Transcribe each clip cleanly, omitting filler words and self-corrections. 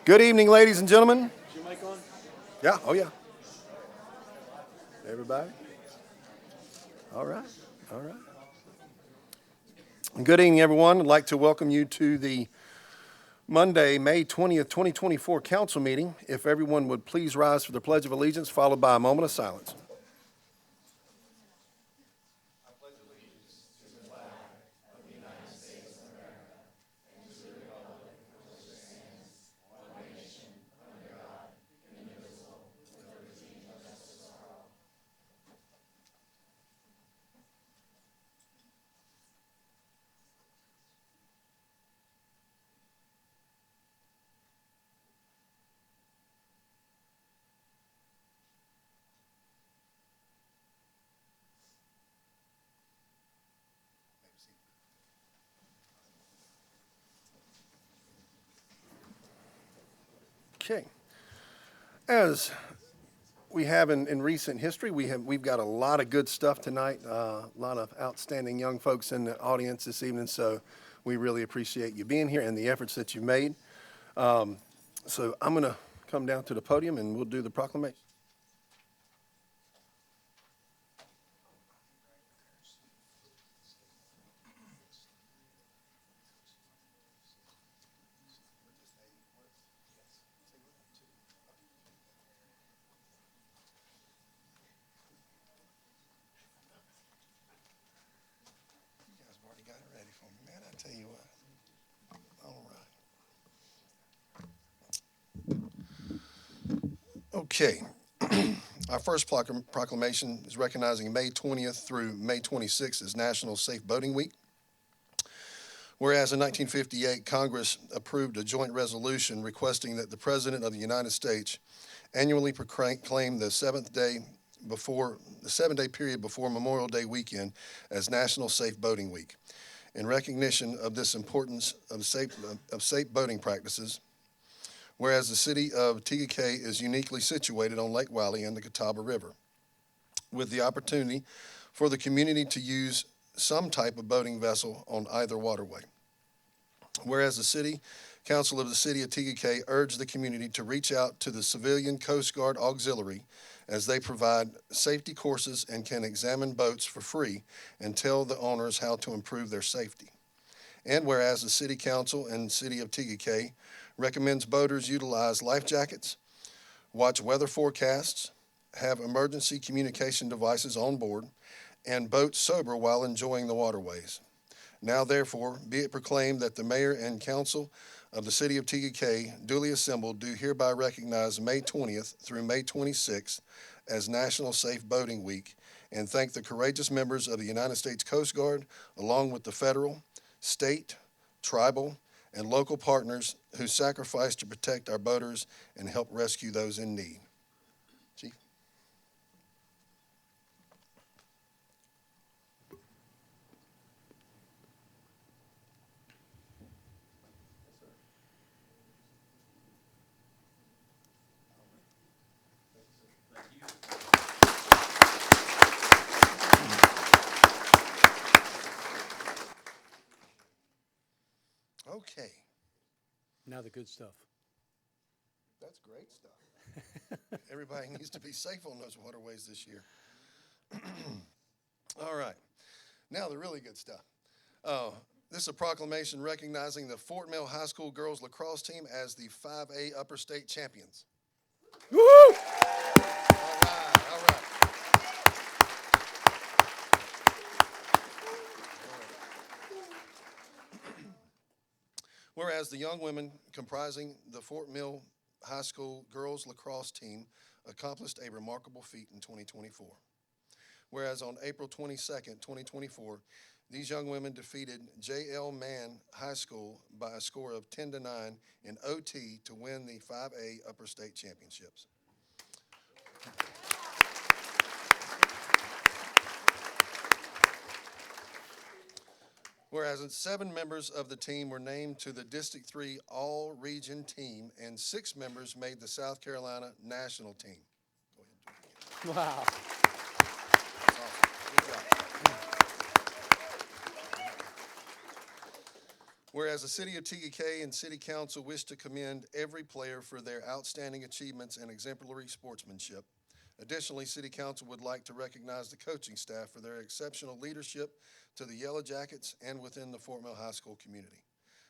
Good evening, ladies and gentlemen. Is your mic on? Yeah, oh yeah. Everybody? All right, all right. Good evening, everyone. I'd like to welcome you to the Monday, May 20th, 2024 council meeting. If everyone would please rise for the Pledge of Allegiance, followed by a moment of silence. Okay. As we have in recent history, we've got a lot of good stuff tonight, a lot of outstanding young folks in the audience this evening, so we really appreciate you being here and the efforts that you've made. So I'm going to come down to the podium and we'll do the proclamation. Got it ready for me, man. I tell you what. All right. Okay. Our first proclamation is recognizing May 20th through May 26th as National Safe Boating Week. Whereas in 1958, Congress approved a joint resolution requesting that the President of the United States annually proclaim the 7-day period before Memorial Day weekend as National Safe Boating Week. In recognition of this importance of safe boating practices, whereas the City of Tega Cay is uniquely situated on Lake Wylie and the Catawba River, with the opportunity for the community to use some type of boating vessel on either waterway. Whereas the City Council of the City of Tega Cay urged the community to reach out to the Civilian Coast Guard Auxiliary as they provide safety courses and can examine boats for free and tell the owners how to improve their safety. And whereas the City Council and City of Tega Cay recommends boaters utilize life jackets, watch weather forecasts, have emergency communication devices on board, and boat sober while enjoying the waterways. Now, therefore, be it proclaimed that the Mayor and Council of the City of Tega Cay, duly assembled, do hereby recognize May 20th through May 26th as National Safe Boating Week, and thank the courageous members of the United States Coast Guard, along with the federal, state, tribal, and local partners who sacrifice to protect our boaters and help rescue those in need. Chief. Okay. Now the good stuff. That's great stuff. Everybody needs to be safe on those waterways this year. All right. Now the really good stuff. This is a proclamation recognizing the Fort Mill High School girls lacrosse team as the 5A Upper State champions. Woo! All right, all right. Whereas the young women comprising the Fort Mill High School girls lacrosse team accomplished a remarkable feat in 2024. Whereas on April 22nd, 2024, these young women defeated J.L. Mann High School by a score of 10-9 in OT to win the 5A Upper State Championships. Whereas 7 members of the team were named to the District 3 All-Region team, and 6 members made the South Carolina National team. Go ahead. Wow. That's awesome. Good job. Whereas the City of Tega Cay and City Council wish to commend every player for their outstanding achievements and exemplary sportsmanship. Additionally, City Council would like to recognize the coaching staff for their exceptional leadership to the Yellow Jackets and within the Fort Mill High School community.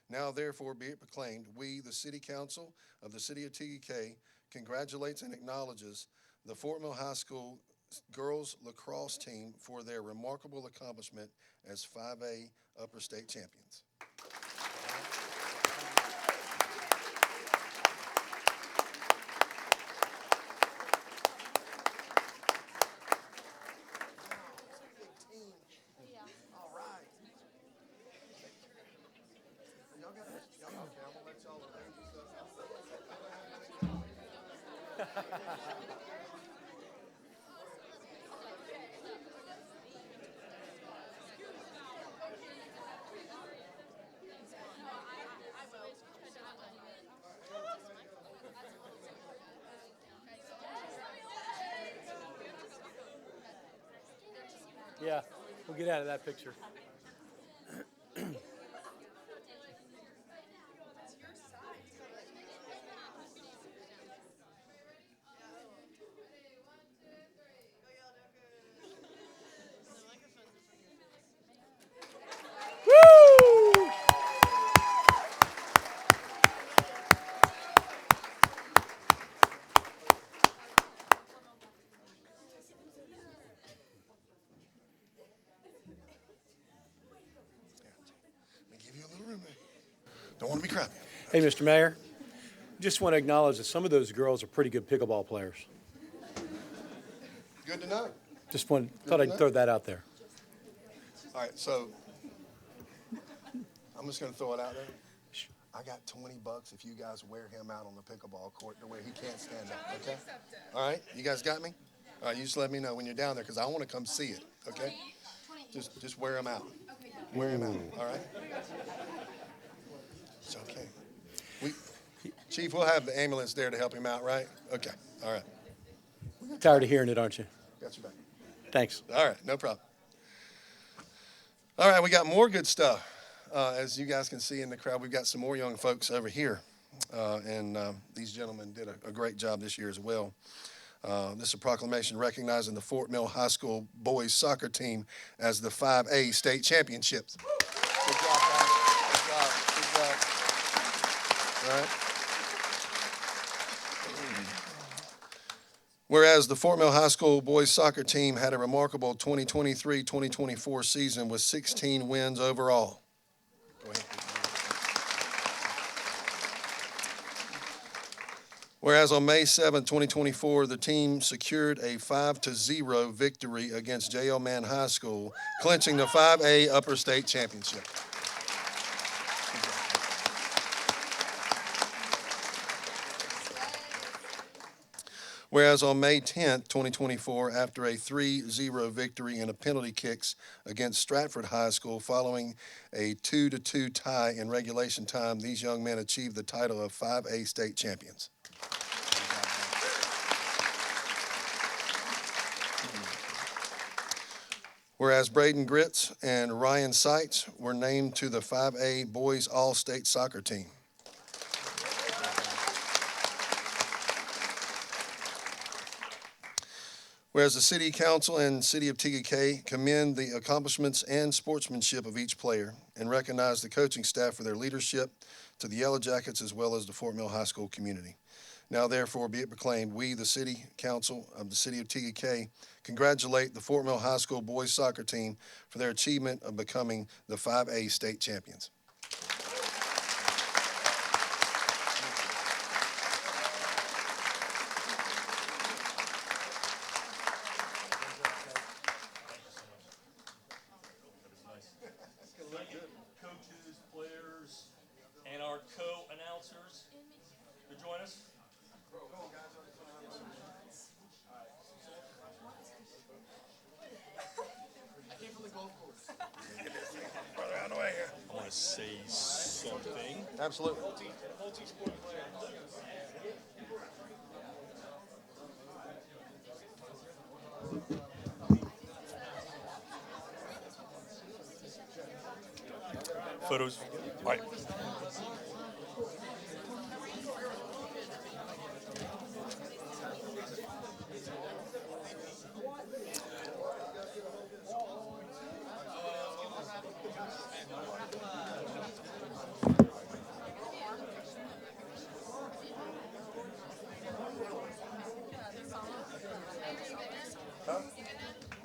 Now, therefore, be it proclaimed, we, the City Council of the City of Tega Cay, congratulates and acknowledges the Fort Mill High School girls lacrosse team for their remarkable accomplishment as 5A Upper State champions. Yeah, we'll get out of that picture. Woo! Let me give you a little room there. Don't want to be crappy. Hey, Mr. Mayor, just want to acknowledge that some of those girls are pretty good pickleball players. Good to know. Thought I'd throw that out there. All right, so I'm just going to throw it out there. I got $20 if you guys wear him out on the pickleball court to where he can't stand up, okay? All right, you guys got me? All right, you just let me know when you're down there because I want to come see it, okay? Just wear him out. Wear him out, all right? It's okay. Chief, we'll have the ambulance there to help him out, right? Okay, all right. Tired of hearing it, aren't you? Got your back. Thanks. All right, no problem. All right, we got more good stuff. As you guys can see in the crowd, we've got some more young folks over here. And these gentlemen did a great job this year as well. This is a proclamation recognizing the Fort Mill High School boys soccer team as the 5A state championships. Good job, guys. Good job. Good job. All right. Whereas the Fort Mill High School boys soccer team had a remarkable 2023-2024 season with 16 wins overall. Go ahead. Whereas on May 7, 2024, the team secured a 5-0 victory against J.L. Mann High School, clinching the 5A Upper State Championship. Whereas on May 10, 2024, after a 3-0 victory in a penalty kicks against Stratford High School following a 2-2 tie in regulation time, these young men achieved the title of 5A state champions. Whereas Braden Gritz and Ryan Seitz were named to the 5A boys all-state soccer team. Whereas the City Council and City of Tega Cay commend the accomplishments and sportsmanship of each player and recognize the coaching staff for their leadership to the Yellow Jackets as well as the Fort Mill High School community. Now, therefore, be it proclaimed, we, the City Council of the City of Tega Cay, congratulate the Fort Mill High School boys soccer team for their achievement of becoming the 5A state champions. Coaches, players, and our co-announcers to join us. I want to say something. Absolutely. Photos. All right.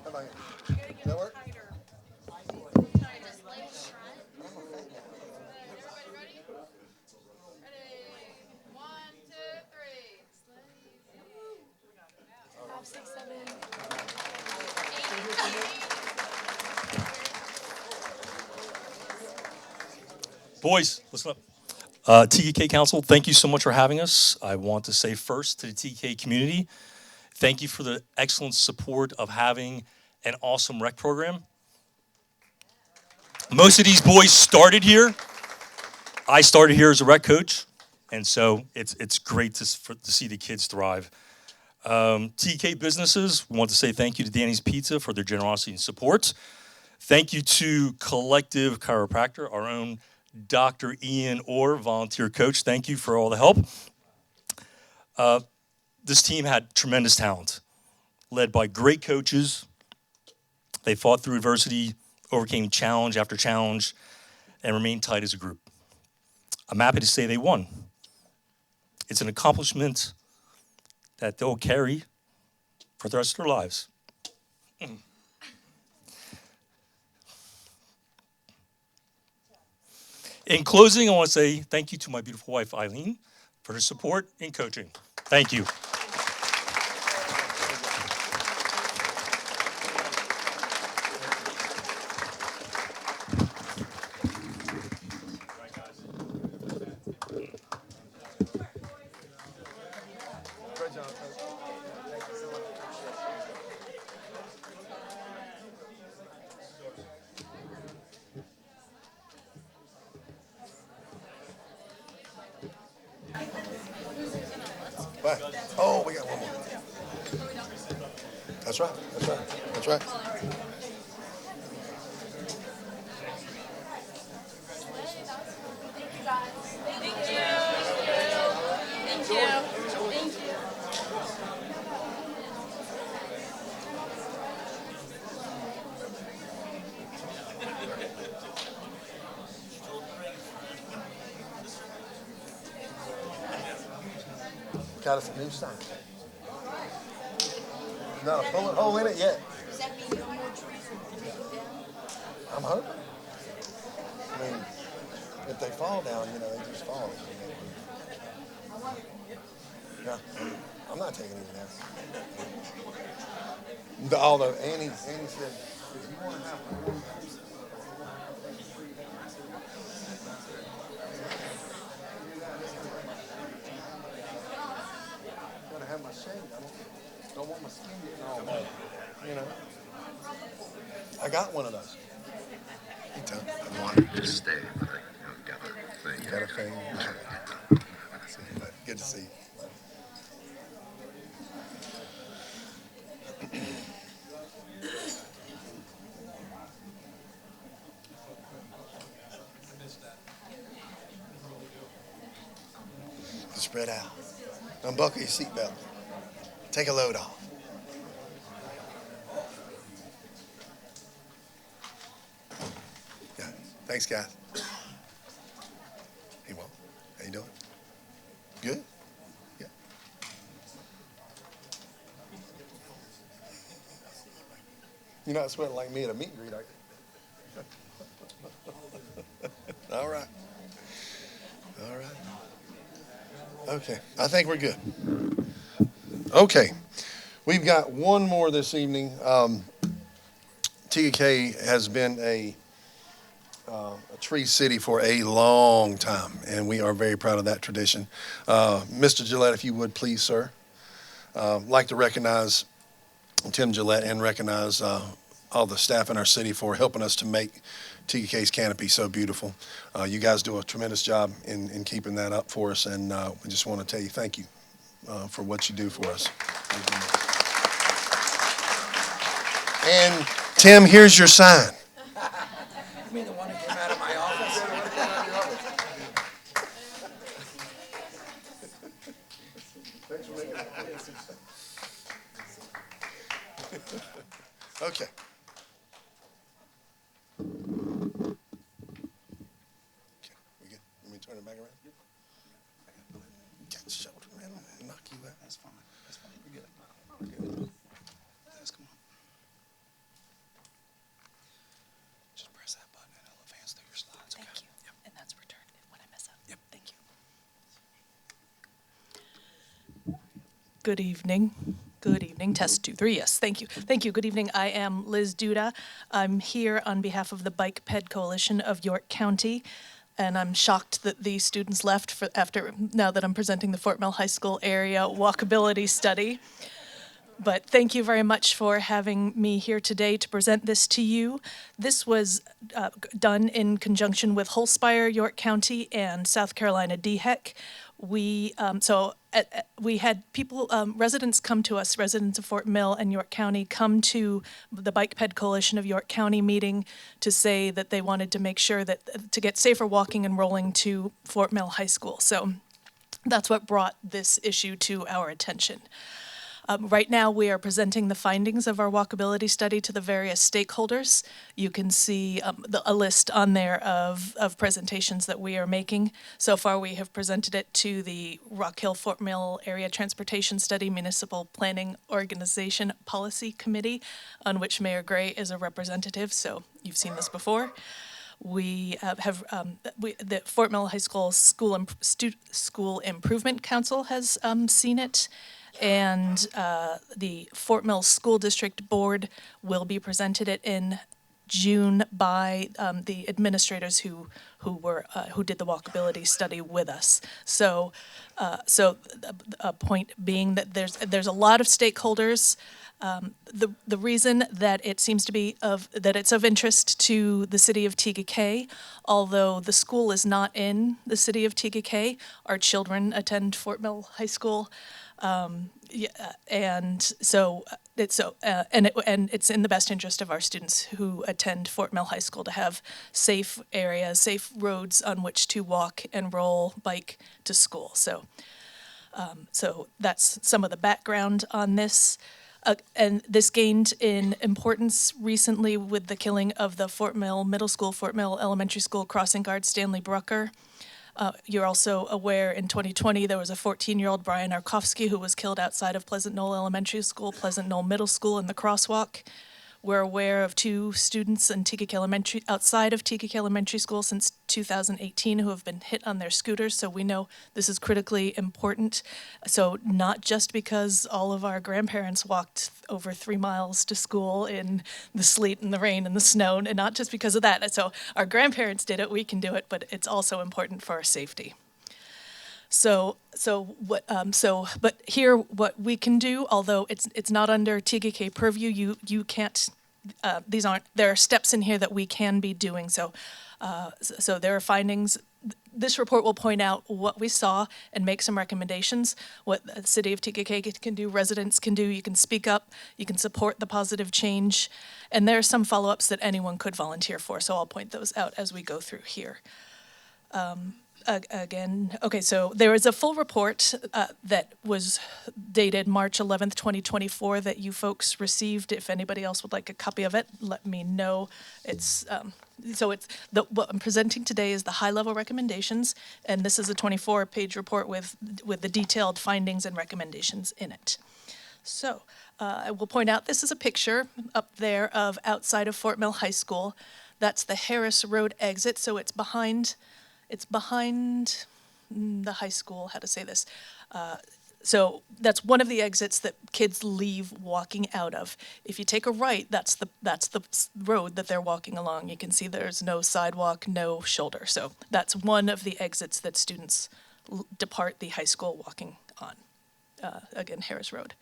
How about you? Does that work? Boys, listen up. TK Council, thank you so much for having us. I want to say first to the TK community, thank you for the excellent support of having an awesome rec program. Most of these boys started here. I started here as a rec coach, and so it's great to see the kids thrive. TK businesses, we want to say thank you to Danny's Pizza for their generosity and support. Thank you to Collective Chiropractor, our own Dr. Ian Orr, volunteer coach. Thank you for all the help. This team had tremendous talent, led by great coaches. They fought through adversity, overcame challenge after challenge, and remained tight as a group. I'm happy to say they won. It's an accomplishment that they'll carry for the rest of their lives. In closing, I want to say thank you to my beautiful wife, Eileen, for her support and coaching. Thank you. Great job, Coach. Bye. Oh, we got one more. That's right. That's right. That's right. Got us a new sign. Not a bullet hole in it yet. Does that mean no more trees will be taken down? I'm hoping. I mean, if they fall down, they just fall. Yeah, I'm not taking it down. Although Annie said, if you want to have gotta have my shade. I don't want my skin getting all bad. I got one of those. You tell me. I wanted to stay, but I got a thing. Got a thing. Good to see you. Spread out. Unbuckle your seatbelt. Take a load off. Yeah. Thanks, guys. Hey, Walt. How you doing? Good? Yeah. You're not sweating like me at a meet and greet, are you? All right. All right. Okay, I think we're good. Okay, we've got one more this evening. Tega Cay has been a tree city for a long time, and we are very proud of that tradition. Mr. Gillette, if you would please, sir. Like to recognize Tim Gillette and recognize all the staff in our city for helping us to make Tega Cay's canopy so beautiful. You guys do a tremendous job in keeping that up for us, and we just want to tell you thank you for what you do for us. And Tim, here's your sign. You mean the one that came out of my office? Okay. Okay, we good? Let me turn it back around? Got the shoulder, man. I'll knock you out. That's fine. That's fine. You're good. We're good. Let's come on. Just press that button and it'll advance through your slides. Okay? Thank you. Yep. And that's returned when I mess up. Yep. Thank you. Good evening. Good evening. Test 2, 3. Yes, thank you. Thank you. Good evening. I am Liz Duda. I'm here on behalf of the Bike Ped Coalition of York County, and I'm shocked that the students left now that I'm presenting the Fort Mill High School area walkability study. But thank you very much for having me here today to present this to you. This was done in conjunction with Holspire, York County, and South Carolina DHEC. We had people, residents come to us, residents of Fort Mill and York County, come to the Bike Ped Coalition of York County meeting to say that they wanted to make sure that to get safer walking and rolling to Fort Mill High School. So that's what brought this issue to our attention. Right now, we are presenting the findings of our walkability study to the various stakeholders. You can see a list on there of presentations that we are making. So far, we have presented it to the Rock Hill Fort Mill Area Transportation Study Municipal Planning Organization Policy Committee, on which Mayor Gray is a representative, so you've seen this before. We the Fort Mill High School School Improvement Council has seen it. And the Fort Mill School District Board will be presented it in June by the administrators who did the walkability study with us. So a point being that there's a lot of stakeholders. The reason that it seems to be it's of interest to the City of Tega Cay, although the school is not in the City of Tega Cay, our children attend Fort Mill High School. And it's in the best interest of our students who attend Fort Mill High School to have safe areas, safe roads on which to walk and roll, bike to school. So that's some of the background on this. And this gained in importance recently with the killing of the Fort Mill Middle School, Fort Mill Elementary School crossing guard Stanley Brucker. You're also aware in 2020 there was a 14-year-old Brian Arkovsky who was killed outside of Pleasant Knoll Elementary School, Pleasant Knoll Middle School in the crosswalk. We're aware of 2 students in outside of Tega Cay Elementary School since 2018 who have been hit on their scooters, so we know this is critically important. So not just because all of our grandparents walked over 3 miles to school in the sleet and the rain and the snow, and not just because of that. So our grandparents did it, we can do it, but it's also important for our safety. But here, what we can do, although it's not under Tega Cay purview, you can't. There are steps in here that we can be doing. So there are findings. This report will point out what we saw and make some recommendations. What the City of Tega Cay can do, residents can do. You can speak up. You can support the positive change, and there are some follow-ups that anyone could volunteer for. So I'll point those out as we go through here. So there is a full report that was dated March 11th, 2024 that you folks received. If anybody else would like a copy of it, let me know. What I'm presenting today is the high-level recommendations, and this is a 24-page report with the detailed findings and recommendations in it. So I will point out this is a picture up there of outside of Fort Mill High School. That's the Harris Road exit, so it's behind the high school, how to say this. So that's one of the exits that kids leave walking out of. If you take a right, that's the road that they're walking along. You can see there's no sidewalk, no shoulder. So that's one of the exits that students depart the high school walking on. Again, Harris Road.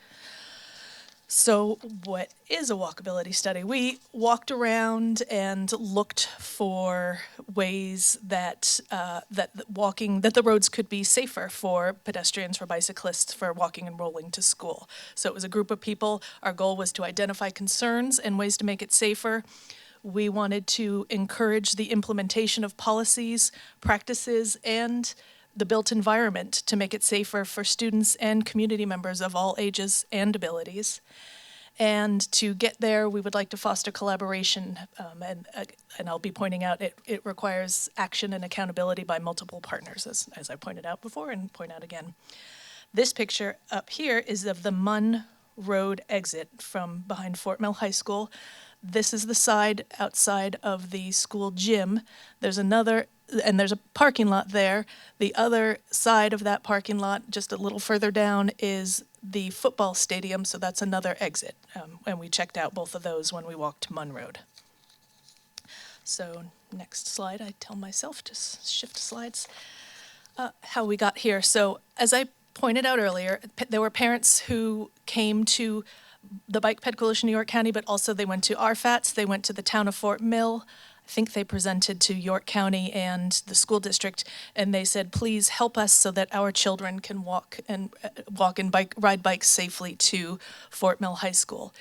So what is a walkability study? We walked around and looked for ways that the roads could be safer for pedestrians, for bicyclists, for walking and rolling to school. So it was a group of people. Our goal was to identify concerns and ways to make it safer. We wanted to encourage the implementation of policies, practices, and the built environment to make it safer for students and community members of all ages and abilities. And to get there, we would like to foster collaboration, and I'll be pointing out it requires action and accountability by multiple partners, as I pointed out before and point out again. This picture up here is of the Munn Road exit from behind Fort Mill High School. This is the side outside of the school gym. There's another, and there's a parking lot there. The other side of that parking lot, just a little further down, is the football stadium, so that's another exit. And we checked out both of those when we walked Munn Road. So next slide, I tell myself to shift slides. How we got here. So as I pointed out earlier, there were parents who came to the Bike Ped Coalition in York County, but also they went to RFATS, they went to the town of Fort Mill. I think they presented to York County and the school district, and they said, please help us so that our children can walk and ride bikes safely to Fort Mill High School.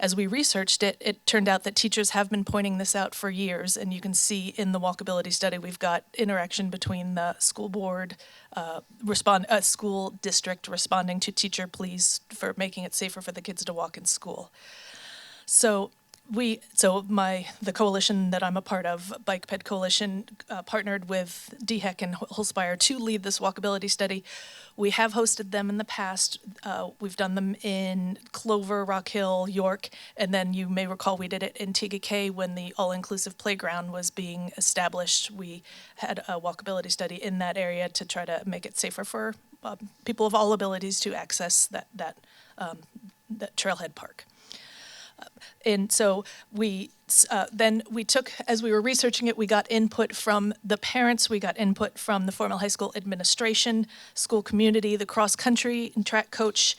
As we researched it, it turned out that teachers have been pointing this out for years, and you can see in the walkability study we've got interaction between the school board, school district responding to teacher pleas for making it safer for the kids to walk in school. So the coalition that I'm a part of, Bike Ped Coalition, partnered with DHEC and Holspire to lead this walkability study. We have hosted them in the past. We've done them in Clover, Rock Hill, York, and then you may recall we did it in Tega Cay when the all-inclusive playground was being established. We had a walkability study in that area to try to make it safer for people of all abilities to access that trailhead park. And so then we took, as we were researching it, we got input from the parents, we got input from the Fort Mill High School administration, school community, the cross-country and track coach,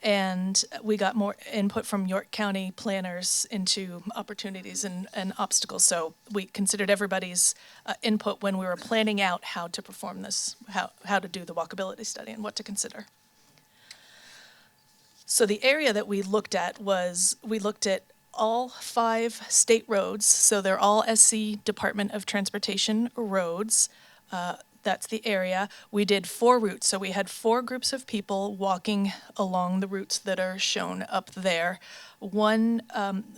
and we got more input from York County planners into opportunities and obstacles. So we considered everybody's input when we were planning out how to perform this, how to do the walkability study and what to consider. So the area that we looked at all 5 state roads, so they're all SC Department of Transportation roads. That's the area. We did 4 routes, so we had 4 groups of people walking along the routes that are shown up there. One,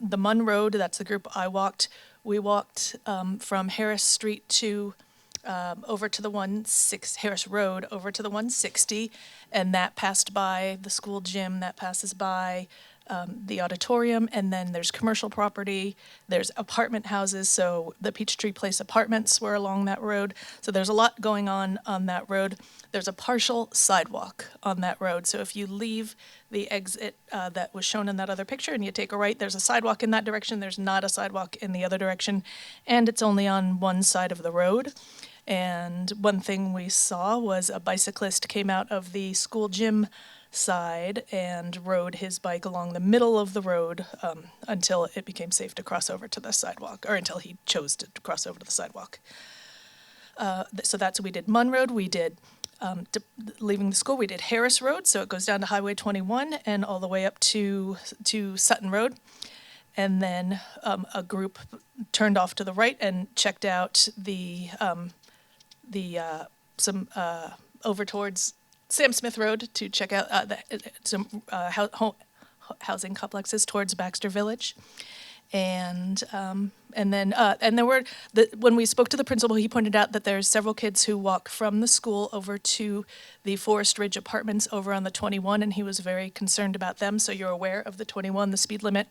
the Munn Road, that's the group I walked. We walked from Harris Street to over to the Harris Road over to the 160, and that passed by the school gym, that passes by the auditorium, and then there's commercial property, there's apartment houses, so the Peachtree Place apartments were along that road, so there's a lot going on that road. There's a partial sidewalk on that road, so if you leave the exit that was shown in that other picture and you take a right, there's a sidewalk in that direction, there's not a sidewalk in the other direction, and it's only on one side of the road. And one thing we saw was a bicyclist came out of the school gym side and rode his bike along the middle of the road until it became safe to cross over to the sidewalk, or until he chose to cross over to the sidewalk. So that's what we did. Munn Road, we did, leaving the school, we did Harris Road, so it goes down to Highway 21 and all the way up to Sutton Road. And then a group turned off to the right and checked out some over towards Sam Smith Road to check out some housing complexes towards Baxter Village, and then there were when we spoke to the principal, he pointed out that there's several kids who walk from the school over to the Forest Ridge apartments over on the 21, and he was very concerned about them. So you're aware of the 21, the speed limit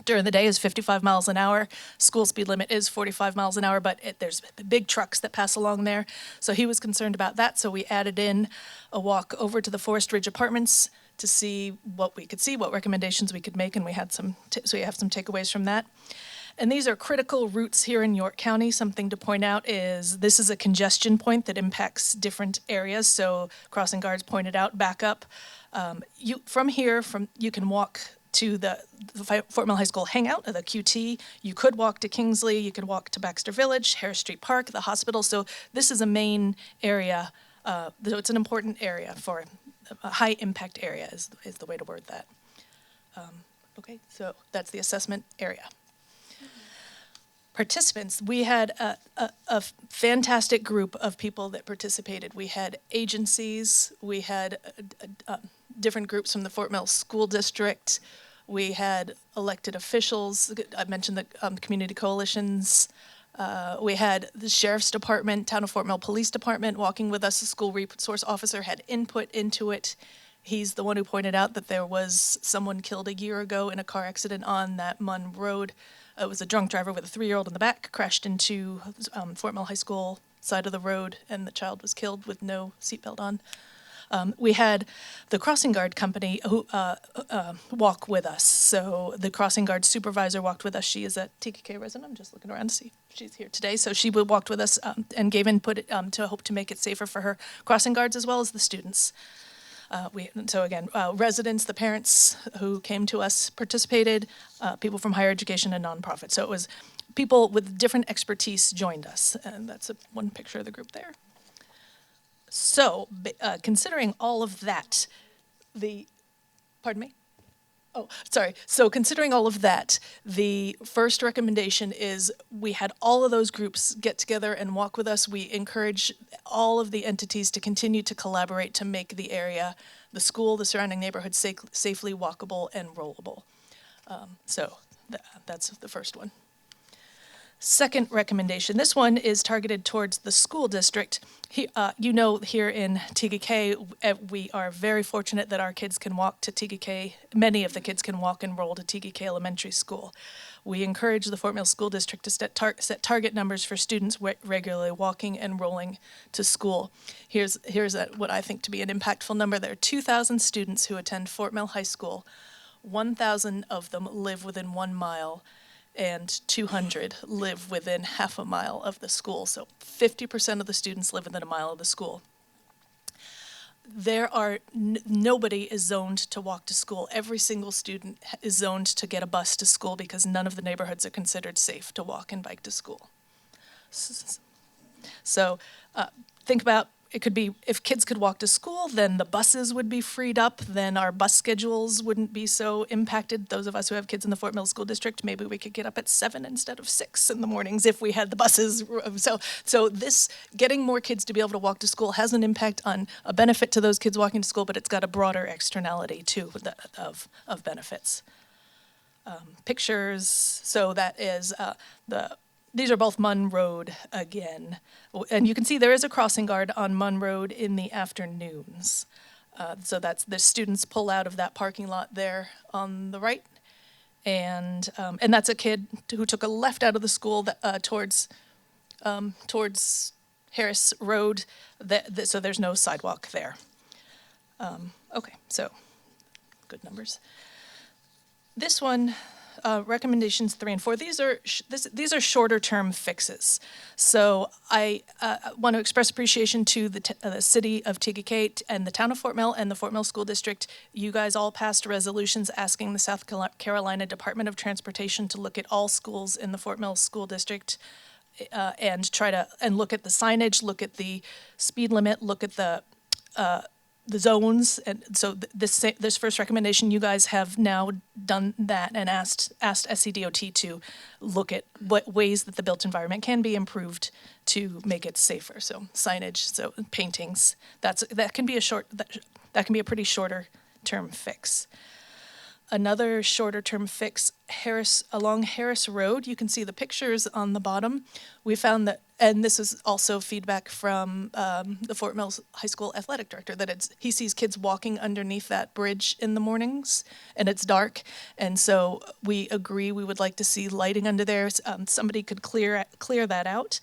during the day is 55 miles an hour. School speed limit is 45 miles an hour, but there's big trucks that pass along there. So he was concerned about that. So we added in a walk over to the Forest Ridge Apartments to see what we could see, what recommendations we could make, and we had so we have some takeaways from that. And these are critical routes here in York County. Something to point out is this is a congestion point that impacts different areas. So crossing guards pointed out, back up. You can walk to the Fort Mill High School hangout, the QT. You could walk to Kingsley, you could walk to Baxter Village, Harris Street Park, the hospital. So this is a main area, so it's an important area for a high impact area is the way to word that. Okay, so that's the assessment area. Participants, we had a fantastic group of people that participated. We had agencies, we had different groups from the Fort Mill School District, We had elected officials. I mentioned the community coalitions. We had the Sheriff's Department, Town of Fort Mill Police Department walking with us. The school resource officer had input into it. He's the one who pointed out that there was someone killed a year ago in a car accident on that Munn Road. It was a drunk driver with a 3-year-old in the back, crashed into Fort Mill High School side of the road, and the child was killed with no seatbelt on. We had the crossing guard company who walk with us. So the crossing guard supervisor walked with us. She is a Tega Cay resident. I'm just looking around to see if she's here today. So she walked with us and gave input to hope to make it safer for her crossing guards as well as the students. Residents, the parents who came to us participated, people from higher education and nonprofits. So it was people with different expertise joined us, and that's one picture of the group there. So, considering all of that, pardon me? Oh, sorry. So considering all of that, the first recommendation is we had all of those groups get together and walk with us. We encourage all of the entities to continue to collaborate to make the area, the school, the surrounding neighborhood safely walkable and rollable. That's the first one. Second recommendation, this one is targeted towards the school district. Here in Tega Cay, we are very fortunate that our kids can walk to Tega Cay. Many of the kids can walk and roll to Tega Cay Elementary School. We encourage the Fort Mill School District to set target numbers for students regularly walking and rolling to school. Here's what I think to be an impactful number. There are 2,000 students who attend Fort Mill High School. 1,000 of them live within 1 mile, and 200 live within half a mile of the school. So 50% of the students live within a mile of the school. Nobody is zoned to walk to school. Every single student is zoned to get a bus to school because none of the neighborhoods are considered safe to walk and bike to school. So think about, it could be, if kids could walk to school, then the buses would be freed up, then our bus schedules wouldn't be so impacted. Those of us who have kids in the Fort Mill School District, maybe we could get up at 7 instead of 6 in the mornings if we had the buses. So this, getting more kids to be able to walk to school has an impact on a benefit to those kids walking to school, but it's got a broader externality too of benefits. Pictures, so that is these are both Munn Road again. And you can see there is a crossing guard on Munn Road in the afternoons. So that's the students pull out of that parking lot there on the right. And that's a kid who took a left out of the school towards Harris Road. So there's no sidewalk there. Okay, so good numbers. This one, recommendations 3 and 4. These are shorter term fixes. So I want to express appreciation to the City of Tega Cay and the Town of Fort Mill and the Fort Mill School District. You guys all passed resolutions asking the South Carolina Department of Transportation to look at all schools in the Fort Mill School District and look at the signage, look at the speed limit, look at the zones. And so this first recommendation, you guys have now done that and asked SCDOT to look at what ways that the built environment can be improved to make it safer. So signage, so paintings, that can be a pretty shorter term fix. Another shorter term fix, along Harris Road, you can see the pictures on the bottom. We found that, and this is also feedback from the Fort Mill High School athletic director, that he sees kids walking underneath that bridge in the mornings and it's dark. And so we agree we would like to see lighting under there. Somebody could clear that out.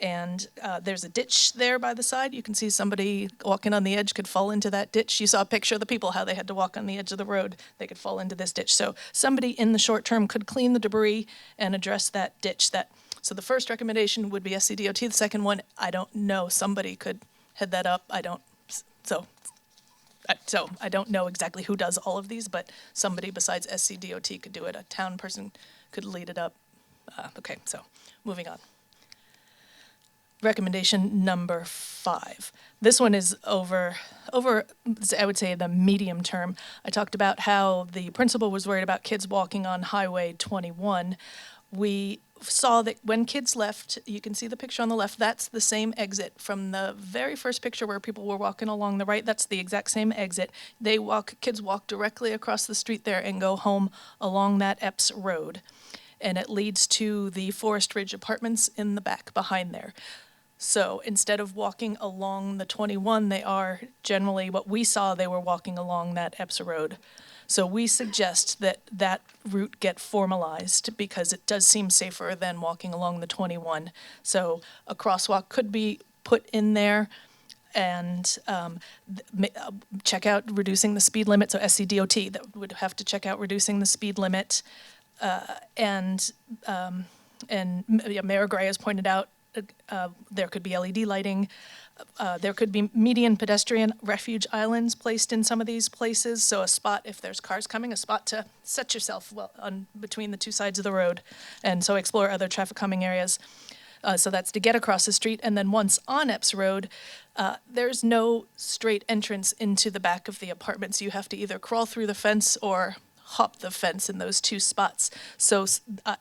And there's a ditch there by the side. You can see somebody walking on the edge could fall into that ditch. You saw a picture of the people, how they had to walk on the edge of the road. They could fall into this ditch. So somebody in the short term could clean the debris and address that ditch. So the first recommendation would be SCDOT. The second one, I don't know. Somebody could head that up. I don't know exactly who does all of these, but somebody besides SCDOT could do it. A town person could lead it up. Okay, so moving on. Recommendation number 5. This one is over, I would say, the medium term. I talked about how the principal was worried about kids walking on Highway 21. we saw that when kids left, you can see the picture on the left, that's the same exit from the very first picture where people were walking along the right. That's the exact same exit. Kids walk directly across the street there and go home along that Epps Road. And it leads to the Forest Ridge Apartments in the back behind there. So instead of walking along the 21, they are generally, what we saw, they were walking along that Epps Road. So we suggest that that route get formalized because it does seem safer than walking along the 21. So a crosswalk could be put in there, and check out reducing the speed limit. So SCDOT, that would have to check out reducing the speed limit. And Mayor Gray has pointed out there could be LED lighting. There could be median pedestrian refuge islands placed in some of these places. So a spot, if there's cars coming, a spot to set yourself on between the two sides of the road. And so explore other traffic calming areas. So that's to get across the street. And then once on Epps Road, there's no straight entrance into the back of the apartments. You have to either crawl through the fence or hop the fence in those two spots. So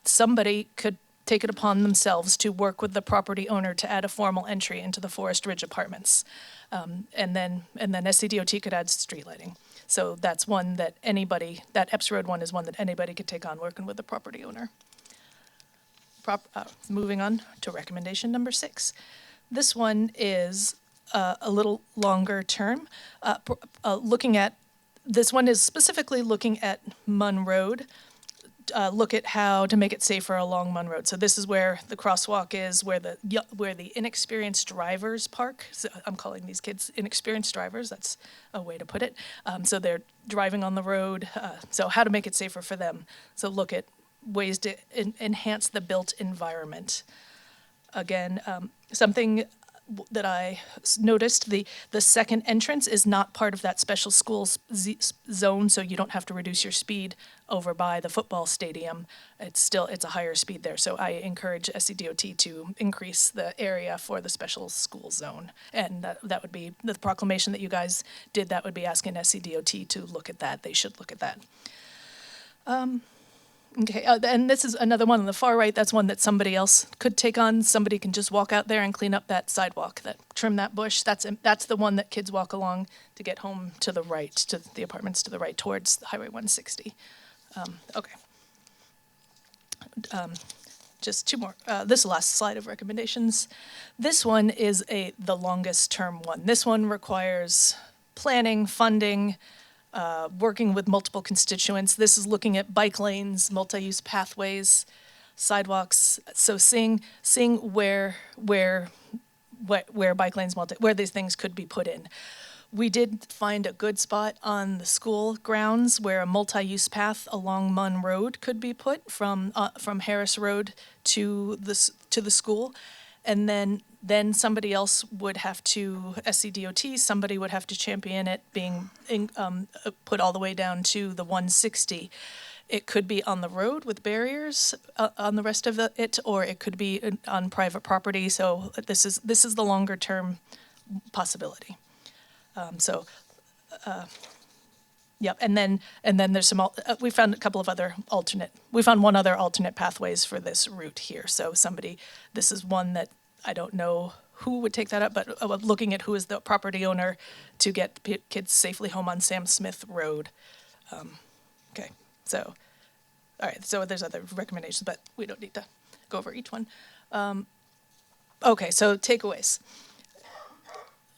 somebody could take it upon themselves to work with the property owner to add a formal entry into the Forest Ridge Apartments. And then SCDOT could add street lighting. So that's one that that Epps Road one is one that anybody could take on working with the property owner. Moving on to recommendation number 6. This one is a little longer term. This one is specifically looking at Munn Road. Look at how to make it safer along Munn Road. So this is where the crosswalk is, where the inexperienced drivers park. So I'm calling these kids inexperienced drivers. That's a way to put it. So they're driving on the road. So how to make it safer for them. So look at ways to enhance the built environment. Again, something that I noticed, the second entrance is not part of that special schools zone, so you don't have to reduce your speed over by the football stadium. It's a higher speed there, so I encourage SCDOT to increase the area for the special school zone. And that would be the proclamation that you guys did, that would be asking SCDOT to look at that. They should look at that. Okay, and this is another one on the far right. That's one that somebody else could take on. Somebody can just walk out there and clean up that sidewalk, trim that bush. That's the one that kids walk along to get home to the right, to the apartments to the right towards Highway 160. Okay. Just two more. This is the last slide of recommendations. This one is the longest term one. This one requires planning, funding, working with multiple constituents. This is looking at bike lanes, multi-use pathways, sidewalks. So seeing where bike lanes, where these things could be put in. We did find a good spot on the school grounds where a multi-use path along Munn Road could be put from Harris Road to the school, and then somebody else would have to, SCDOT, somebody would have to champion it being put all the way down to the 160. It could be on the road with barriers on the rest of it, or it could be on private property. So this is the longer term possibility. Yep, and then there's some. We found a couple of other We found one other alternate pathways for this route here. So this is one that I don't know who would take that up, but looking at who is the property owner to get kids safely home on Sam Smith Road. Okay, so all right. So there's other recommendations, but we don't need to go over each one. Okay, so takeaways.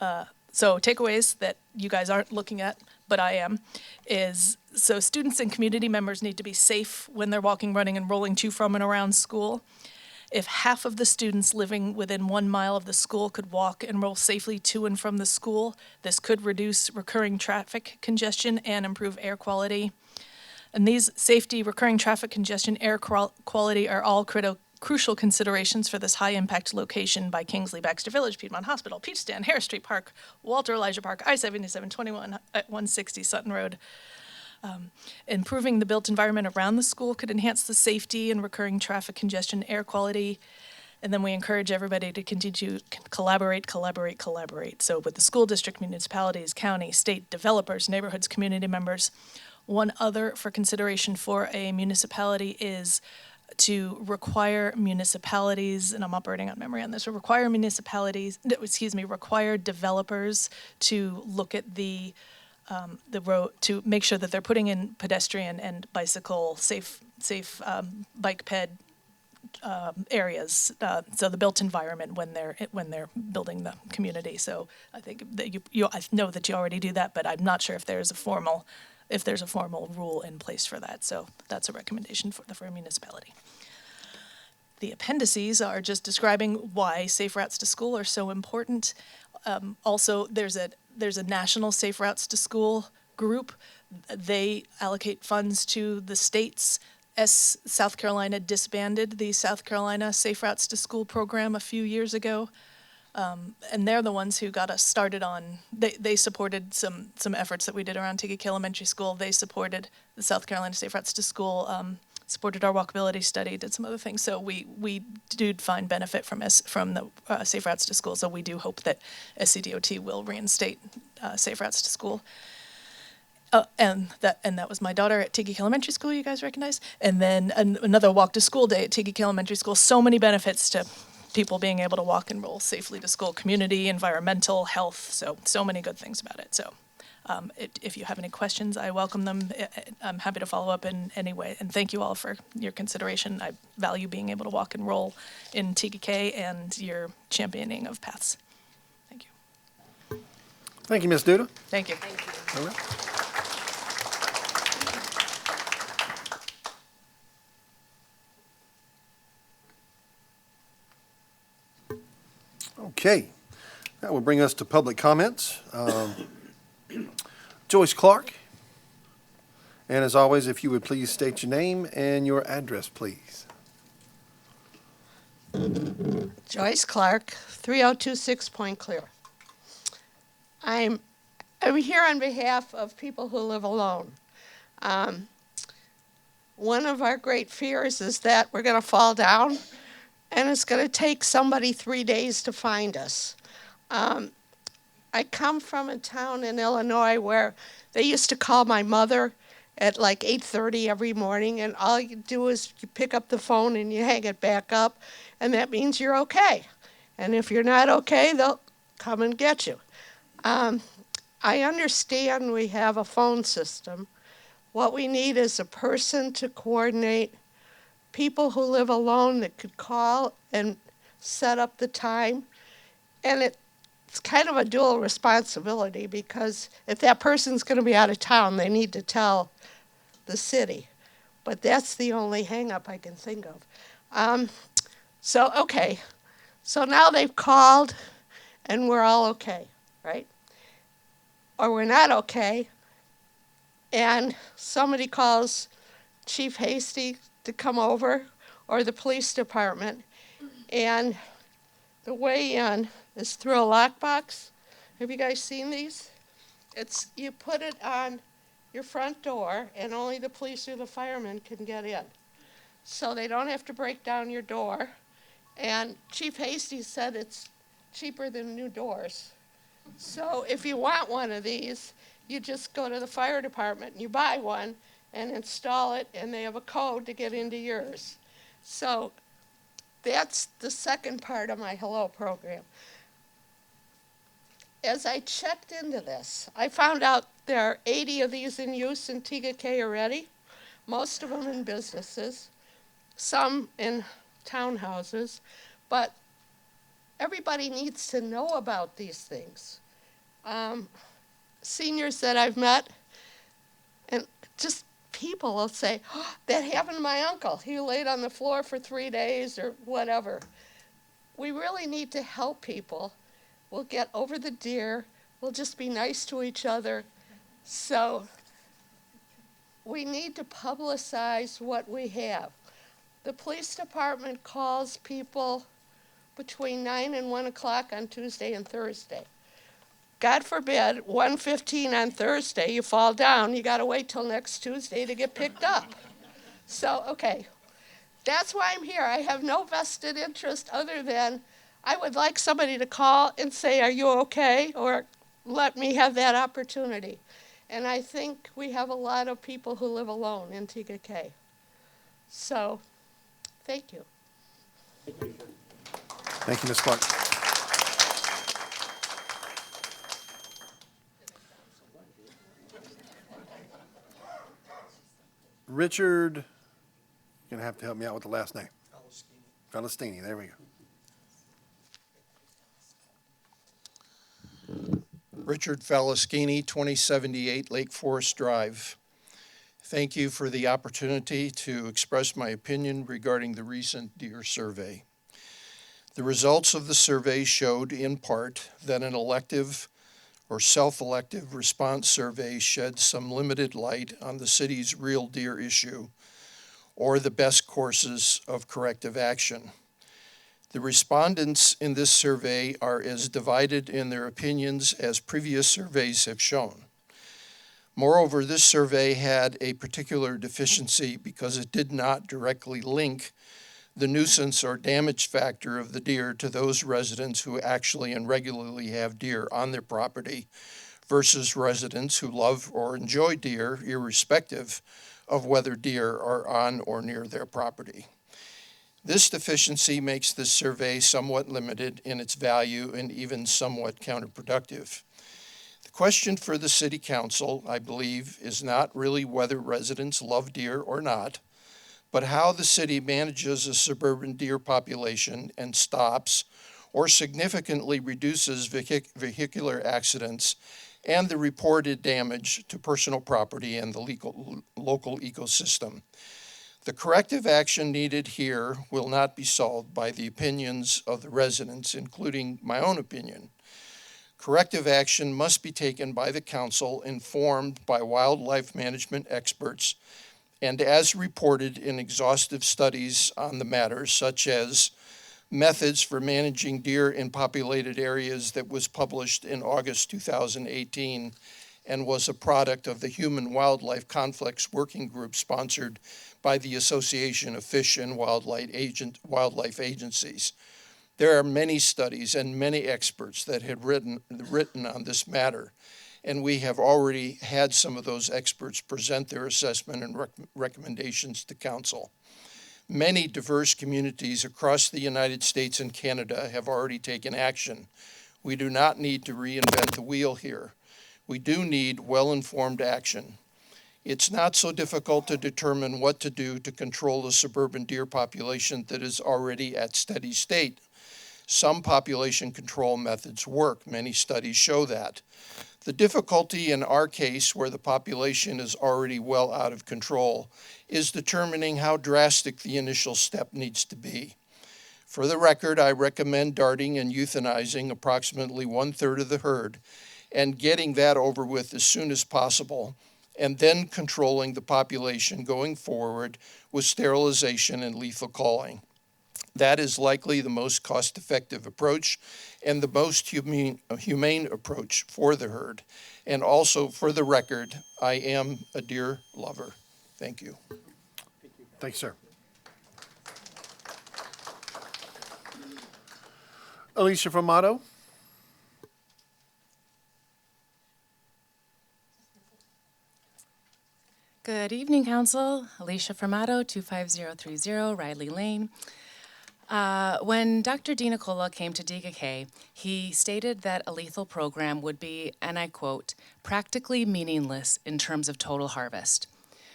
So takeaways that you guys aren't looking at, but I am, is so students and community members need to be safe when they're walking, running, and rolling to, from, and around school. If half of the students living within 1 mile of the school could walk and roll safely to and from the school, this could reduce recurring traffic congestion and improve air quality. And these safety, recurring traffic congestion, air quality are all crucial considerations for this high-impact location by Kingsley, Baxter Village, Piedmont Hospital, Peach Stand, Harris Street Park, Walter Elijah Park, I-7721 at 160 Sutton Road. Improving the built environment around the school could enhance the safety and recurring traffic congestion, air quality. And then we encourage everybody to continue to collaborate. So with the school district, municipalities, county, state, developers, neighborhoods, community members. One other for consideration for a municipality is to require municipalities, and I'm operating on memory on this, require developers to look at the road, to make sure that they're putting in pedestrian and bicycle safe bike ped areas, so the built environment when they're building the community. So I think that I know that you already do that, but I'm not sure if there's a formal rule in place for that. So that's a recommendation for a municipality. The appendices are just describing why safe routes to school are so important. Also, there's a national safe routes to school group. They allocate funds to the states. As South Carolina disbanded the South Carolina Safe Routes to School program a few years ago. And they're the ones who got us started on, they supported some efforts that we did around Tega Cay Elementary School. They supported the South Carolina Safe Routes to School, supported our walkability study, did some other things. So we do find benefit from the Safe Routes to School. So we do hope that SCDOT will reinstate Safe Routes to School. And that was my daughter at Tega Cay Elementary School, you guys recognize. And then another walk to school day at Tega Cay Elementary School. So many benefits to people being able to walk and roll safely to school, community, environmental, health. So many good things about it. So if you have any questions, I welcome them. I'm happy to follow up in any way. And thank you all for your consideration. I value being able to walk and roll in Tega Cay and your championing of paths. Thank you. Thank you, Ms. Duda. Thank you. All right. Okay, that will bring us to public comments. Joyce Clark. And as always, if you would please state your name and your address, please. Joyce Clark, 3026 Point Clear. I'm here on behalf of people who live alone. One of our great fears is that we're going to fall down and it's going to take somebody 3 days to find us. I come from a town in Illinois where they used to call my mother at like 8:30 every morning, and all you do is you pick up the phone and you hang it back up, and that means you're okay. And if you're not okay, they'll come and get you. I understand we have a phone system. What we need is a person to coordinate people who live alone that could call and set up the time. And it's kind of a dual responsibility, because if that person's going to be out of town, they need to tell the city. But that's the only hang-up I can think of. So now they've called and we're all okay, right? Or we're not okay, and somebody calls Chief Hasty to come over, or the police department, and the way in is through a lockbox. Have you guys seen these? You put it on your front door, and only the police or the firemen can get in. So they don't have to break down your door. And Chief Hasty said it's cheaper than new doors. So if you want one of these, you just go to the fire department and you buy one and install it, and they have a code to get into yours. So that's the second part of my Hello program. As I checked into this, I found out there are 80 of these in use in Tega Cay already, most of them in businesses, some in townhouses, but everybody needs to know about these things. Seniors that I've met, and just people will say, oh, that happened to my uncle. He laid on the floor for 3 days or whatever. We really need to help people. We'll get over the deer. We'll just be nice to each other. So we need to publicize what we have. The police department calls people between 9 and 1 o'clock on Tuesday and Thursday. God forbid, 1:15 on Thursday, you fall down, you gotta wait till next Tuesday to get picked up. So, okay, that's why I'm here. I have no vested interest other than I would like somebody to call and say, are you okay? Or let me have that opportunity. And I think we have a lot of people who live alone in Tega Cay. So Thank you. Thank you, Ms. Clark. Richard, you're going to have to help me out with the last name. Falestini, there we go. Richard Falaschini, 2078 Lake Forest Drive. Thank you for the opportunity to express my opinion regarding the recent deer survey. The results of the survey showed, in part, that an elective or self-elective response survey shed some limited light on the city's real deer issue or the best courses of corrective action. The respondents in this survey are as divided in their opinions as previous surveys have shown. Moreover, this survey had a particular deficiency because it did not directly link the nuisance or damage factor of the deer to those residents who actually and regularly have deer on their property versus residents who love or enjoy deer irrespective of whether deer are on or near their property. This deficiency makes this survey somewhat limited in its value and even somewhat counterproductive. The question for the City Council, I believe, is not really whether residents love deer or not, but how the city manages a suburban deer population and stops or significantly reduces vehicular accidents and the reported damage to personal property and the local ecosystem. The corrective action needed here will not be solved by the opinions of the residents, including my own opinion. Corrective action must be taken by the council, informed by wildlife management experts, and as reported in exhaustive studies on the matter, such as Methods for Managing Deer in Populated Areas that was published in August 2018 and was a product of the Human Wildlife Conflicts Working Group sponsored by the Association of Fish and Wildlife Agencies. There are many studies and many experts that have written on this matter, and we have already had some of those experts present their assessment and recommendations to council. Many diverse communities across the United States and Canada have already taken action. We do not need to reinvent the wheel here. We do need well-informed action. It's not so difficult to determine what to do to control the suburban deer population that is already at steady state. Some population control methods work. Many studies show that. The difficulty in our case, where the population is already well out of control, is determining how drastic the initial step needs to be. For the record, I recommend darting and euthanizing approximately 1/3 of the herd and getting that over with as soon as possible, and then controlling the population going forward with sterilization and lethal culling. That is likely the most cost-effective approach and the most humane approach for the herd. And also, for the record, I am a deer lover. Thank you. Thank you, sir. Alicia Formato. Good evening, Council. Alicia Formato, 25030 Riley Lane. When Dr. DiNicola came to Tega Cay, he stated that a lethal program would be, and I quote, practically meaningless in terms of total harvest.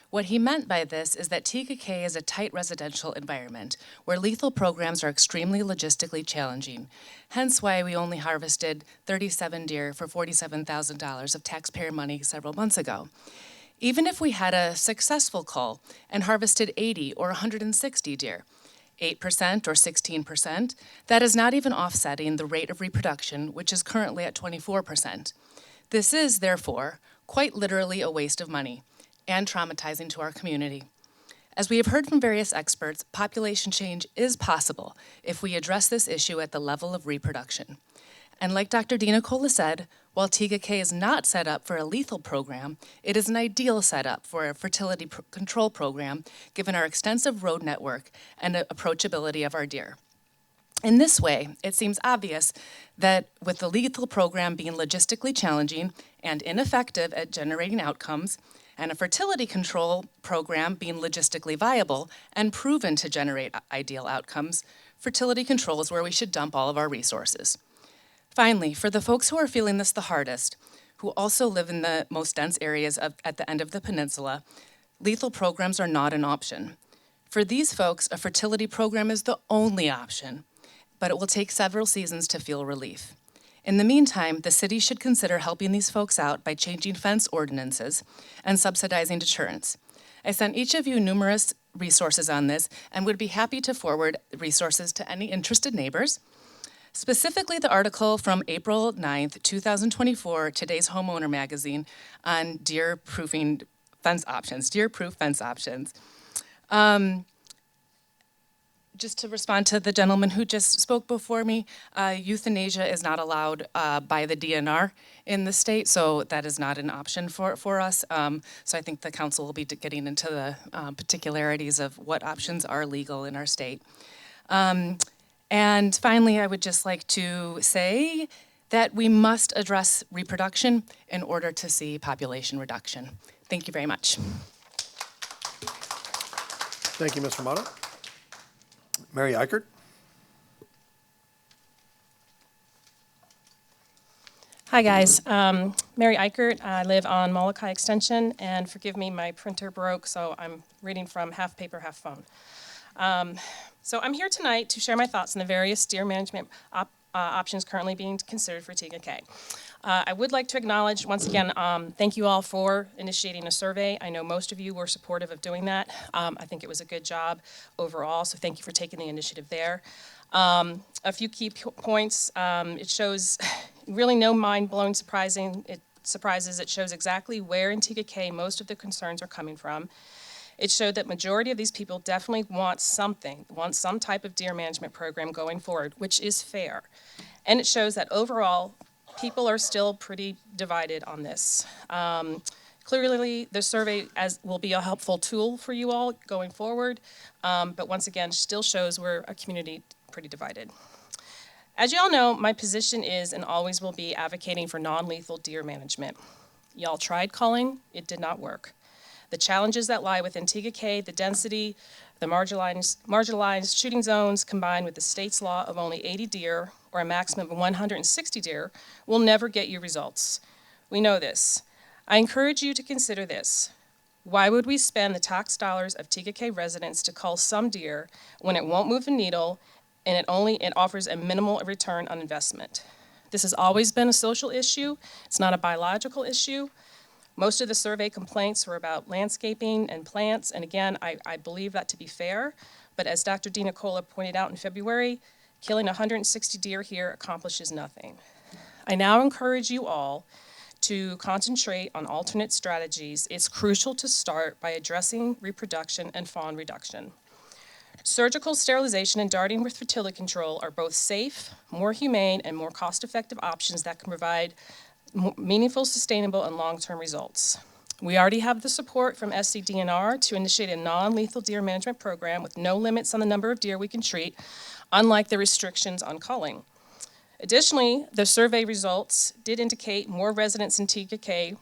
What he meant by this is that Tega Cay is a tight residential environment where lethal programs are extremely logistically challenging, hence why we only harvested 37 deer for $47,000 of taxpayer money several months ago. Even if we had a successful cull and harvested 80 or 160 deer, 8% or 16%, that is not even offsetting the rate of reproduction, which is currently at 24%. This is, therefore, quite literally a waste of money and traumatizing to our community. As we have heard from various experts, population change is possible if we address this issue at the level of reproduction. And like Dr. DiNicola said, while Tega Cay is not set up for a lethal program, it is an ideal setup for a fertility control program, given our extensive road network and the approachability of our deer. In this way, it seems obvious that with the lethal program being logistically challenging and ineffective at generating outcomes, and a fertility control program being logistically viable and proven to generate ideal outcomes, fertility control is where we should dump all of our resources. Finally, for the folks who are feeling this the hardest, who also live in the most dense areas at the end of the peninsula, lethal programs are not an option. For these folks, a fertility program is the only option, but it will take several seasons to feel relief. In the meantime, the city should consider helping these folks out by changing fence ordinances and subsidizing deterrence. I sent each of you numerous resources on this and would be happy to forward resources to any interested neighbors. Specifically, the article from April 9th, 2024, today's Homeowner Magazine, on deer-proof fence options. Just to respond to the gentleman who just spoke before me, euthanasia is not allowed by the DNR in the state, so that is not an option for us. So I think the council will be getting into the particularities of what options are legal in our state. And finally, I would just like to say that we must address reproduction in order to see population reduction. Thank you very much. Thank you, Ms. Romano. Mary Eichert. Hi guys, Mary Eichert. I live on Molokai Extension, and forgive me, my printer broke, so I'm reading from half paper, half phone. So I'm here tonight to share my thoughts on the various deer management options currently being considered for Tega Cay. I would like to acknowledge, once again, thank you all for initiating a survey. I know most of you were supportive of doing that. I think it was a good job overall, so thank you for taking the initiative there. A few key points. It shows really no mind-blowing surprises. It shows exactly where in Tega Cay most of the concerns are coming from. It showed that majority of these people definitely want some type of deer management program going forward, which is fair. And it shows that overall, people are still pretty divided on this. Clearly, the survey will be a helpful tool for you all going forward, but once again, still shows we're a community pretty divided. As you all know, my position is and always will be advocating for non-lethal deer management. Y'all tried culling, it did not work. The challenges that lie within Tega Cay, the density, the marginalized shooting zones, combined with the state's law of only 80 deer, or a maximum of 160 deer, will never get you results. We know this. I encourage you to consider this. Why would we spend the tax dollars of Tega Cay residents to cull some deer when it won't move the needle and it offers a minimal return on investment? This has always been a social issue. It's not a biological issue. Most of the survey complaints were about landscaping and plants, and again, I believe that to be fair, but as Dr. DiNicola pointed out in February, killing 160 deer here accomplishes nothing. I now encourage you all to concentrate on alternate strategies. It's crucial to start by addressing reproduction and fawn reduction. Surgical sterilization and darting with fertility control are both safe, more humane, and more cost-effective options that can provide meaningful, sustainable, and long-term results. We already have the support from SCDNR to initiate a non-lethal deer management program with no limits on the number of deer we can treat, unlike the restrictions on culling. Additionally, the survey results did indicate more residents in Tega Cay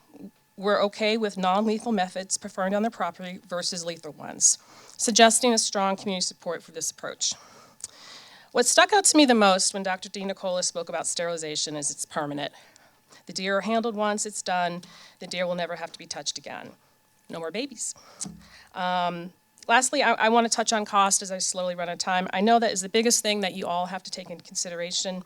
were okay with non-lethal methods performed on their property versus lethal ones, suggesting a strong community support for this approach. What stuck out to me the most when Dr. DiNicola spoke about sterilization is it's permanent. The deer are handled once, it's done. The deer will never have to be touched again. No more babies. Lastly, I want to touch on cost as I slowly run out of time. I know that is the biggest thing that you all have to take into consideration.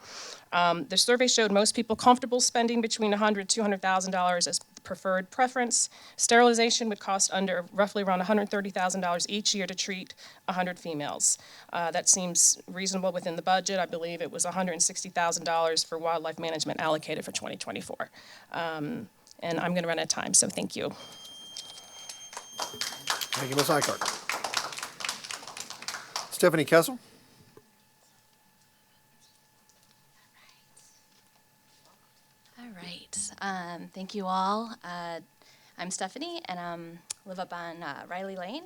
The survey showed most people comfortable spending between $100,000 and $200,000 as preferred preference. Sterilization would cost roughly around $130,000 each year to treat 100 females. That seems reasonable within the budget. I believe it was $160,000 for wildlife management allocated for 2024. And I'm going to run out of time, so thank you. Thank you, Ms. Eichert. Stephanie Kessel. All right. Thank you all. I'm Stephanie, and I live up on Riley Lane.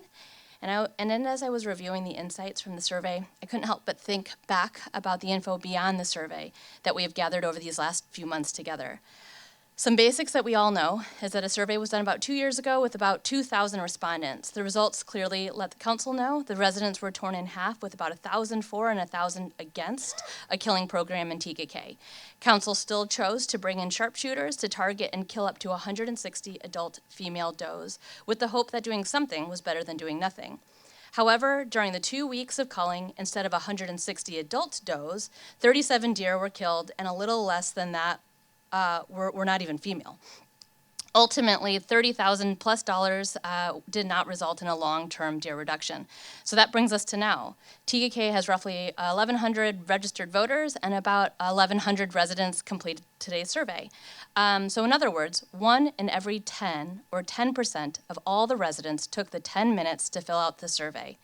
And then as I was reviewing the insights from the survey, I couldn't help but think back about the info beyond the survey that we have gathered over these last few months together. Some basics that we all know is that a survey was done about 2 years ago with about 2,000 respondents. The results clearly let the council know the residents were torn in half, with about 1,000 for and 1,000 against a killing program in Tega Cay. Council still chose to bring in sharpshooters to target and kill up to 160 adult female does, with the hope that doing something was better than doing nothing. However, during the 2 weeks of culling, instead of 160 adult does, 37 deer were killed, and a little less than that were not even female. Ultimately, $30,000 plus did not result in a long-term deer reduction. So that brings us to now. Tega Cay has roughly 1,100 registered voters and about 1,100 residents completed today's survey. So in other words, 1 in every 10, or 10% of all the residents took the 10 minutes to fill out the survey.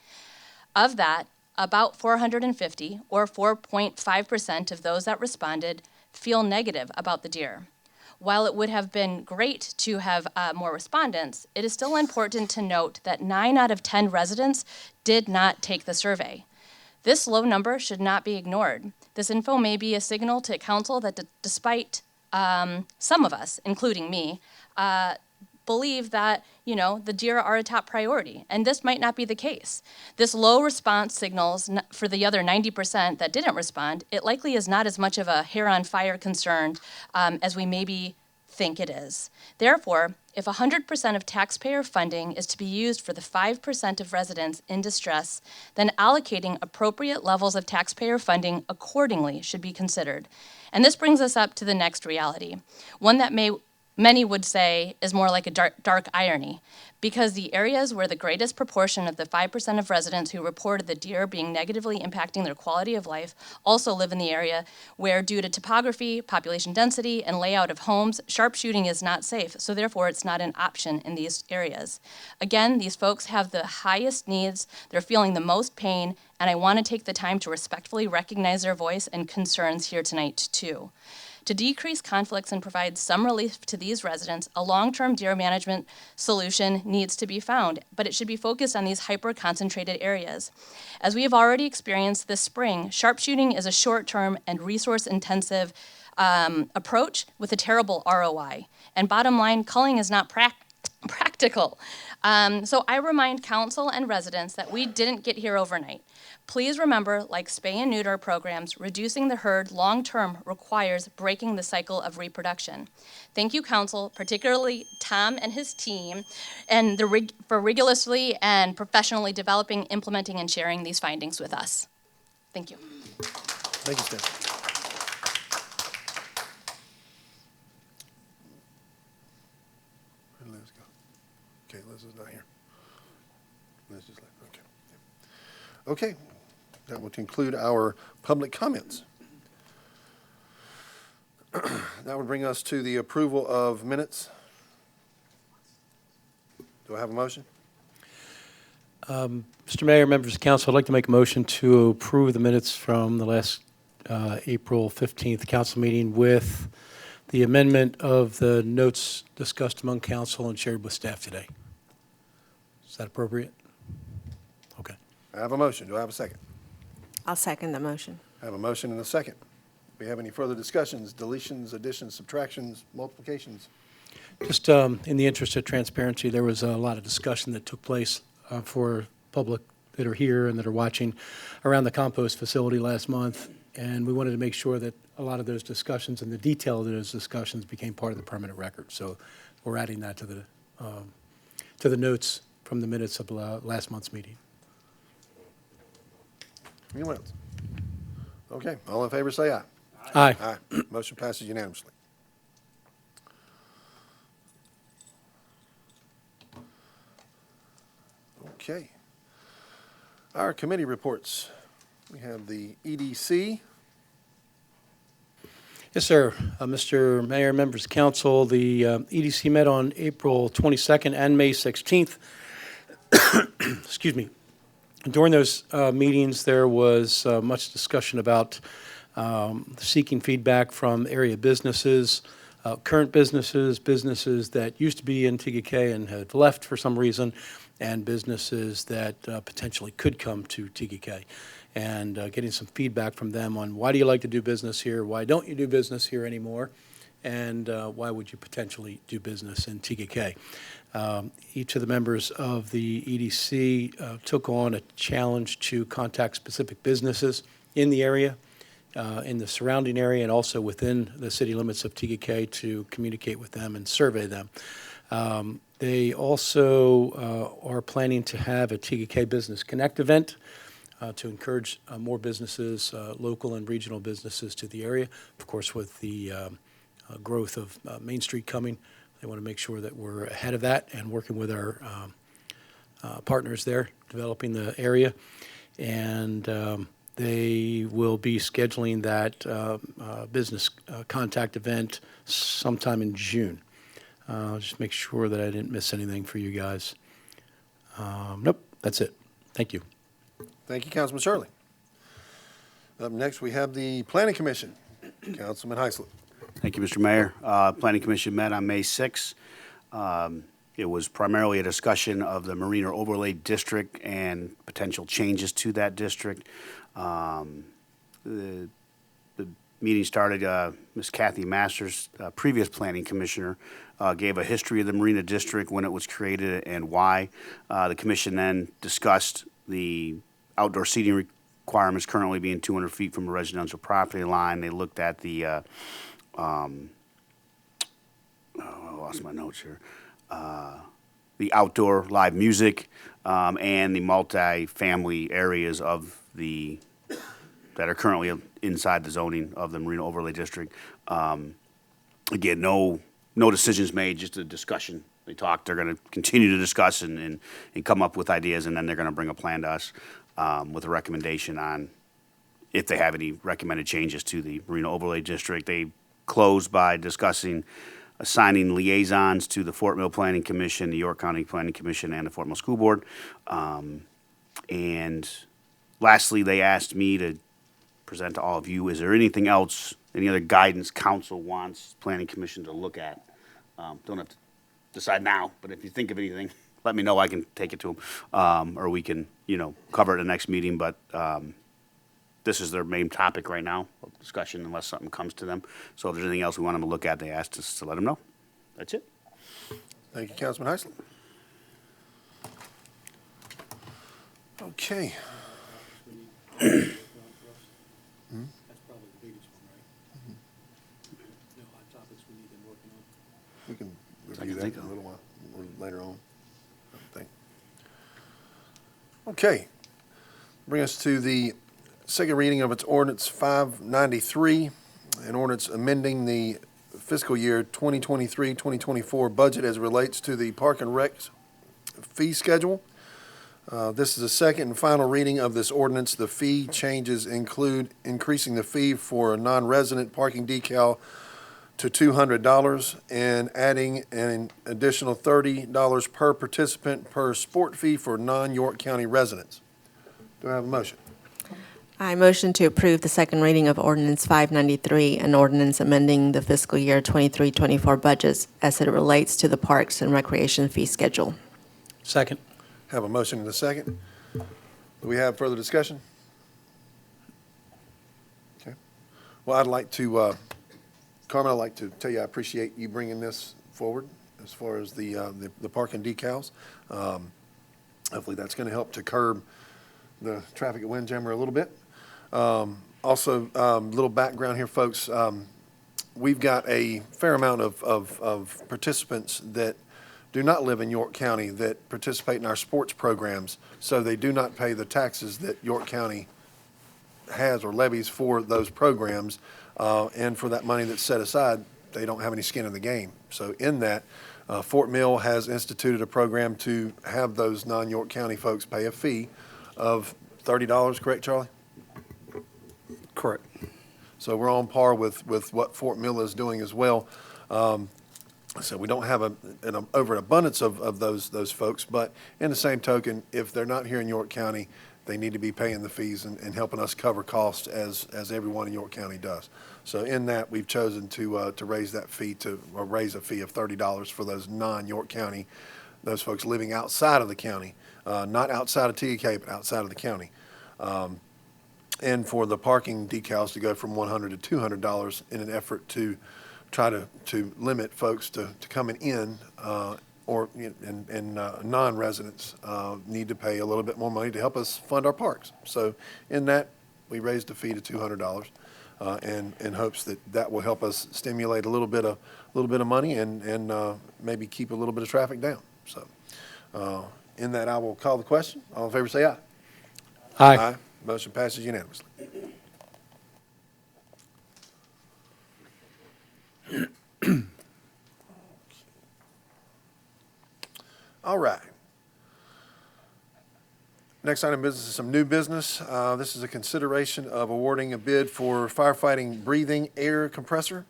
Of that, about 450, or 4.5% of those that responded, feel negative about the deer. While it would have been great to have more respondents, it is still important to note that 9 out of 10 residents did not take the survey. This low number should not be ignored. This info may be a signal to council that despite some of us, including me, believe that, the deer are a top priority, and this might not be the case. This low response signals for the other 90% that didn't respond, it likely is not as much of a hair on fire concern as we maybe think it is. Therefore, if 100% of taxpayer funding is to be used for the 5% of residents in distress, then allocating appropriate levels of taxpayer funding accordingly should be considered. And this brings us up to the next reality, one that many would say is more like a dark irony, because the areas where the greatest proportion of the 5% of residents who reported the deer being negatively impacting their quality of life also live in the area where, due to topography, population density, and layout of homes, sharpshooting is not safe, so therefore it's not an option in these areas. Again, these folks have the highest needs, they're feeling the most pain, and I want to take the time to respectfully recognize their voice and concerns here tonight too. To decrease conflicts and provide some relief to these residents, a long-term deer management solution needs to be found, but it should be focused on these hyper-concentrated areas. As we have already experienced this spring, sharpshooting is a short-term and resource-intensive approach with a terrible ROI. And bottom line, culling is not practical. So I remind council and residents that we didn't get here overnight. Please remember, like spay and neuter programs, reducing the herd long-term requires breaking the cycle of reproduction. Thank you, council, particularly Tom and his team, and for rigorously and professionally developing, implementing, and sharing these findings with us. Thank you. Thank you, Steph. Where'd Liz go? Okay, Liz is not here. Liz just left. Okay. Okay, that will conclude our public comments. That would bring us to the approval of minutes. Do I have a motion? Mr. Mayor, members of council, I'd like to make a motion to approve the minutes from the last April 15th council meeting with the amendment of the notes discussed among council and shared with staff today. Is that appropriate? Okay. I have a motion. Do I have a second? I'll second the motion. I have a motion and a second. Do we have any further discussions, deletions, additions, subtractions, multiplications? Just in the interest of transparency, there was a lot of discussion that took place for public that are here and that are watching around the compost facility last month, and we wanted to make sure that a lot of those discussions and the detail of those discussions became part of the permanent record. So we're adding that to the notes from the minutes of last month's meeting. Anyone else? Okay, all in favor say aye. Aye. Aye. Motion passes unanimously. Okay. Our committee reports. We have the EDC. Yes, sir. Mr. Mayor, members of council, the EDC met on April 22nd and May 16th. Excuse me. During those meetings, there was much discussion about seeking feedback from area businesses, current businesses, businesses that used to be in Tega Cay and had left for some reason, and businesses that potentially could come to Tega Cay, and getting some feedback from them on why do you like to do business here, why don't you do business here anymore, and why would you potentially do business in Tega Cay? Each of the members of the EDC took on a challenge to contact specific businesses in the area, in the surrounding area, and also within the city limits of Tega Cay to communicate with them and survey them. They also are planning to have a Tega Cay Business Connect event to encourage more businesses, local and regional businesses to the area. Of course, with the growth of Main Street coming, they want to make sure that we're ahead of that and working with our partners there, developing the area. And they will be scheduling that business contact event sometime in June. Just make sure that I didn't miss anything for you guys. Nope, that's it. Thank you. Thank you, Councilman Shirley. Up next, we have the Planning Commission. Councilman Heislip. Thank you, Mr. Mayor. Planning Commission met on May 6th. It was primarily a discussion of the Marina Overlay District and potential changes to that district. The meeting started, Ms. Kathy Masters, previous planning commissioner, gave a history of the Marina District, when it was created and why. The commission then discussed the outdoor seating requirements currently being 200 feet from a residential property line. They looked at the, I lost my notes here, the outdoor live music and the multi-family areas of the, that are currently inside the zoning of the Marina Overlay District. Again, no decisions made, just a discussion. They talked, they're going to continue to discuss and come up with ideas, and then they're going to bring a plan to us with a recommendation on if they have any recommended changes to the Marina Overlay District. They closed by discussing assigning liaisons to the Fort Mill Planning Commission, the York County Planning Commission, and the Fort Mill School Board. And lastly, they asked me to present to all of you, is there anything else, any other guidance council wants Planning Commission to look at? Don't have to decide now, but if you think of anything, let me know. I can take it to them, or we can, cover it at the next meeting. But this is their main topic right now of discussion, unless something comes to them. So if there's anything else we want them to look at, they asked us to let them know. That's it. Thank you, Councilman Heislip. Okay. We can review that in a little while, or later on, I think. Okay. Bring us to the second reading of its ordinance 593, an ordinance amending the fiscal year 2023-2024 budget as it relates to the Park and Rec fee schedule. This is the second and final reading of this ordinance. The fee changes include increasing the fee for a non-resident parking decal to $200 and adding an additional $30 per participant per sport fee for non-York County residents. Do I have a motion? I motion to approve the second reading of Ordinance 593, an ordinance amending the fiscal year 23-24 budgets as it relates to the Parks and Recreation fee schedule. Second. Have a motion and a second. Do we have further discussion? Okay. Well, I'd like to, Carmen, I'd like to tell you I appreciate you bringing this forward as far as the parking decals. Hopefully that's going to help to curb the traffic at Windjammer a little bit. Also, little background here, folks. We've got a fair amount of participants that do not live in York County that participate in our sports programs, so they do not pay the taxes that York County has or levies for those programs, and for that money that's set aside, they don't have any skin in the game. So in that, Fort Mill has instituted a program to have those non-York County folks pay a fee of $30, correct, Charlie? Correct. So we're on par with what Fort Mill is doing as well. So we don't have an overabundance of those folks, but in the same token, if they're not here in York County, they need to be paying the fees and helping us cover costs as everyone in York County does. So in that, we've chosen to raise that fee raise a fee of $30 for those non-York County, those folks living outside of the county, not outside of Tega Cay, but outside of the county. And for the parking decals to go from $100 to $200 in an effort to try to limit folks to coming in, or, and non-residents need to pay a little bit more money to help us fund our parks. So in that, we raised the fee to $200, and in hopes that will help us stimulate a little bit of money and maybe keep a little bit of traffic down. So in that, I will call the question. All in favor, say aye. Aye. Motion passes unanimously. All right. Next item of business is some new business. This is a consideration of awarding a bid for firefighting breathing air compressor.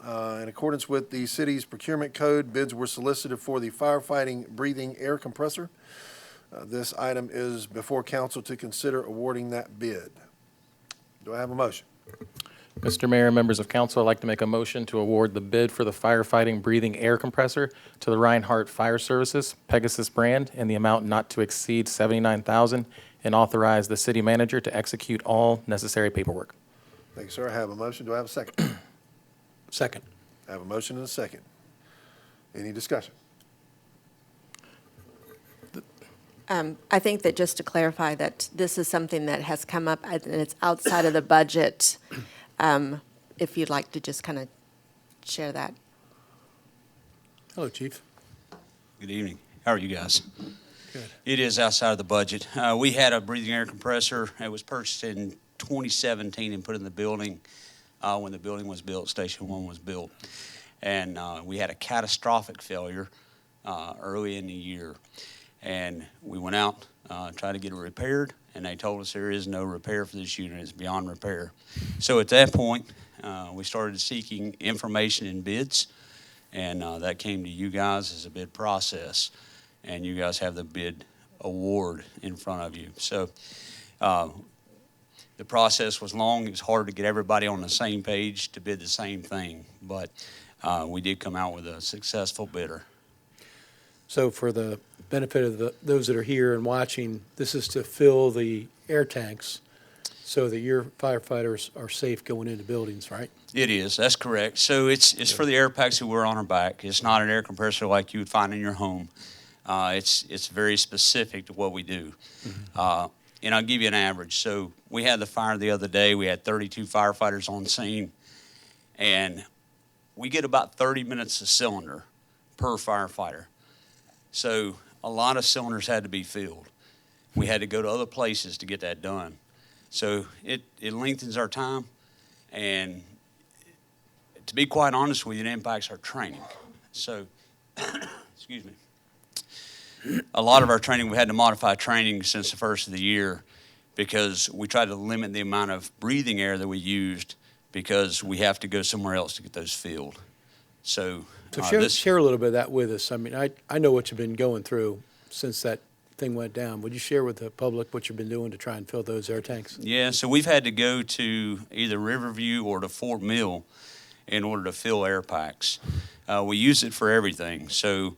In accordance with the city's procurement code, bids were solicited for the firefighting breathing air compressor. This item is before council to consider awarding that bid. Do I have a motion? Mr. Mayor, members of council, I'd like to make a motion to award the bid for the firefighting breathing air compressor to the Reinhardt Fire Services Pegasus brand in the amount not to exceed $79,000 and authorize the city manager to execute all necessary paperwork. Thank you, sir. I have a motion. Do I have a second? Second. I have a motion and a second. Any discussion? I think that just to clarify that this is something that has come up and it's outside of the budget. If you'd like to just kind of share that. Hello, Chief. Good evening. How are you guys? Good. It is outside of the budget. We had a breathing air compressor. It was purchased in 2017 and put in the building when the building was built, Station 1 was built. And we had a catastrophic failure early in the year. And we went out, tried to get it repaired, and they told us there is no repair for this unit. It's beyond repair. So at that point, we started seeking information and bids, and that came to you guys as a bid process. And you guys have the bid award in front of you. So the process was long. It was hard to get everybody on the same page to bid the same thing, but we did come out with a successful bidder. So for the benefit of those that are here and watching, this is to fill the air tanks so that your firefighters are safe going into buildings, right? It is. That's correct. So it's for the air packs that wear on our back. It's not an air compressor like you would find in your home. It's very specific to what we do. Mm-hmm. And I'll give you an average. So we had the fire the other day. We had 32 firefighters on scene, and we get about 30 minutes a cylinder per firefighter. So a lot of cylinders had to be filled. We had to go to other places to get that done. So it lengthens our time, and to be quite honest with you, it impacts our training. So, excuse me. A lot of our training, we had to modify training since the first of the year because we tried to limit the amount of breathing air that we used because we have to go somewhere else to get those filled. So share a little bit of that with us. I mean, I know what you've been going through since that thing went down. Would you share with the public what you've been doing to try and fill those air tanks? Yeah, so we've had to go to either Riverview or to Fort Mill in order to fill air packs. We use it for everything. So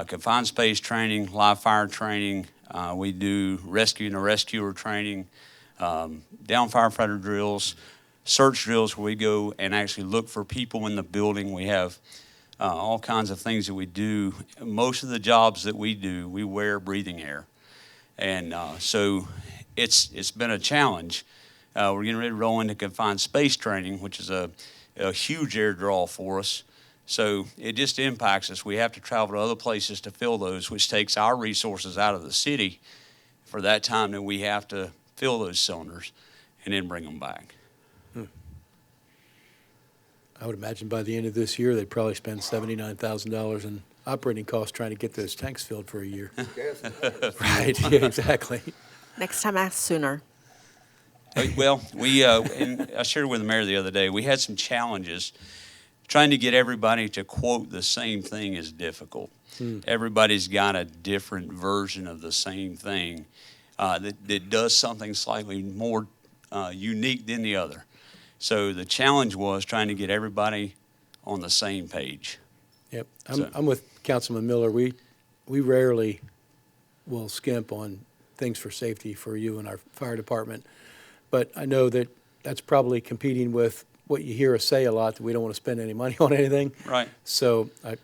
confined space training, live fire training. We do rescue and rescuer training, down firefighter drills, search drills where we go and actually look for people in the building. We have all kinds of things that we do. Most of the jobs that we do, we wear breathing air. And so it's been a challenge. We're getting ready to roll into confined space training, which is a huge air draw for us. So it just impacts us. We have to travel to other places to fill those, which takes our resources out of the city for that time that we have to fill those cylinders and then bring them back. I would imagine by the end of this year, they'd probably spend $79,000 in operating costs trying to get those tanks filled for a year. Right, yeah, exactly. Next time, ask sooner. Well, and I shared with the mayor the other day, we had some challenges. Trying to get everybody to quote the same thing is difficult. Everybody's got a different version of the same thing that does something slightly more unique than the other. So the challenge was trying to get everybody on the same page. Yep, I'm with Councilman Miller. We rarely will skimp on things for safety for you and our fire department, but I know that that's probably competing with what you hear us say a lot, that we don't want to spend any money on anything. Right. So I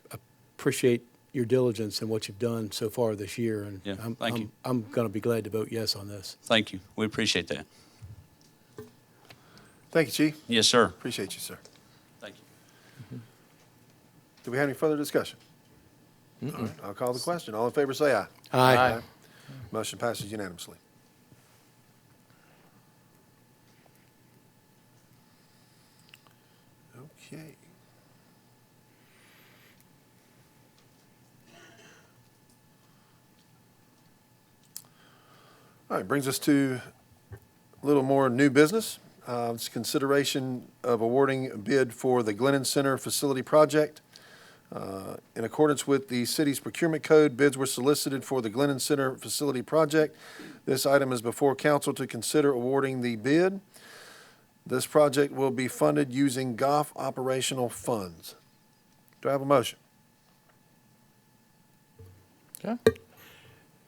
appreciate your diligence and what you've done so far this year, and Yeah, thank you. I'm going to be glad to vote yes on this. Thank you. We appreciate that. Thank you, Chief. Yes, sir. Appreciate you, sir. Thank you. Do we have any further discussion? All right, I'll call the question. All in favor, say aye. Aye. Motion passes unanimously. Okay. All right, brings us to a little more new business. It's consideration of awarding a bid for the Glennon Center Facility project. In accordance with the city's procurement code, bids were solicited for the Glennon Center Facility project. This item is before council to consider awarding the bid. This project will be funded using GOF operational funds. Do I have a motion? Okay.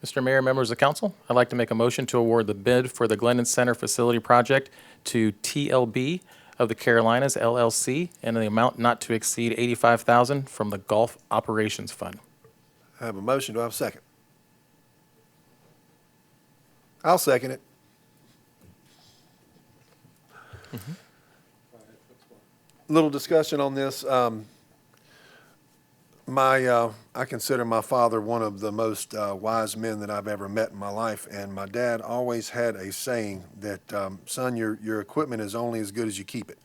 Mr. Mayor, members of council, I'd like to make a motion to award the bid for the Glennon Center Facility project to TLB of the Carolinas LLC in the amount not to exceed $85,000 from the Gulf Operations Fund. I have a motion. Do I have a second? I'll second it. Little discussion on this. I consider my father one of the most wise men that I've ever met in my life, and my dad always had a saying that, son, your equipment is only as good as you keep it.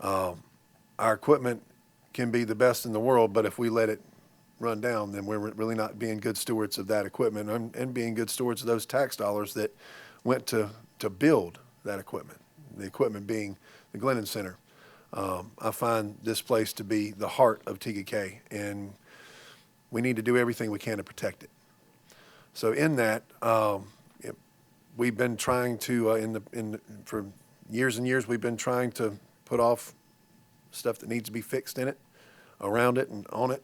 Our equipment can be the best in the world, but if we let it run down, then we're really not being good stewards of that equipment and being good stewards of those tax dollars that went to build that equipment, the equipment being the Glennon Center. I find this place to be the heart of Tega Cay, and we need to do everything we can to protect it. So in that, we've been trying to, for years and years, we've been trying to put off stuff that needs to be fixed in it, around it and on it,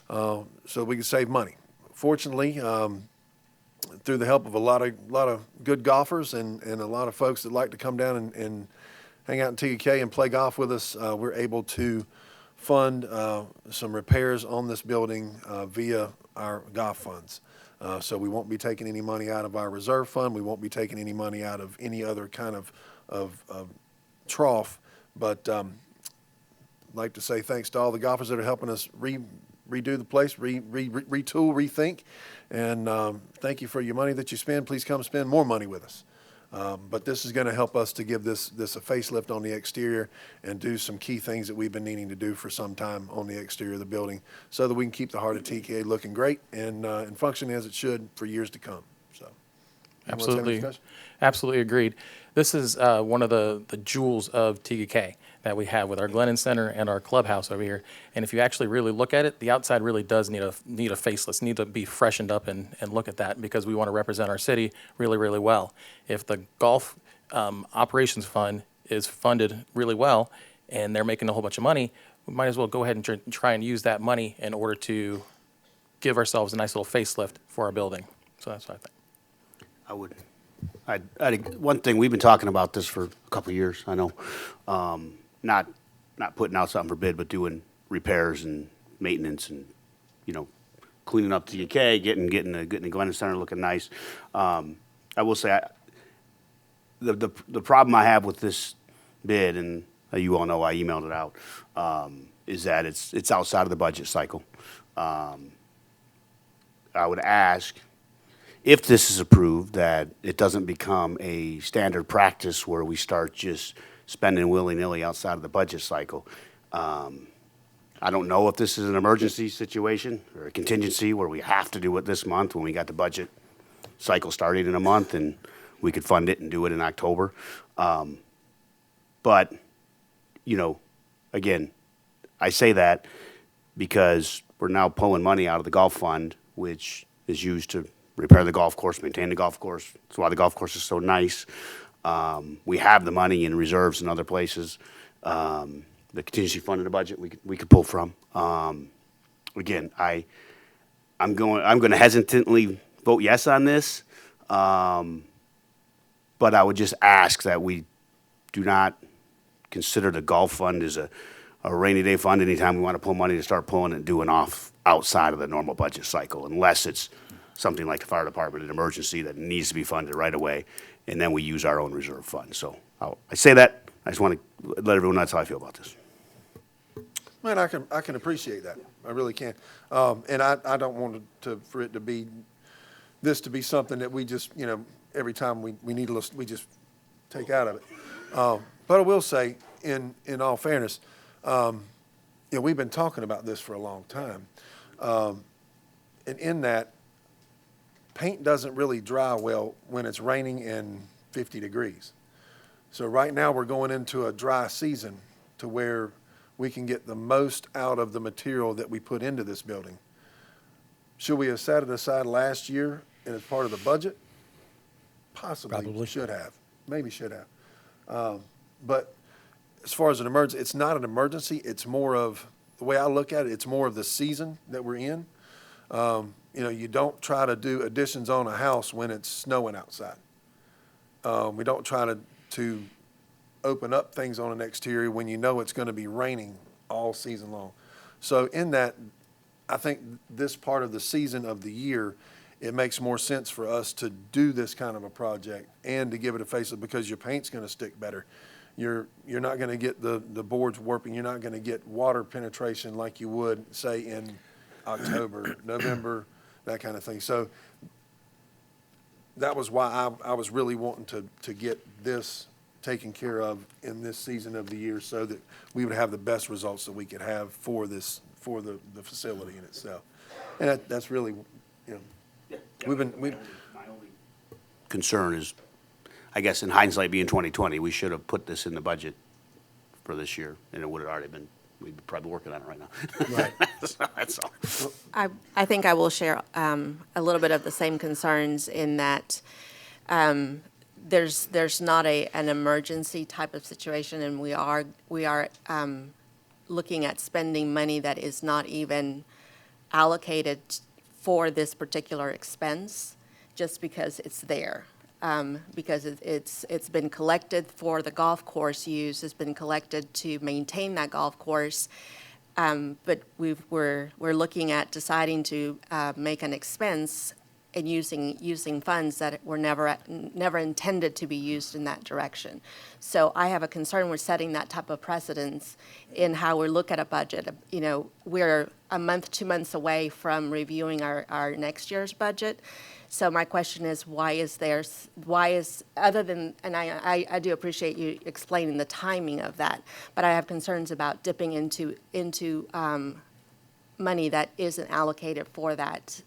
so we can save money. Fortunately, through the help of a lot of good golfers and a lot of folks that like to come down and hang out in Tega Cay and play golf with us, we're able to fund some repairs on this building via our golf funds. So we won't be taking any money out of our reserve fund. We won't be taking any money out of any other kind of trough. But I'd like to say thanks to all the golfers that are helping us redo the place, retool, rethink. And thank you for your money that you spend. Please come spend more money with us. But this is going to help us to give this a facelift on the exterior and do some key things that we've been needing to do for some time on the exterior of the building so that we can keep the heart of TK looking great and functioning as it should for years to come. So, Absolutely agreed. This is one of the jewels of Tega Cay that we have with our Glennon Center and our clubhouse over here. And if you actually really look at it, the outside really does need a facelift, need to be freshened up and look at that, because we want to represent our city really, really well. If the Golf Operations Fund is funded really well and they're making a whole bunch of money, we might as well go ahead and try and use that money in order to give ourselves a nice little facelift for our building. So that's what I think. One thing, we've been talking about this for a couple of years, I know. Not putting out something for bid, but doing repairs and maintenance and, cleaning up Tega Cay, getting the Glennon Center looking nice. I will say, the problem I have with this bid, and you all know I emailed it out, is that it's outside of the budget cycle. I would ask, if this is approved, that it doesn't become a standard practice where we start just spending willy-nilly outside of the budget cycle. I don't know if this is an emergency situation or a contingency where we have to do it this month when we got the budget cycle starting in a month and we could fund it and do it in October. But, again, I say that because we're now pulling money out of the golf fund, which is used to repair the golf course, maintain the golf course. That's why the golf course is so nice. We have the money in reserves in other places. The contingency fund in the budget we could pull from. Again, I'm going to hesitantly vote yes on this, but I would just ask that we do not consider the golf fund as a rainy day fund. Anytime we want to pull money, to start pulling and doing off outside of the normal budget cycle, unless it's something like the fire department, an emergency that needs to be funded right away, and then we use our own reserve fund. So I say that, I just want to let everyone know that's how I feel about this. Man, I can appreciate that. I really can. And I don't want for it to be, this to be something that we just, every time we need a little, we just take out of it. But I will say, in all fairness, we've been talking about this for a long time. And in that, paint doesn't really dry well when it's raining and 50 degrees. So right now we're going into a dry season to where we can get the most out of the material that we put into this building. Should we have set it aside last year and as part of the budget? Possibly. Probably. Should have. Maybe should have. But as far as an emergency, it's not an emergency. It's more of, the way I look at it, it's more of the season that we're in. You don't try to do additions on a house when it's snowing outside. We don't try to open up things on an exterior when you know it's going to be raining all season long. So in that, I think this part of the season of the year, it makes more sense for us to do this kind of a project and to give it a facelift, because your paint's going to stick better. You're not going to get the boards warping. You're not going to get water penetration like you would, say, in October, November, that kind of thing. So that was why I was really wanting to get this taken care of in this season of the year, so that we would have the best results that we could have for the facility in itself. And that's really, my only concern is, I guess in hindsight being 2020, we should have put this in the budget for this year, and it would have already been, we'd be probably working on it right now. Right. So that's all. I think I will share a little bit of the same concerns in that there's not an emergency type of situation, and we are looking at spending money that is not even allocated for this particular expense, just because it's there. Because it's been collected for the golf course use, it's been collected to maintain that golf course. But we're looking at deciding to make an expense and using funds that were never intended to be used in that direction. So I have a concern with setting that type of precedence in how we look at a budget. We're a month, 2 months away from reviewing our next year's budget. So my question is, other than, and I do appreciate you explaining the timing of that, but I have concerns about dipping into money that isn't allocated for that,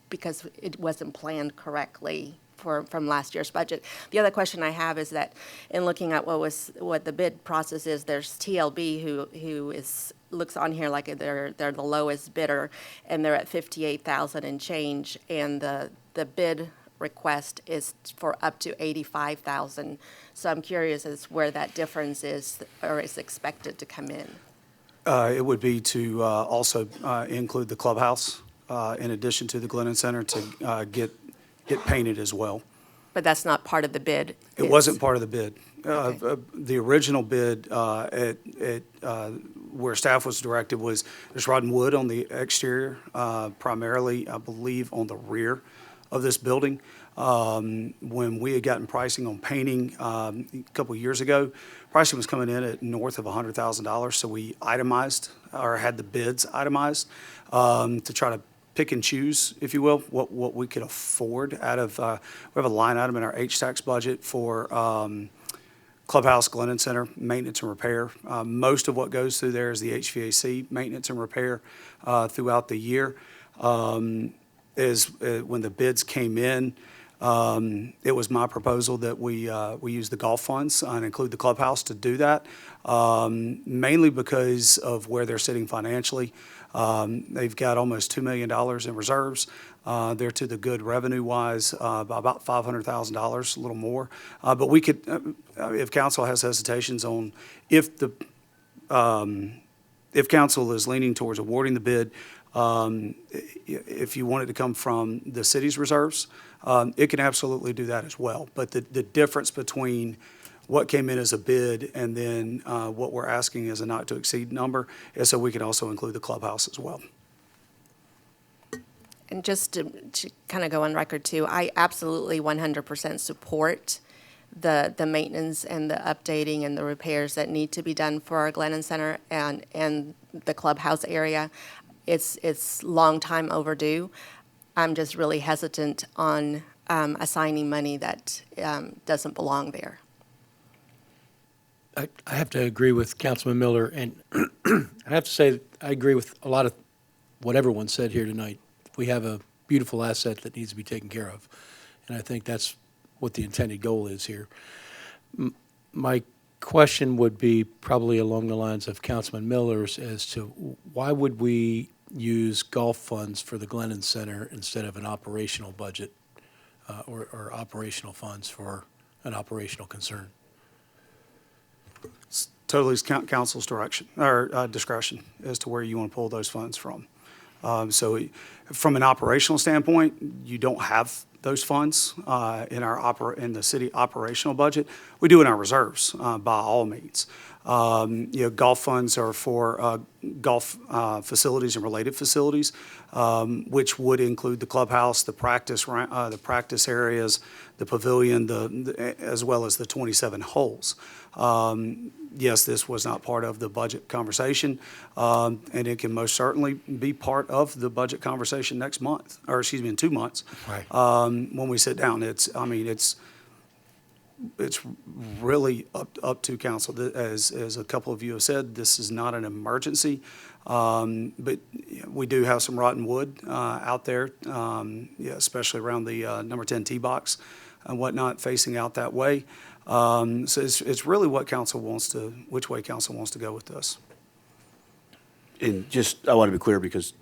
because it wasn't planned correctly from last year's budget. The other question I have is that in looking at what the bid process is, there's TLB who looks on here like they're the lowest bidder, and they're at $58,000 and change, and the bid request is for up to $85,000. So I'm curious as where that difference is, or is expected to come in. It would be to also include the clubhouse in addition to the Glennon Center to get painted as well. But that's not part of the bid? It wasn't part of the bid. Okay. The original bid where staff was directed was there's rod and wood on the exterior, primarily, I believe, on the rear of this building. When we had gotten pricing on painting a couple of years ago, pricing was coming in at north of $100,000, so we itemized, or had the bids itemized, to try to pick and choose, if you will, what we could afford out of, we have a line item in our HTAX budget for clubhouse, Glennon Center, maintenance and repair. Most of what goes through there is the HVAC maintenance and repair throughout the year. When the bids came in, it was my proposal that we use the golf funds and include the clubhouse to do that, mainly because of where they're sitting financially. They've got almost $2 million in reserves. They're to the good revenue-wise, by about $500,000, a little more. But we could, if council has hesitations on if council is leaning towards awarding the bid, if you want it to come from the city's reserves, it can absolutely do that as well. But the difference between what came in as a bid, and then what we're asking is a not-to-exceed number, is so we can also include the clubhouse as well. And just to kind of go on record too, I absolutely 100% support the maintenance and the updating and the repairs that need to be done for our Glennon Center and the clubhouse area. It's long time overdue. I'm just really hesitant on assigning money that doesn't belong there. I have to agree with Councilman Miller, and I have to say that I agree with a lot of what everyone said here tonight. We have a beautiful asset that needs to be taken care of, and I think that's what the intended goal is here. My question would be probably along the lines of Councilman Miller's as to why would we use golf funds for the Glennon Center instead of an operational budget or operational funds for an operational concern? It's totally council's direction or discretion as to where you want to pull those funds from. So from an operational standpoint, you don't have those funds in the city operational budget. We do in our reserves by all means. Golf funds are for golf facilities and related facilities, which would include the clubhouse, the practice areas, the pavilion, as well as the 27 holes. Yes, this was not part of the budget conversation, and it can most certainly be part of the budget conversation next month, or excuse me, in 2 months. Right. When we sit down, it's really up to council. As a couple of you have said, this is not an emergency, but we do have some rotten wood out there, especially around the number 10 tee box and whatnot, facing out that way. So it's really which way council wants to go with this. And just, I want to be clear because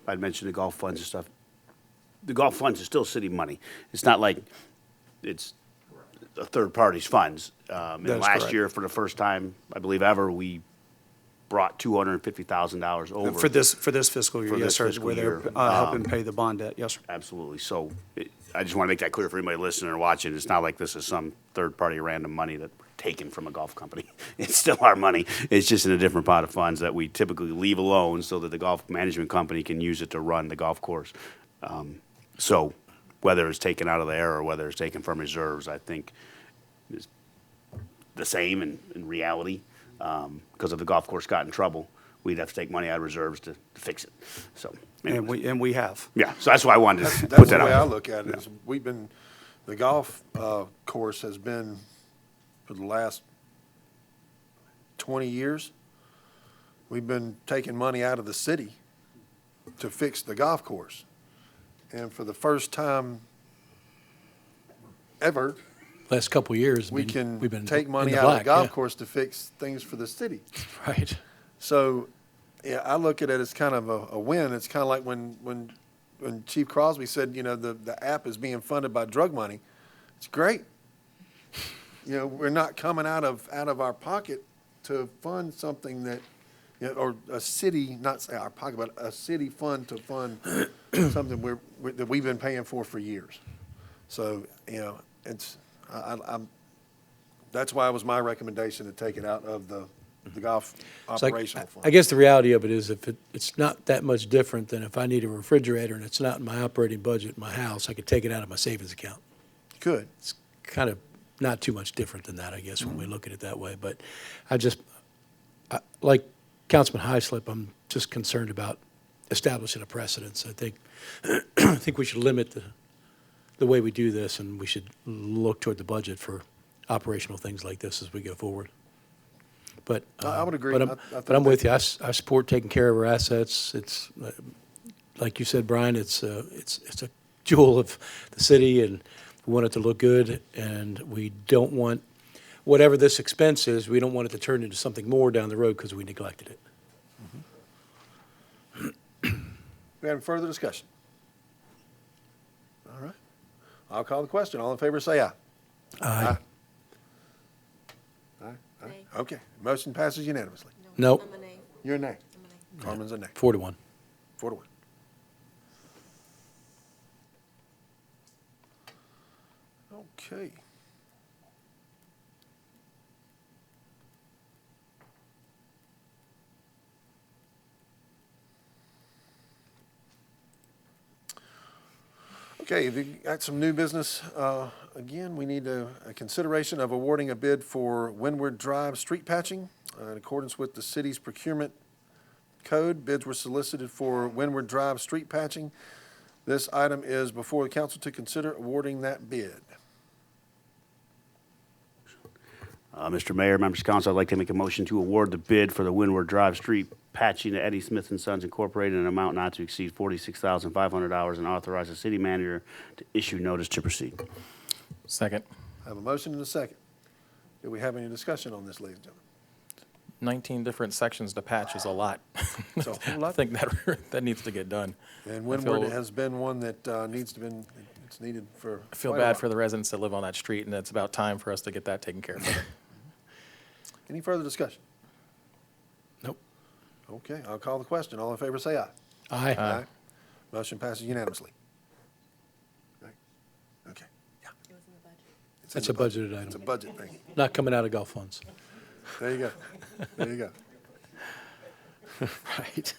I'd mentioned the golf funds and stuff. The golf funds are still city money. It's not like it's a third party's funds. And That is last correct. year, for the first time, I believe ever, we brought $250,000 over. For this fiscal year, For yes, this sir, fiscal where they're year. helping pay the bond debt, yes, sir. Absolutely. So I just want to make that clear for anybody listening or watching. It's not like this is some third-party random money that we're taking from a golf company. It's still our money. It's just in a different pot of funds that we typically leave alone so that the golf management company can use it to run the golf course. So whether it's taken out of there or whether it's taken from reserves, I think is the same in reality. Because if the golf course got in trouble, we'd have to take money out of reserves to fix it. So. Anyways. And we have. Yeah, so that's why I wanted to That's put the that out. way I look at it, is the golf course has been, for the last 20 years, we've been taking money out of the city to fix the golf course. And for the first time ever, Last couple of years, we we've been can take in money the out of the black, golf yeah. course to fix things for the city. Right. So, yeah, I look at it as kind of a win. It's kind of like when Chief Crosby said, the app is being funded by drug money. It's great. We're not coming out of our pocket to fund something that, or a city, not say our pocket, but a city fund to fund something that we've been paying for years. So, it's, that's why it was my recommendation to take it out of the golf It's like, operational fund. I guess the reality of it is it's not that much different than if I need a refrigerator and it's not in my operating budget in my house, I could take it out of my savings account. Good. It's kind of not too much different than that, I guess, when we look at it that way. But like Councilman Highslip, I'm just concerned about establishing a precedence. I think we should limit the way we do this, and we should look toward the budget for operational things like this as we go forward. But I would agree. But I but think I'm with you. I support taking care of our assets. It's like you said, Brian. It's a jewel of the city, and we want it to look good. And we don't want whatever this expense is. We don't want it to turn into something more down the road because we neglected it. We have further discussion? All right. I'll call the question. All in favor, say aye. Aye. Aye. Aye. Okay. Motion passes unanimously. Nope. You're a nay. Carmen's a nay. 4-1. 4-1. Okay. Okay, we got some new business. Again, we need a consideration of awarding a bid for Windward Drive street patching. In accordance with the city's procurement code, bids were solicited for Windward Drive street patching. This item is before the council to consider awarding that bid. Mr. Mayor, members of council, I'd like to make a motion to award the bid for the Windward Drive street patching to Eddie Smith and Sons Incorporated in an amount not to exceed $46,500 and authorize the city manager to issue notice to proceed. Second. I have a motion and a second. Do we have any discussion on this, ladies and gentlemen? 19 different sections to patch is a lot. It's a whole lot. I think that needs to get done. And Windward has been one that needs to be, it's needed for. I feel bad for the residents that live on that street, and it's about time for us to get that taken care of. Any further discussion? Nope. Okay, I'll call the question. All in favor, say aye. Aye. Aye. Motion passes unanimously. Right. Okay, yeah. It's in That's the a budget. budgeted item. It's a budget thing. Not coming out of golf funds. There you go. There you go. Right.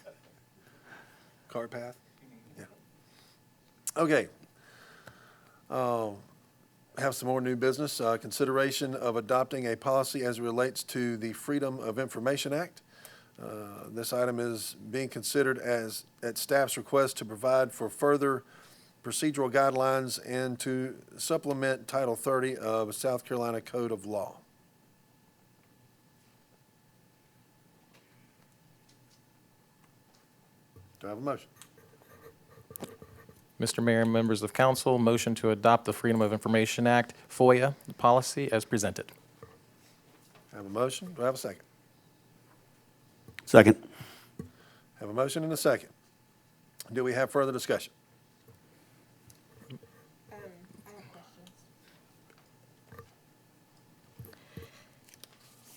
Cart path? Yeah. Okay. Have some more new business. Consideration of adopting a policy as it relates to the Freedom of Information Act. This item is being considered as at staff's request to provide for further procedural guidelines and to supplement Title 30 of South Carolina Code of Law. Do I have a motion? Mr. Mayor and members of council, motion to adopt the Freedom of Information Act, FOIA, policy as presented. I have a motion. Do I have a second? Second. Have a motion and a second. Do we have further discussion?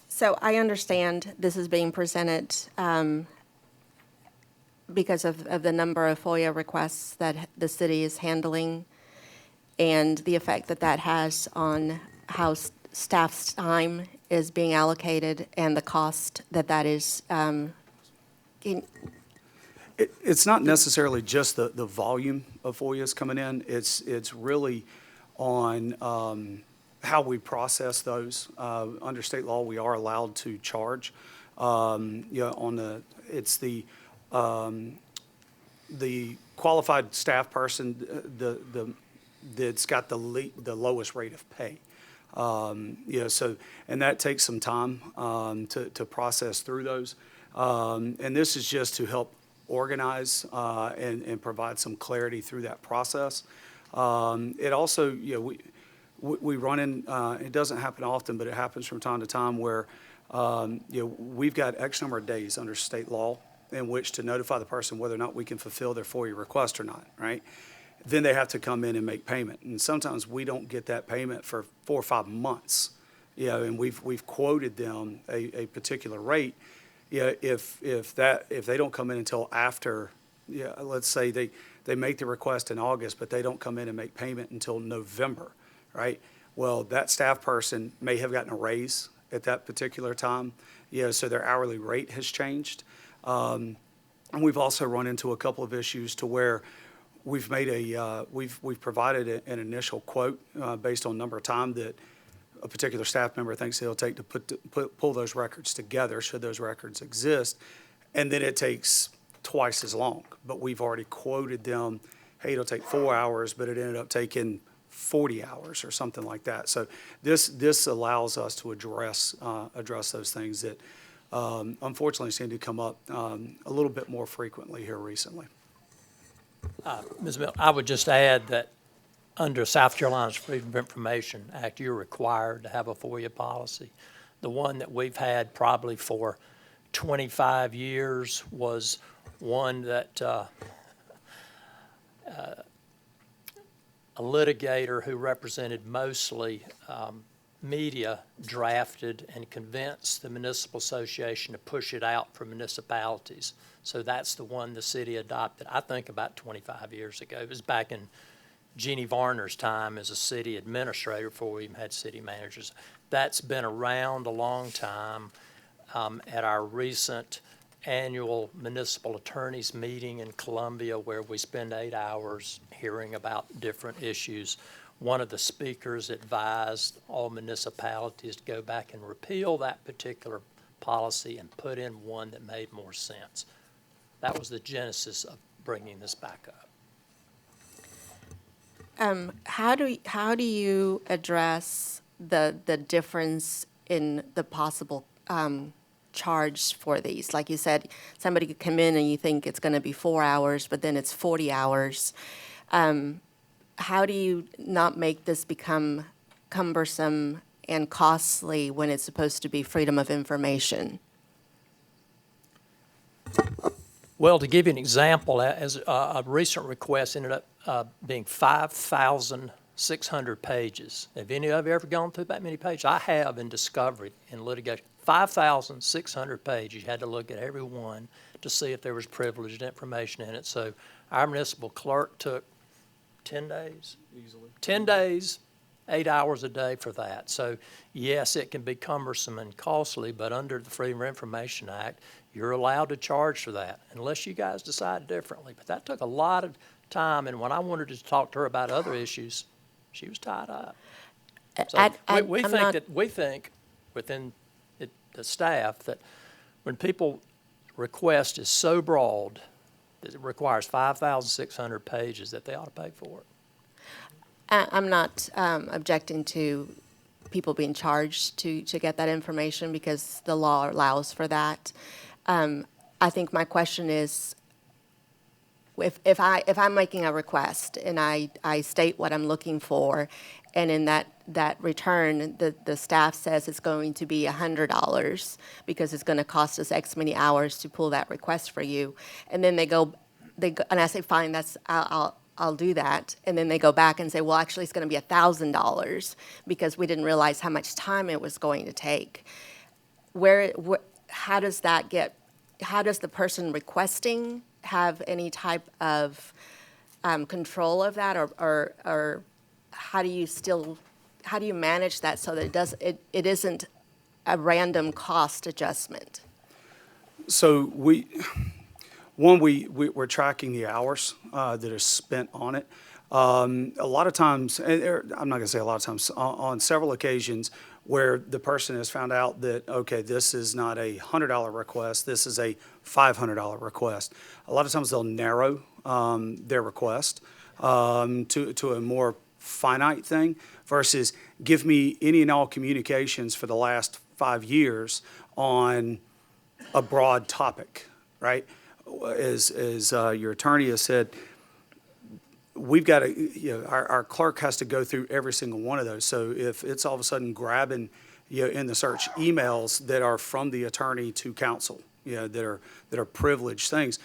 So I understand this is being presented because of the number of FOIA requests that the city is handling and the effect that that has on how staff's time is being allocated and the cost that that is. It's not necessarily just the volume of FOIAs coming in. It's really on how we process those. Under state law, we are allowed to charge. It's the qualified staff person that's got the lowest rate of pay. So, and that takes some time to process through those. And this is just to help organize and provide some clarity through that process. It also, we run in, it doesn't happen often, but it happens from time to time where, we've got X number of days under state law in which to notify the person whether or not we can fulfill their FOIA request or not, right? Then they have to come in and make payment. And sometimes we don't get that payment for 4 or 5 months, and we've quoted them a particular rate. If they don't come in until after, let's say they make the request in August, but they don't come in and make payment until November, right? Well, that staff person may have gotten a raise at that particular time, so their hourly rate has changed. And we've also run into a couple of issues to where we've made we've provided an initial quote based on number of time that a particular staff member thinks it'll take to pull those records together, should those records exist, and then it takes twice as long. But we've already quoted them, hey, it'll take 4 hours, but it ended up taking 40 hours or something like that. So this allows us to address those things that unfortunately seem to come up a little bit more frequently here recently. Ms. Miller, I would just add that under South Carolina's Freedom of Information Act, you're required to have a FOIA policy. The one that we've had probably for 25 years was one that a litigator who represented mostly media drafted and convinced the municipal association to push it out for municipalities. So that's the one the city adopted, I think, about 25 years ago. It was back in Jeannie Varner's time as a city administrator before we even had city managers. That's been around a long time. At our recent annual municipal attorneys meeting in Columbia where we spend 8 hours hearing about different issues. One of the speakers advised all municipalities to go back and repeal that particular policy and put in one that made more sense. That was the genesis of bringing this back up. How do you address the difference in the possible charge for these? Like you said, somebody could come in and you think it's going to be 4 hours, but then it's 40 hours. How do you not make this become cumbersome and costly when it's supposed to be freedom of information? Well, to give you an example, as a recent request ended up being 5,600 pages. Have any of you ever gone through that many pages? I have in discovery, in litigation. 5,600 pages. You had to look at every one to see if there was privileged information in it. So our municipal clerk took 10 days? Easily. 10 days, 8 hours a day for that. So yes, it can be cumbersome and costly, but under the Freedom of Information Act, you're allowed to charge for that, unless you guys decide differently. But that took a lot of time, and when I wanted to talk to her about other issues, she was tied up. So we think within the staff that when people request is so broad that it requires 5,600 pages that they ought to pay for it. I'm not objecting to people being charged to get that information because the law allows for that. I think my question is, if I'm making a request and I state what I'm looking for, and in that return, the staff says it's going to be $100 because it's going to cost us X many hours to pull that request for you, and then they go and I say, fine, I'll do that, and then they go back and say, well, actually, it's going to be $1,000 because we didn't realize how much time it was going to take. How does the person requesting have any type of control of that, or how do you manage that so that it isn't a random cost adjustment? So we're tracking the hours that are spent on it. A lot of times, I'm not going to say a lot of times, on several occasions where the person has found out that, okay, this is not a $100 request, this is a $500 request. A lot of times they'll narrow their request to a more finite thing versus give me any and all communications for the last 5 years on a broad topic, right? As your attorney has said, we've got to, our clerk has to go through every single one of those. So if it's all of a sudden grabbing, in the search emails that are from the attorney to counsel, that are privileged things,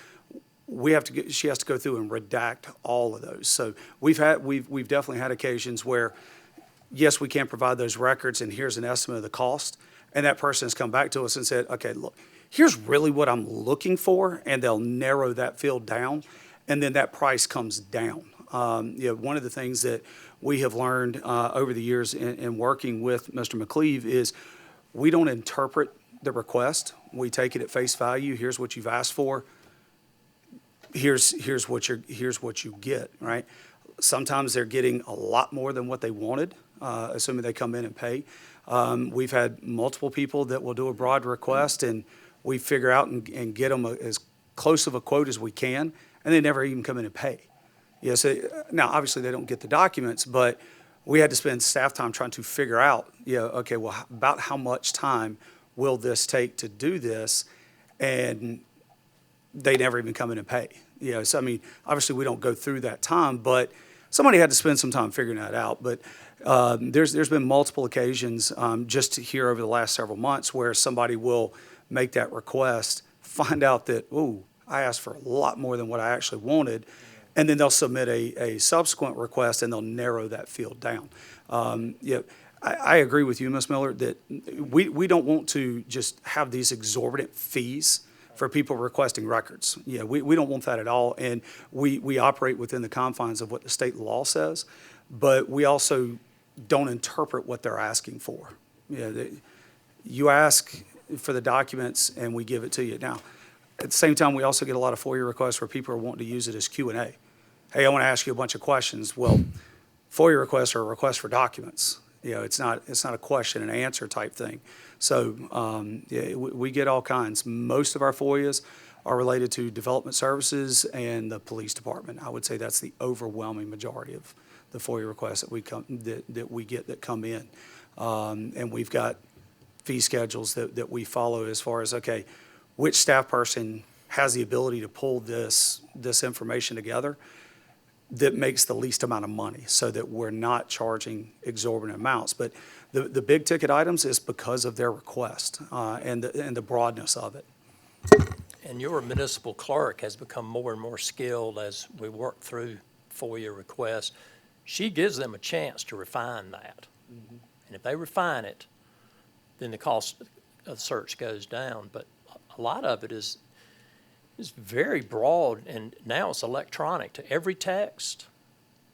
she has to go through and redact all of those. So we've definitely had occasions where, yes, we can't provide those records, and here's an estimate of the cost, and that person has come back to us and said, okay, look, here's really what I'm looking for, and they'll narrow that field down, and then that price comes down. One of the things that we have learned over the years in working with Mr. McCleve is we don't interpret the request. We take it at face value. Here's what you've asked for. Here's what you get, right? Sometimes they're getting a lot more than what they wanted, assuming they come in and pay. We've had multiple people that will do a broad request, and we figure out and get them as close of a quote as we can, and they never even come in and pay. So now, obviously, they don't get the documents, but we had to spend staff time trying to figure out, okay, well, about how much time will this take to do this? And they never even come in and pay. So, I mean, obviously, we don't go through that time, but somebody had to spend some time figuring that out. But there's been multiple occasions just here over the last several months where somebody will make that request, find out that, oh, I asked for a lot more than what I actually wanted, and then they'll submit a subsequent request and they'll narrow that field down. I agree with you, Ms. Miller, that we don't want to just have these exorbitant fees for people requesting records. We don't want that at all, and we operate within the confines of what the state law says, but we also don't interpret what they're asking for. You ask for the documents and we give it to you. Now, At the same time, we also get a lot of FOIA requests where people are wanting to use it as Q&A. Hey, I want to ask you a bunch of questions. Well, FOIA requests are a request for documents. It's not a question and answer type thing. So we get all kinds. Most of our FOIAs are related to development services and the police department. I would say that's the overwhelming majority of the FOIA requests that we get that come in. And we've got fee schedules that we follow as far as, okay, which staff person has the ability to pull this information together that makes the least amount of money so that we're not charging exorbitant amounts. But the big ticket items is because of their request and the broadness of it. And your municipal clerk has become more and more skilled as we work through FOIA requests. She gives them a chance to refine that. Mm-hmm. And if they refine it, then the cost of search goes down. But a lot of it is very broad, and now it's electronic. To every text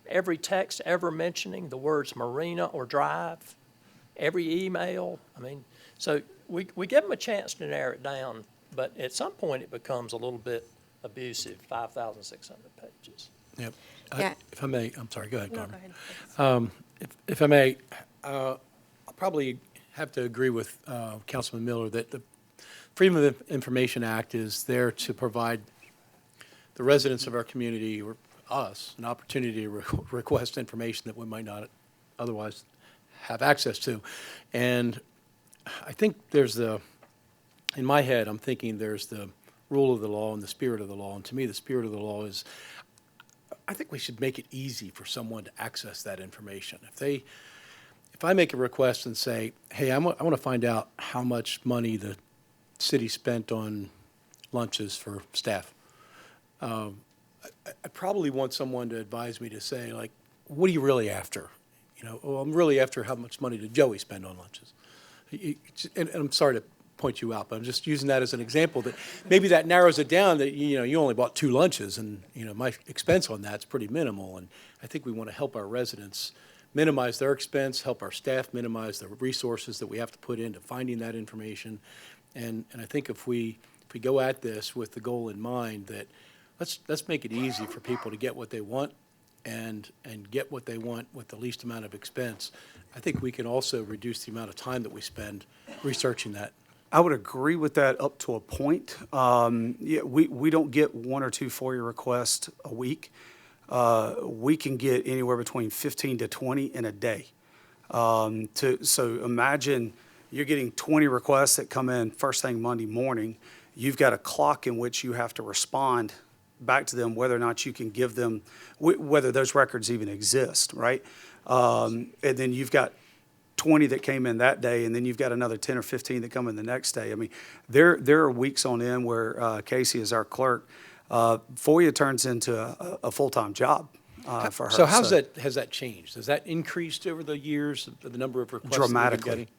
ever mentioning the words marina or drive, every email. I mean, so we give them a chance to narrow it down, but at some point it becomes a little bit abusive, 5,600 pages. Yep. Yeah. If I may, I'm sorry, go ahead, No, Carmen. go ahead. If I may, I'll probably have to agree with Councilman Miller that the Freedom of Information Act is there to provide the residents of our community, or us, an opportunity to request information that we might not otherwise have access to. And I think in my head, I'm thinking there's the rule of the law and the spirit of the law. And to me, the spirit of the law is, I think we should make it easy for someone to access that information. If I make a request and say, hey, I want to find out how much money the city spent on lunches for staff, I probably want someone to advise me to say, like, what are you really after? Well, I'm really after how much money did Joey spend on lunches? And I'm sorry to point you out, but I'm just using that as an example that maybe that narrows it down that, you only bought 2 lunches and, my expense on that's pretty minimal. And I think we want to help our residents minimize their expense, help our staff minimize the resources that we have to put into finding that information. And I think if we go at this with the goal in mind that let's make it easy for people to get what they want and get what they want with the least amount of expense, I think we can also reduce the amount of time that we spend researching that. I would agree with that up to a point. We don't get 1 or 2 FOIA requests a week. We can get anywhere between 15 to 20 in a day. So imagine you're getting 20 requests that come in first thing Monday morning. You've got a clock in which you have to respond back to them whether or not you can give them, whether those records even exist, right? And then you've got 20 that came in that day, and then you've got another 10 or 15 that come in the next day. I mean, there are weeks on end where Casey is our clerk. FOIA turns into a full-time job for her. So has that changed? Has that increased over the years, the number of requests dramatically? That you're getting?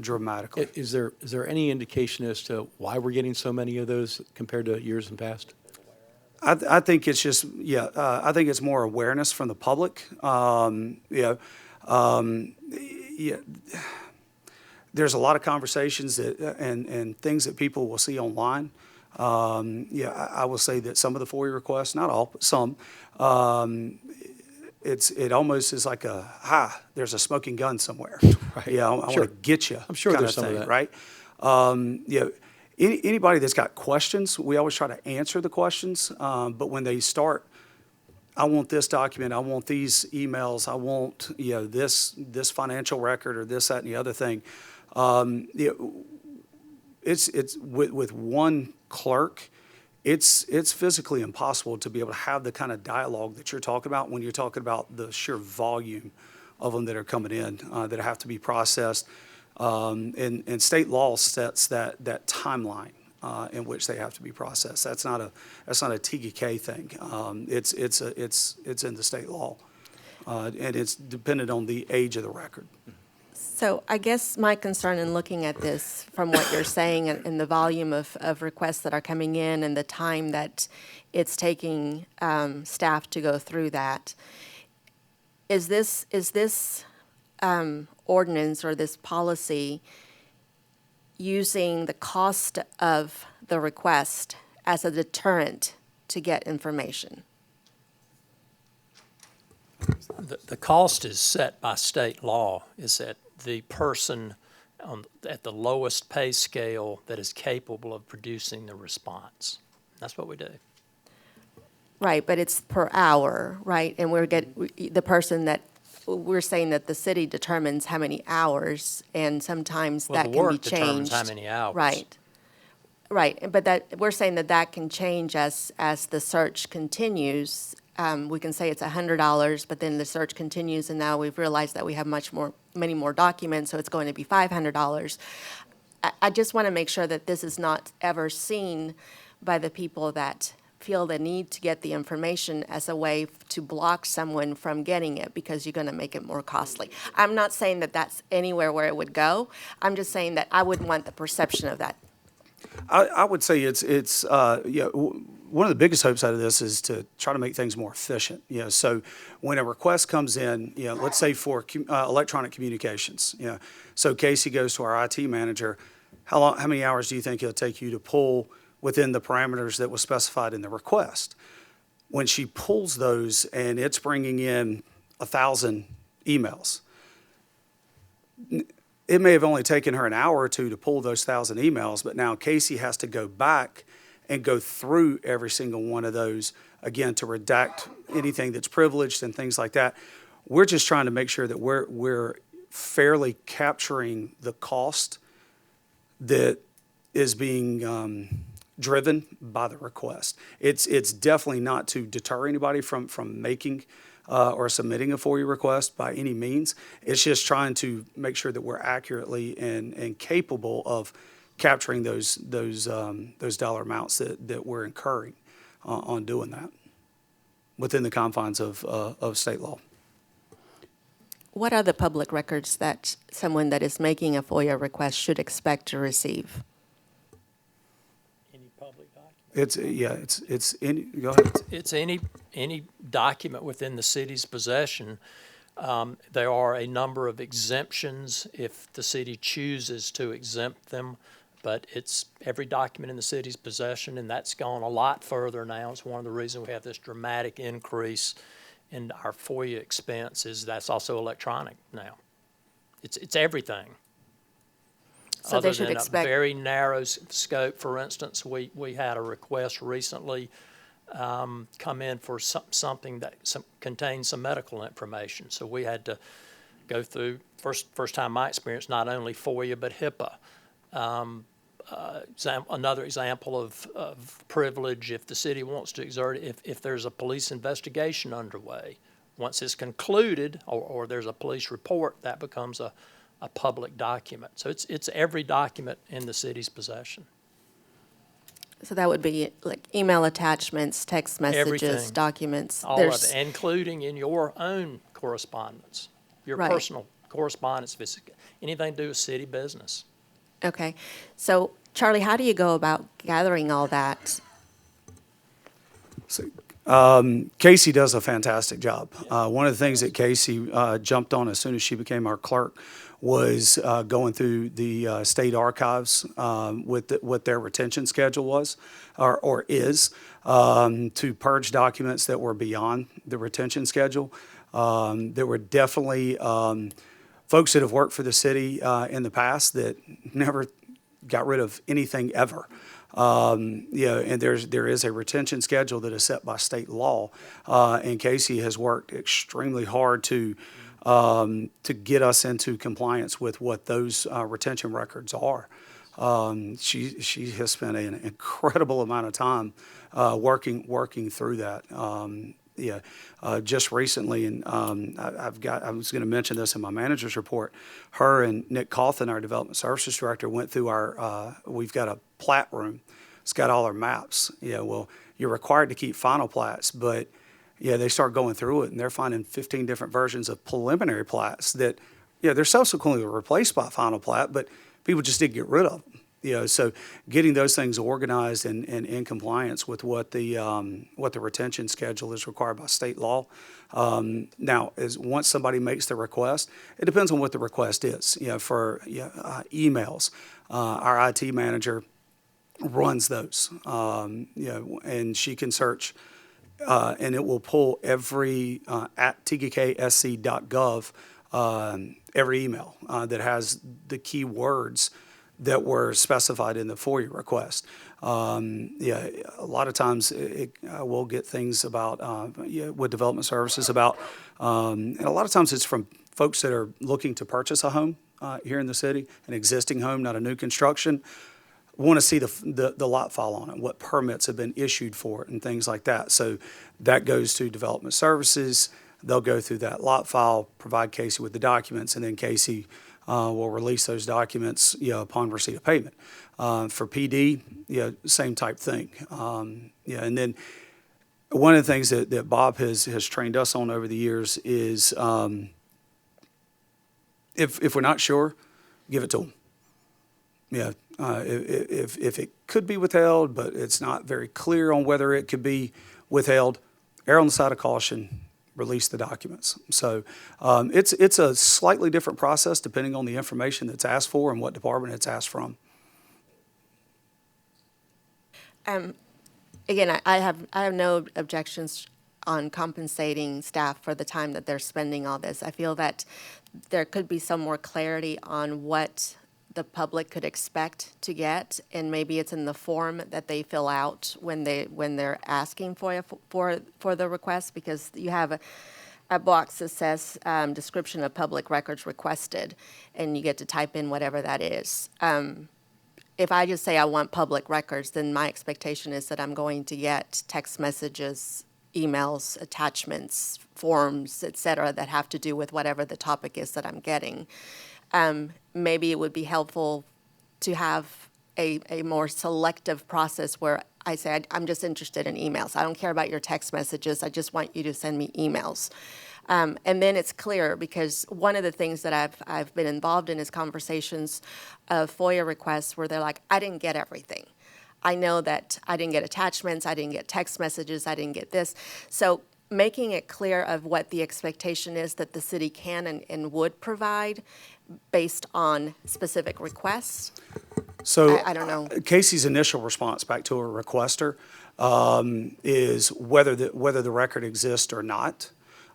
Dramatically. Is there any indication as to why we're getting so many of those compared to years in past? I think it's just, I think it's more awareness from the public. There's a lot of conversations that and things that people will see online. I will say that some of the FOIA requests, not all, but some, it almost is like there's a smoking gun somewhere. Right. Yeah, I want to get you. I'm sure kind there's of some thing, of that. Right? Anybody that's got questions, we always try to answer the questions. But when they start, I want this document, I want these emails, I want this financial record or this, that, and the other thing. It's with one clerk, it's physically impossible to be able to have the kind of dialogue that you're talking about when you're talking about the sheer volume of them that are coming in that have to be processed. And state law sets that timeline in which they have to be processed. That's not a Tega Cay thing. It's in the state law, and it's dependent on the age of the record. So I guess my concern in looking at this, from what you're saying, and the volume of requests that are coming in and the time that it's taking staff to go through that, is this ordinance or this policy using the cost of the request as a deterrent to get information? The cost is set by state law, is that the person at the lowest pay scale that is capable of producing the response. That's what we do. Right, but it's per hour, right? And the person that, we're saying that the city determines how many hours, and sometimes Well, that the can be work determines changed. how many hours. Right, but we're saying that can change as the search continues. We can say it's $100, but then the search continues, and now we've realized that we have many more documents, so it's going to be $500. I just want to make sure that this is not ever seen by the people that feel the need to get the information as a way to block someone from getting it because you're going to make it more costly. I'm not saying that that's anywhere where it would go. I'm just saying that I wouldn't want the perception of that. I would say one of the biggest hopes out of this is to try to make things more efficient. So when a request comes in, let's say for electronic communications, so Casey goes to our IT manager, how many hours do you think it'll take you to pull within the parameters that was specified in the request? When she pulls those and it's bringing in 1,000 emails, it may have only taken her an hour or two to pull those 1,000 emails, but now Casey has to go back and go through every single one of those, again, to redact anything that's privileged and things like that. We're just trying to make sure that we're fairly capturing the cost that is being driven by the request. It's definitely not to deter anybody from making or submitting a FOIA request by any means. It's just trying to make sure that we're accurately and capable of capturing those dollar amounts that we're incurring on doing that within the confines of state law. What are the public records that someone that is making a FOIA request should expect to receive? Any public document? It's any, go ahead. It's any document within the city's possession. There are a number of exemptions if the city chooses to exempt them, but it's every document in the city's possession, and that's gone a lot further now. It's one of the reasons we have this dramatic increase in our FOIA expense is that's also electronic now. It's everything. So Other they should than expect a very narrow scope. For instance, we had a request recently come in for something that contains some medical information. So we had to go through, first time my experience, not only FOIA but HIPAA. Another example of privilege, if the city wants to exert it, if there's a police investigation underway. Once it's concluded or there's a police report, that becomes a public document. So it's every document in the city's possession. So that would be like email attachments, text messages, Everything. documents. All of it, including in your own correspondence, your Right. personal correspondence, if it's anything to do with city business. Okay. So, Charlie, how do you go about gathering all that? Casey does a fantastic job. One of the things that Casey jumped on as soon as she became our clerk was going through the state archives with what their retention schedule was or is to purge documents that were beyond the retention schedule. There were definitely folks that have worked for the city in the past that never got rid of anything ever. And there is a retention schedule that is set by state law, and Casey has worked extremely hard to get us into compliance with what those retention records are. She has spent an incredible amount of time working through that. Just recently, and I was going to mention this in my manager's report. Her and Nick Cawthon, our development services director, went through we've got a plat room. It's got all our maps. Well, you're required to keep final plats, but they start going through it and they're finding 15 different versions of preliminary plats that, they're subsequently replaced by final plat, but people just didn't get rid of them. So getting those things organized and in compliance with what the retention schedule is required by state law. Now, once somebody makes the request, it depends on what the request is. For emails, our IT manager runs those. And she can search, and it will pull every at tegacaysc.gov every email that has the key words that were specified in the FOIA request. A lot of times we'll get things about with development services about, and a lot of times it's from folks that are looking to purchase a home here in the city, an existing home, not a new construction. Want to see the lot file on it, what permits have been issued for it, and things like that. So that goes to development services. They'll go through that lot file, provide Casey with the documents, and then Casey will release those documents upon receipt of payment. For PD, same type thing. And then one of the things that Bob has trained us on over the years is if we're not sure, give it to them. If it could be withheld, but it's not very clear on whether it could be withheld, err on the side of caution, release the documents. So it's a slightly different process depending on the information that's asked for and what department it's asked from. Again, I have no objections on compensating staff for the time that they're spending all this. I feel that there could be some more clarity on what the public could expect to get, and maybe it's in the form that they fill out when they're asking for the request, because you have a box that says description of public records requested, and you get to type in whatever that is. If I just say I want public records, then my expectation is that I'm going to get text messages, emails, attachments, forms, et cetera, that have to do with whatever the topic is that I'm getting. Maybe it would be helpful to have a more selective process where I say, I'm just interested in emails. I don't care about your text messages. I just want you to send me emails. And then it's clear, because one of the things that I've been involved in is conversations of FOIA requests where they're like, I didn't get everything. I know that I didn't get attachments, I didn't get text messages, I didn't get this. So making it clear of what the expectation is that the city can and would provide based on specific requests. So I don't know. Casey's initial response back to a requester is whether the record exists or not.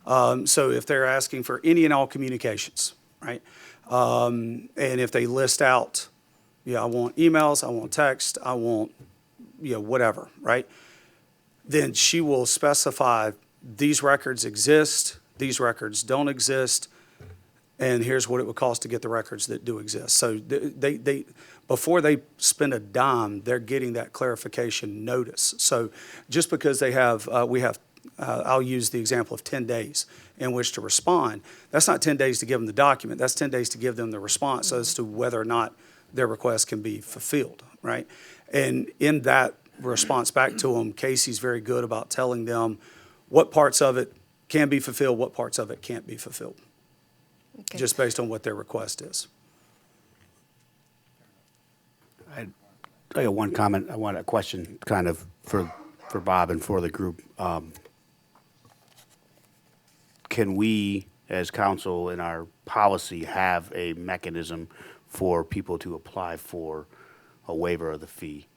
So if they're asking for any and all communications, right? And if they list out, I want emails, I want text, I want, whatever, right? Then she will specify these records exist, these records don't exist, and here's what it would cost to get the records that do exist. So they before they spend a dime, they're getting that clarification notice. So just because they have, I'll use the example of 10 days in which to respond. That's not 10 days to give them the document. That's 10 days to give them the response as to whether or not their request can be fulfilled, right? And in that response back to them, Casey's very good about telling them what parts of it can be fulfilled, what parts of it can't be fulfilled, just based on what their request is. I got one comment. I want a question kind of for Bob and for the group. Can we, as council, in our policy, have a mechanism for people to apply for a waiver of the fee?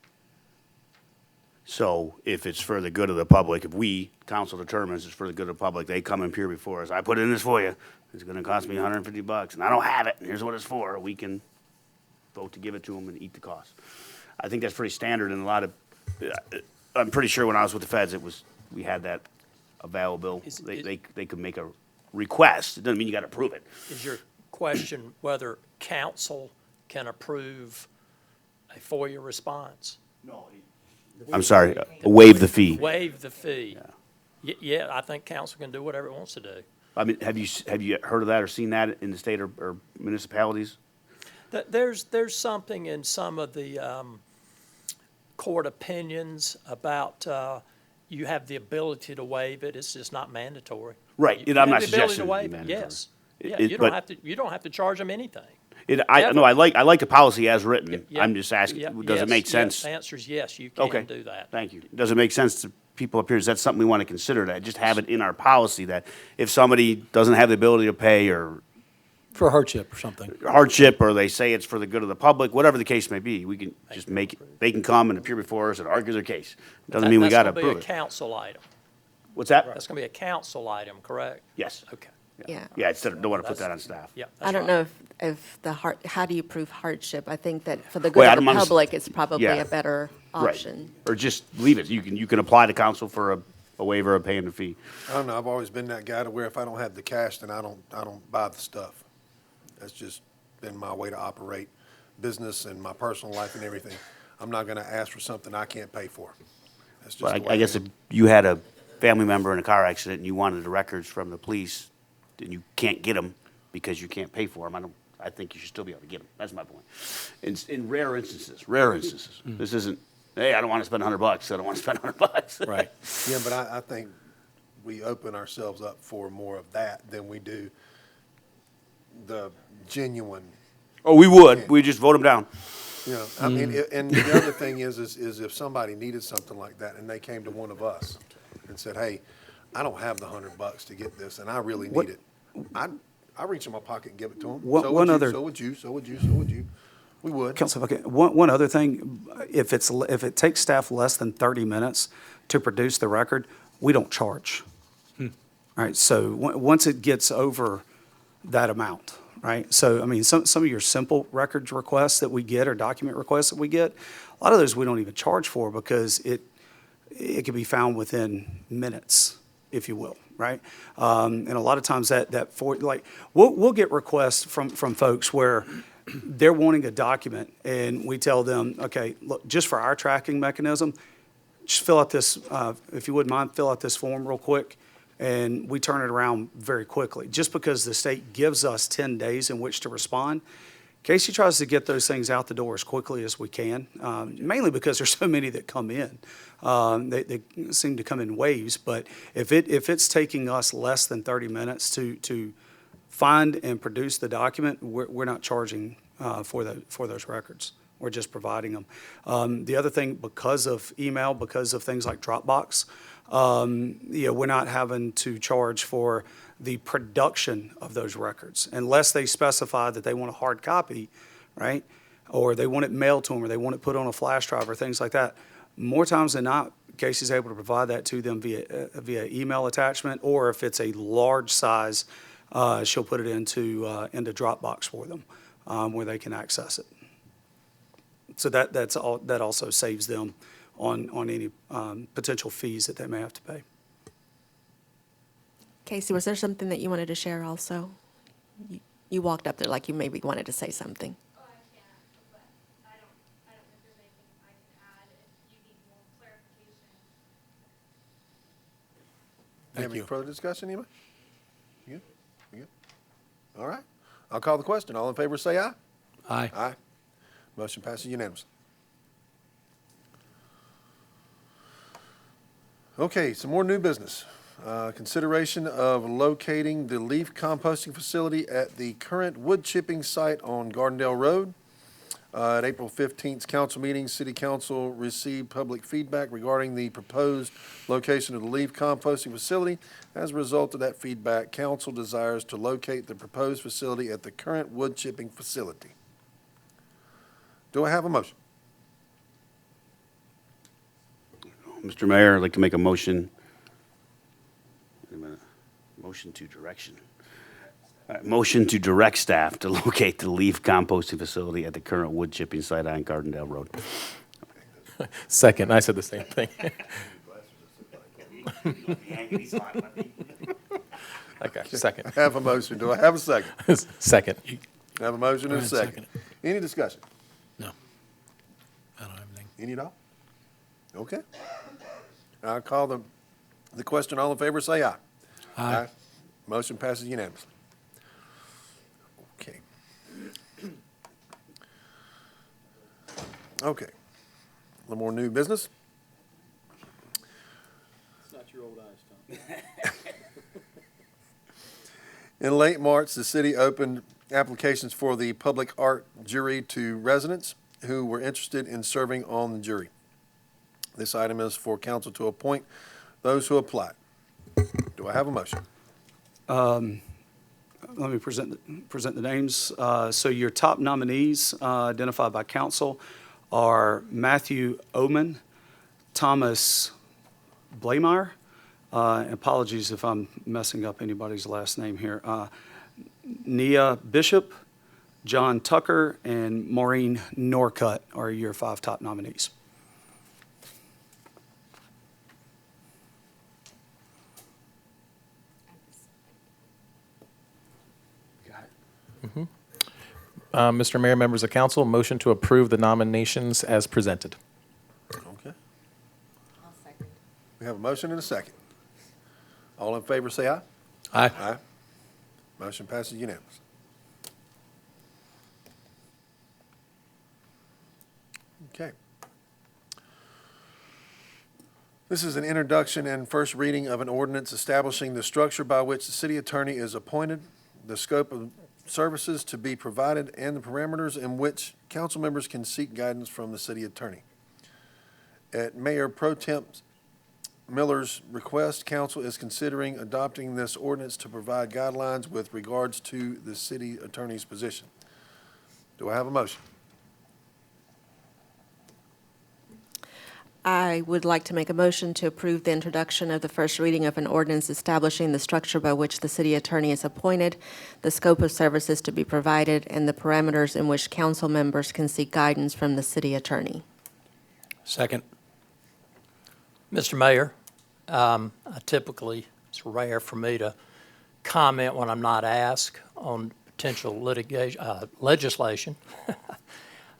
So if it's for the good of the public, if we, council determines it's for the good of the public, they come and appear before us. I put in this for you. It's going to cost me $150, and I don't have it. And here's what it's for. We can vote to give it to them and eat the cost. I think that's pretty standard in a lot of. I'm pretty sure when I was with the feds, we had that available. They could make a request. It doesn't mean you got to approve it. Is your question whether council can approve a FOIA response? No. I'm sorry. Waive the fee. Waive the fee. Yeah, I think council can do whatever it wants to do. I mean, have you heard of that or seen that in the state or municipalities? There's something in some of the court opinions about you have the ability to waive it. It's just not mandatory. Right. You I'm have not the ability suggesting to waive it. it. Yes. Yeah. But You don't have to charge them anything. I like the policy as written. Yeah. I'm just asking, does it make sense? The answer is yes, you can do that. Thank you. Does it make sense to people up here? Is that something we want to consider, that just have it in our policy that if somebody doesn't have the ability to pay or For hardship or something. hardship, or they say it's for the good of the public, whatever the case may be, we can just make it, they can come and appear before us and argue their case. Doesn't mean we gotta That's approve going to be a it. council item. What's that? That's going to be a council item, correct? Yes. Okay. Yeah. Yeah, instead of, don't wanna put that on staff. Yeah. I that's don't fine. know if how do you prove hardship? I think that for the Well, good I of the don't understand. public, it's probably Yeah. a better Right. option. Or just leave it. You can apply to council for a waiver of paying the fee. I don't know, I've always been that guy to where if I don't have the cash, then I don't buy the stuff. That's just been my way to operate business and my personal life and everything. I'm not gonna ask for something I can't pay for. That's just the But way I guess am. if you had a family member in a car accident and you wanted the records from the police, and you can't get them because you can't pay for them, I think you should still be able to get them. That's my point. In rare instances, this isn't, hey, I don't want to spend $100, I don't want to spend $100. Right. Yeah, but I think we open ourselves up for more of that than we do the genuine, Oh, we would, we just vote them down. you know, I mean, and the other thing is if somebody needed something like that and they came to one of us and said, hey, I don't have the $100 to get this and I really need it, I reach in my pocket and give it to them. So would you. We would. Council, if I can, one other thing, if it takes staff less than 30 minutes to produce the record, we don't charge. All right, so once it gets over that amount, right? So, I mean, some of your simple records requests that we get or document requests that we get, a lot of those we don't even charge for because it can be found within minutes, if you will, right? And a lot of times we'll get requests from folks where they're wanting a document and we tell them, okay, look, just for our tracking mechanism, just fill out this, if you wouldn't mind, fill out this form real quick. And we turn it around very quickly, just because the state gives us 10 days in which to respond. Casey tries to get those things out the door as quickly as we can, mainly because there's so many that come in. They seem to come in waves, but if it's taking us less than 30 minutes to find and produce the document, we're not charging for those records. We're just providing them. The other thing, because of email, because of things like Dropbox, we're not having to charge for the production of those records unless they specify that they want a hard copy, right? Or they want it mailed to them, or they want it put on a flash drive, or things like that. More times than not, Casey's able to provide that to them via email attachment, or if it's a large size, she'll put it into Dropbox for them, where they can access it. So that also saves them on any potential fees that they may have to pay. Casey, was there something that you wanted to share also? You walked up there like you maybe wanted to say something. Oh, I can't, but I don't know if there's anything I can add if you need more clarification. Have any further discussion, anybody? You good? All right. I'll call the question. All in favor, say aye. Aye. Aye. Motion passes unanimously. Okay, some more new business. Consideration of locating the leaf composting facility at the current wood chipping site on Gardendale Road. At April 15th council meeting, City Council received public feedback regarding the proposed location of the leaf composting facility. As a result of that feedback, council desires to locate the proposed facility at the current wood chipping facility. Do I have a motion? Mr. Mayor, I'd like to make a motion. Wait a minute. Motion to direction. All right, motion to direct staff to locate the leaf composting facility at the current wood chipping site on Gardendale Road. Second, I said the same thing. Okay, second. I have a motion. Do I have a second? Second. I have a motion and a Go ahead, second. Any discussion? No. I don't have anything. Any at all? Okay. I'll call the question. All in favor, say aye. Aye. Motion passes unanimously. Okay. Okay. A little more new business. It's not your old eyes, Tom. In late March, the city opened applications for the public art jury to residents who were interested in serving on the jury. This item is for council to appoint those who applied. Do I have a motion? let me present the names. So your top nominees identified by council are Matthew Oman, Thomas Blameyer, apologies if I'm messing up anybody's last name here, Nia Bishop, John Tucker, and Maureen Norcutt are your 5 top nominees. Mr. Mayor, members of council, motion to approve the nominations as presented. Okay. We have a motion and a second. All in favor, say aye. Aye. Aye. Motion passes unanimous. Okay. This is an introduction and first reading of an ordinance establishing the structure by which the city attorney is appointed, the scope of services to be provided, and the parameters in which council members can seek guidance from the city attorney. At Mayor Pro Temp Miller's request, council is considering adopting this ordinance to provide guidelines with regards to the city attorney's position. Do I have a motion? I would like to make a motion to approve the introduction of the first reading of an ordinance establishing the structure by which the city attorney is appointed, the scope of services to be provided, and the parameters in which council members can seek guidance from the city attorney. Second. Mr. Mayor, it's rare for me to comment when I'm not asked on potential legislation.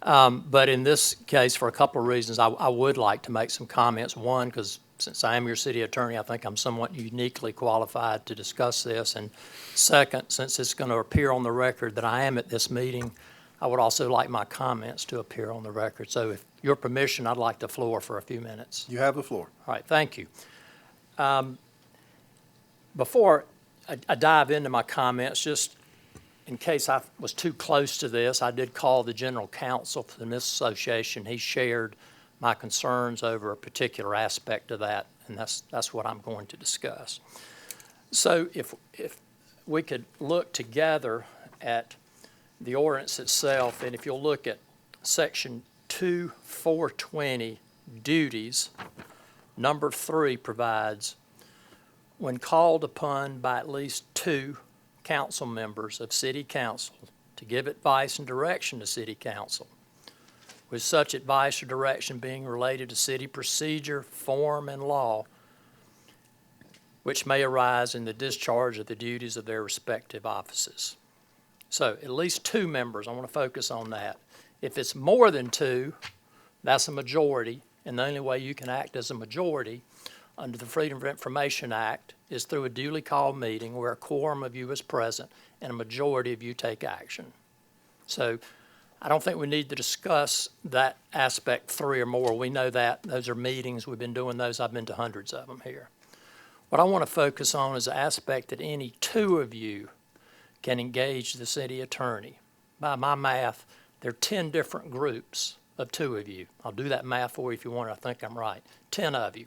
But in this case, for a couple of reasons, I would like to make some comments. One, because since I am your city attorney, I think I'm somewhat uniquely qualified to discuss this. And second, since it's going to appear on the record that I am at this meeting, I would also like my comments to appear on the record. So if your permission, I'd like the floor for a few minutes. You have the floor. All right, thank you. Before I dive into my comments, just in case I was too close to this, I did call the general counsel for the Municipal Association. He shared my concerns over a particular aspect of that, and that's what I'm going to discuss. So if we could look together at the ordinance itself, and if you'll look at section 2.420, duties, number 3 provides, when called upon by at least 2 council members of city council to give advice and direction to city council, with such advice or direction being related to city procedure, form, and law, which may arise in the discharge of the duties of their respective offices. So at least 2 members, I want to focus on that. If it's more than 2, that's a majority, and the only way you can act as a majority under the Freedom of Information Act is through a duly called meeting where a quorum of you is present and a majority of you take action. So I don't think we need to discuss that aspect 3 or more. We know that. Those are meetings. We've been doing those. I've been to hundreds of them here. What I want to focus on is the aspect that any 2 of you can engage the city attorney. By my math, there are 10 different groups of 2 of you. I'll do that math for you if you want. I think I'm right. 10 of you.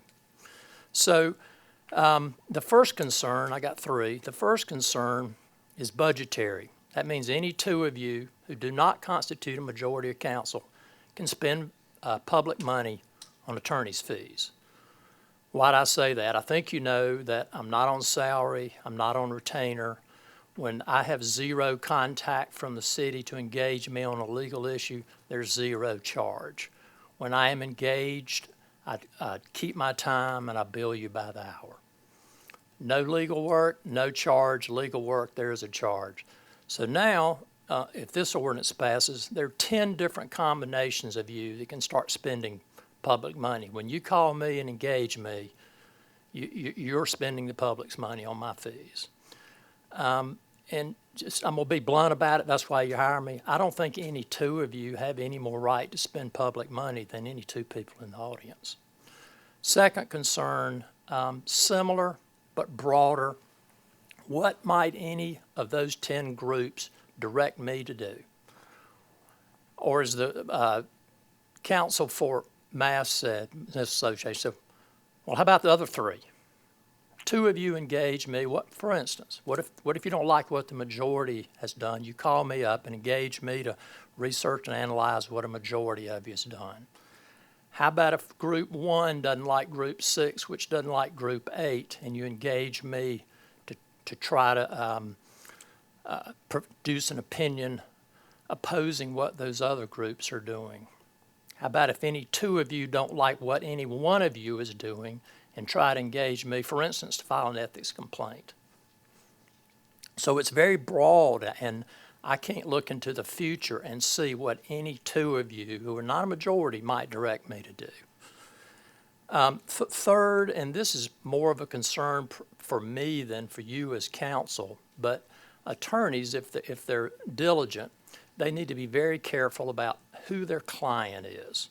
So the first concern, I got 3. The first concern is budgetary. That means any 2 of you who do not constitute a majority of council can spend public money on attorney's fees. Why'd I say that? I think you know that I'm not on salary, I'm not on retainer. When I have 0 contact from the city to engage me on a legal issue, there's 0 charge. When I am engaged, I keep my time and I bill you by the hour. No legal work, no charge. Legal work, there is a charge. So now, if this ordinance passes, there are 10 different combinations of you that can start spending public money. When you call me and engage me, you're spending the public's money on my fees. And just, I'm going to be blunt about it. That's why you hire me. I don't think any 2 of you have any more right to spend public money than any 2 people in the audience. Second concern, similar but broader. What might any of those 10 groups direct me to do? Or as the Council for Mass said, this association said, well, how about the other 3? two of you engage me, for instance, what if you don't like what the majority has done? You call me up and engage me to research and analyze what a majority of you has done. How about if group 1 doesn't like group 6, which doesn't like group 8, and you engage me to try to produce an opinion opposing what those other groups are doing? How about if any two of you don't like what any one of you is doing and try to engage me, for instance, to file an ethics complaint? So it's very broad, and I can't look into the future and see what any two of you, who are not a majority, might direct me to do. Third, and this is more of a concern for me than for you as counsel, but attorneys, if they're diligent, they need to be very careful about who their client is.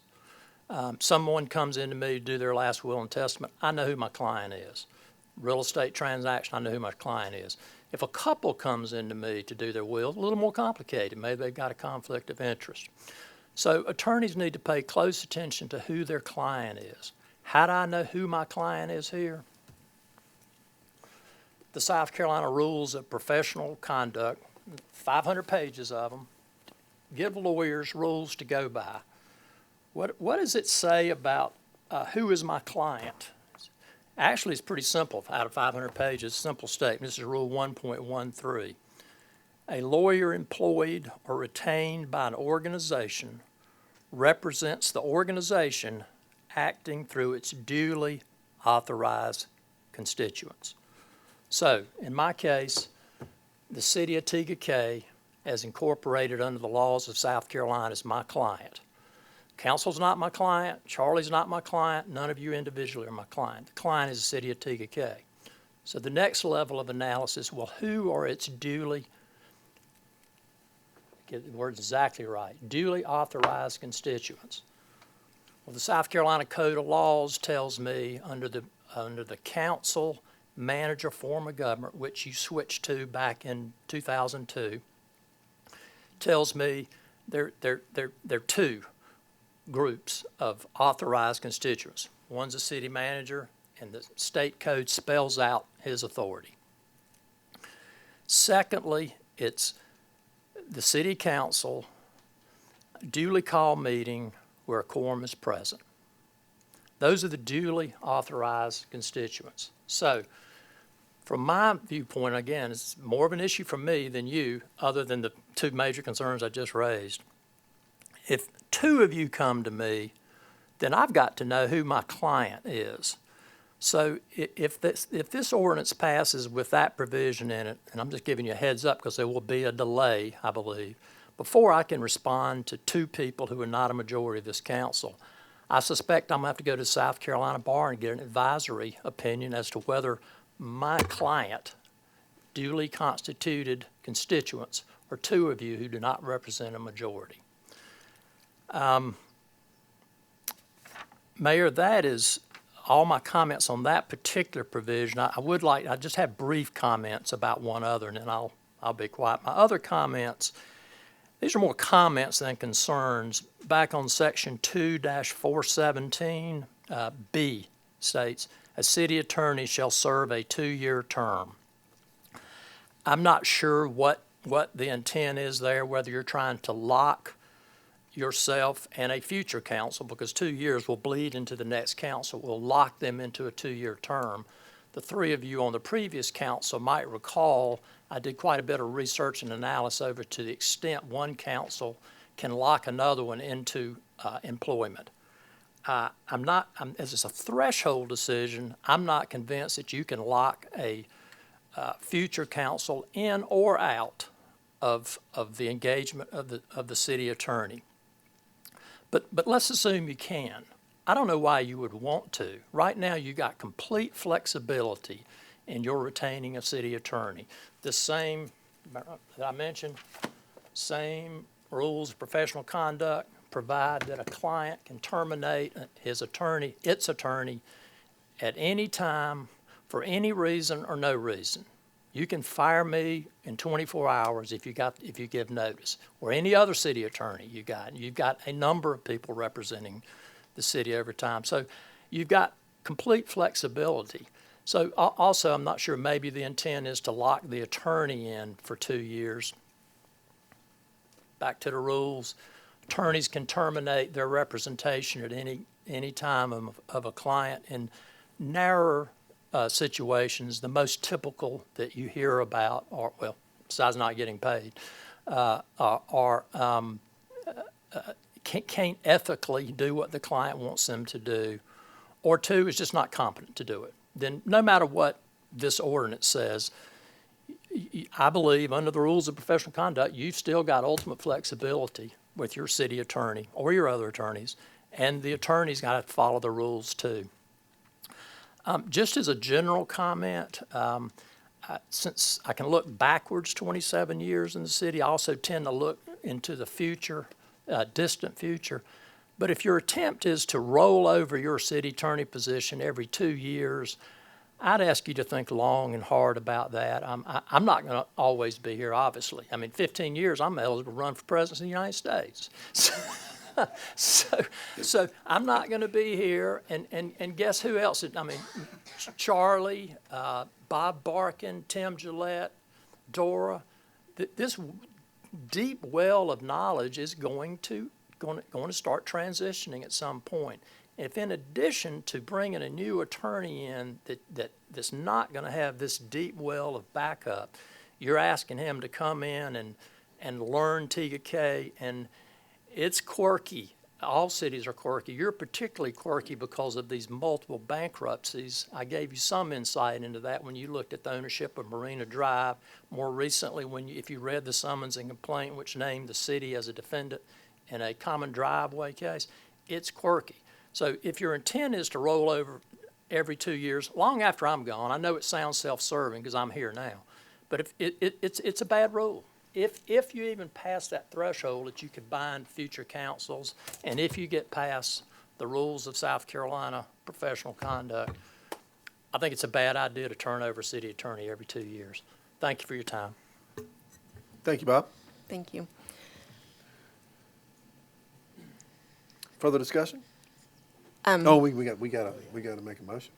Someone comes into me to do their last will and testament, I know who my client is. Real estate transaction, I know who my client is. If a couple comes into me to do their will, a little more complicated. Maybe they've got a conflict of interest. So attorneys need to pay close attention to who their client is. How do I know who my client is here? The South Carolina Rules of Professional Conduct, 500 pages of them, give lawyers rules to go by. What does it say about who is my client? Actually, it's pretty simple. Out of 500 pages, simple statement. This is Rule 1.13. A lawyer employed or retained by an organization represents the organization acting through its duly authorized constituents. So, in my case, the City of Tega Cay, as incorporated under the laws of South Carolina, is my client. Council's not my client, Charlie's not my client, none of you individually are my client. The client is the City of Tega Cay. So the next level of analysis, well, who are its duly, get the words exactly right, duly authorized constituents? Well, the South Carolina Code of Laws tells me under the council manager form of government, which you switched to back in 2002, tells me there are two groups of authorized constituents. One's a city manager, and the state code spells out his authority. Secondly, it's the city council duly called meeting where a quorum is present. Those are the duly authorized constituents. So, from my viewpoint, again, it's more of an issue for me than you, other than the two major concerns I just raised. If two of you come to me, then I've got to know who my client is. So if this ordinance passes with that provision in it, and I'm just giving you a heads up because there will be a delay, I believe, before I can respond to two people who are not a majority of this council, I suspect I'm going to have to go to the South Carolina Bar and get an advisory opinion as to whether my client, duly constituted constituents, are two of you who do not represent a majority. Mayor, that is all my comments on that particular provision. I just have brief comments about one other, and then I'll be quiet. My other comments, these are more comments than concerns. Back on section 2-417, B states, a city attorney shall serve a 2-year term. I'm not sure what the intent is there, whether you're trying to lock yourself and a future council, because 2 years will bleed into the next council, will lock them into a 2-year term. The three of you on the previous council might recall I did quite a bit of research and analysis over to the extent one council can lock another one into employment. As it's a threshold decision, I'm not convinced that you can lock a future council in or out of the engagement of the city attorney. But let's assume you can. I don't know why you would want to. Right now, you got complete flexibility in your retaining a city attorney. The same, that I mentioned, same rules of professional conduct provide that a client can terminate his attorney, its attorney, at any time for any reason or no reason. You can fire me in 24 hours if you give notice, or any other city attorney you got. You've got a number of people representing the city over time. So you've got complete flexibility. So also, I'm not sure, maybe the intent is to lock the attorney in for 2 years. Back to the rules, attorneys can terminate their representation at any time of a client. In narrower situations, the most typical that you hear about are, well, besides not getting paid, can't ethically do what the client wants them to do, or 2, is just not competent to do it. Then no matter what this ordinance says, I believe under the rules of professional conduct, you've still got ultimate flexibility with your city attorney or your other attorneys, and the attorney's got to follow the rules too. Just as a general comment, since I can look backwards 27 years in the city, I also tend to look into the future, distant future. But if your attempt is to roll over your city attorney position every 2 years, I'd ask you to think long and hard about that. I'm not going to always be here, obviously. I mean, 15 years, I'm eligible to run for president of the United States. So I'm not going to be here. And guess who else? I mean, Charlie, Bob Barkin, Tim Gillette, Dora. This deep well of knowledge is going to start transitioning at some point. If in addition to bringing a new attorney in that's not going to have this deep well of backup, you're asking him to come in and learn Tega Cay, and it's quirky. All cities are quirky. You're particularly quirky because of these multiple bankruptcies. I gave you some insight into that when you looked at the ownership of Marina Drive. More recently, if you read the summons and complaint, which named the city as a defendant in a common driveway case, it's quirky. So if your intent is to roll over every 2 years, long after I'm gone, I know it sounds self-serving because I'm here now, but if it's a bad rule. If you even pass that threshold that you could bind future councils, and if you get past the rules of South Carolina professional conduct, I think it's a bad idea to turn over a city attorney every 2 years. Thank you for your time. Thank you, Bob. Thank you. Further discussion? We got to make a motion.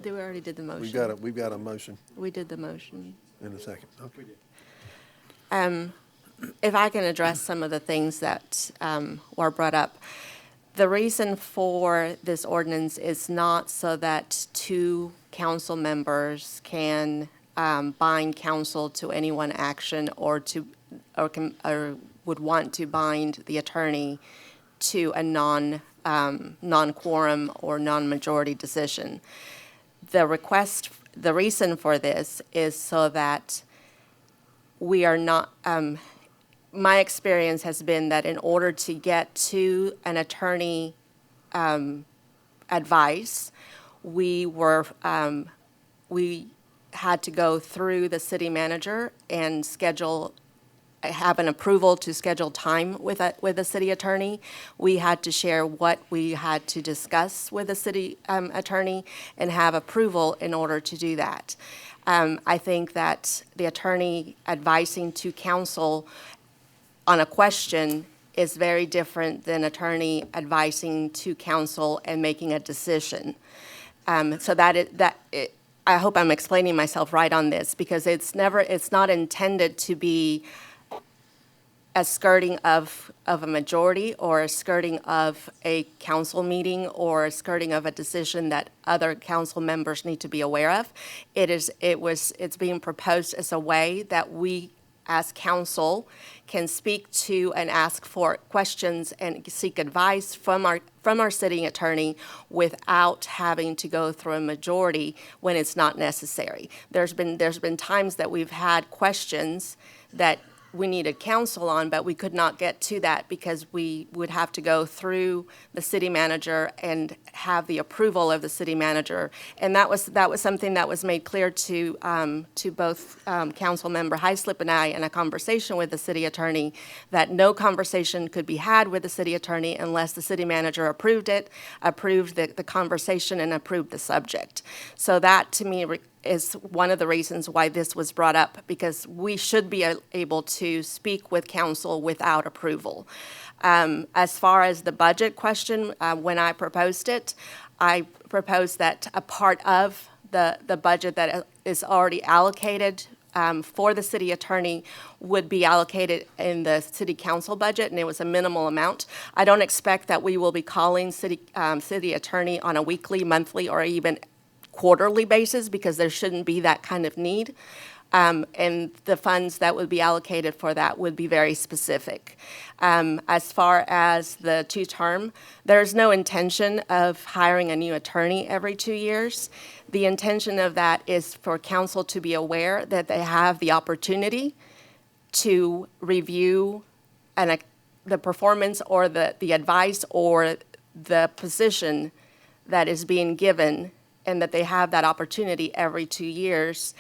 We already did the motion. We've got a motion We did the motion. in a second. Okay. If I can address some of the things that were brought up. The reason for this ordinance is not so that 2 council members can bind council to any one action or would want to bind the attorney to a non-quorum or non-majority decision. The reason for this is so that we are not, my experience has been that in order to get to an attorney advice, we had to go through the city manager and have an approval to schedule time with the city attorney. We had to share what we had to discuss with the city attorney and have approval in order to do that. I think that the attorney advising to council on a question is very different than attorney advising to council and making a decision. I hope I'm explaining myself right on this, because it's not intended to be a skirting of a majority or a skirting of a council meeting or a skirting of a decision that other council members need to be aware of. It's being proposed as a way that we as council can speak to and ask for questions and seek advice from our city attorney without having to go through a majority when it's not necessary. There's been times that we've had questions that we needed counsel on, but we could not get to that because we would have to go through the city manager and have the approval of the city manager. And that was something that was made clear to both Council Member Heislip and I in a conversation with the city attorney, that no conversation could be had with the city attorney unless the city manager approved the conversation and approved the subject. So that, to me, is one of the reasons why this was brought up, because we should be able to speak with council without approval. As far as the budget question, when I proposed it, I proposed that a part of the budget that is already allocated for the city attorney would be allocated in the city council budget, and it was a minimal amount. I don't expect that we will be calling city attorney on a weekly, monthly, or even quarterly basis, because there shouldn't be that kind of need. And the funds that would be allocated for that would be very specific. As far as the two-term, there's no intention of hiring a new attorney every 2 years. The intention of that is for council to be aware that they have the opportunity to review the performance or the advice or the position that is being given, and that they have that opportunity every 2 years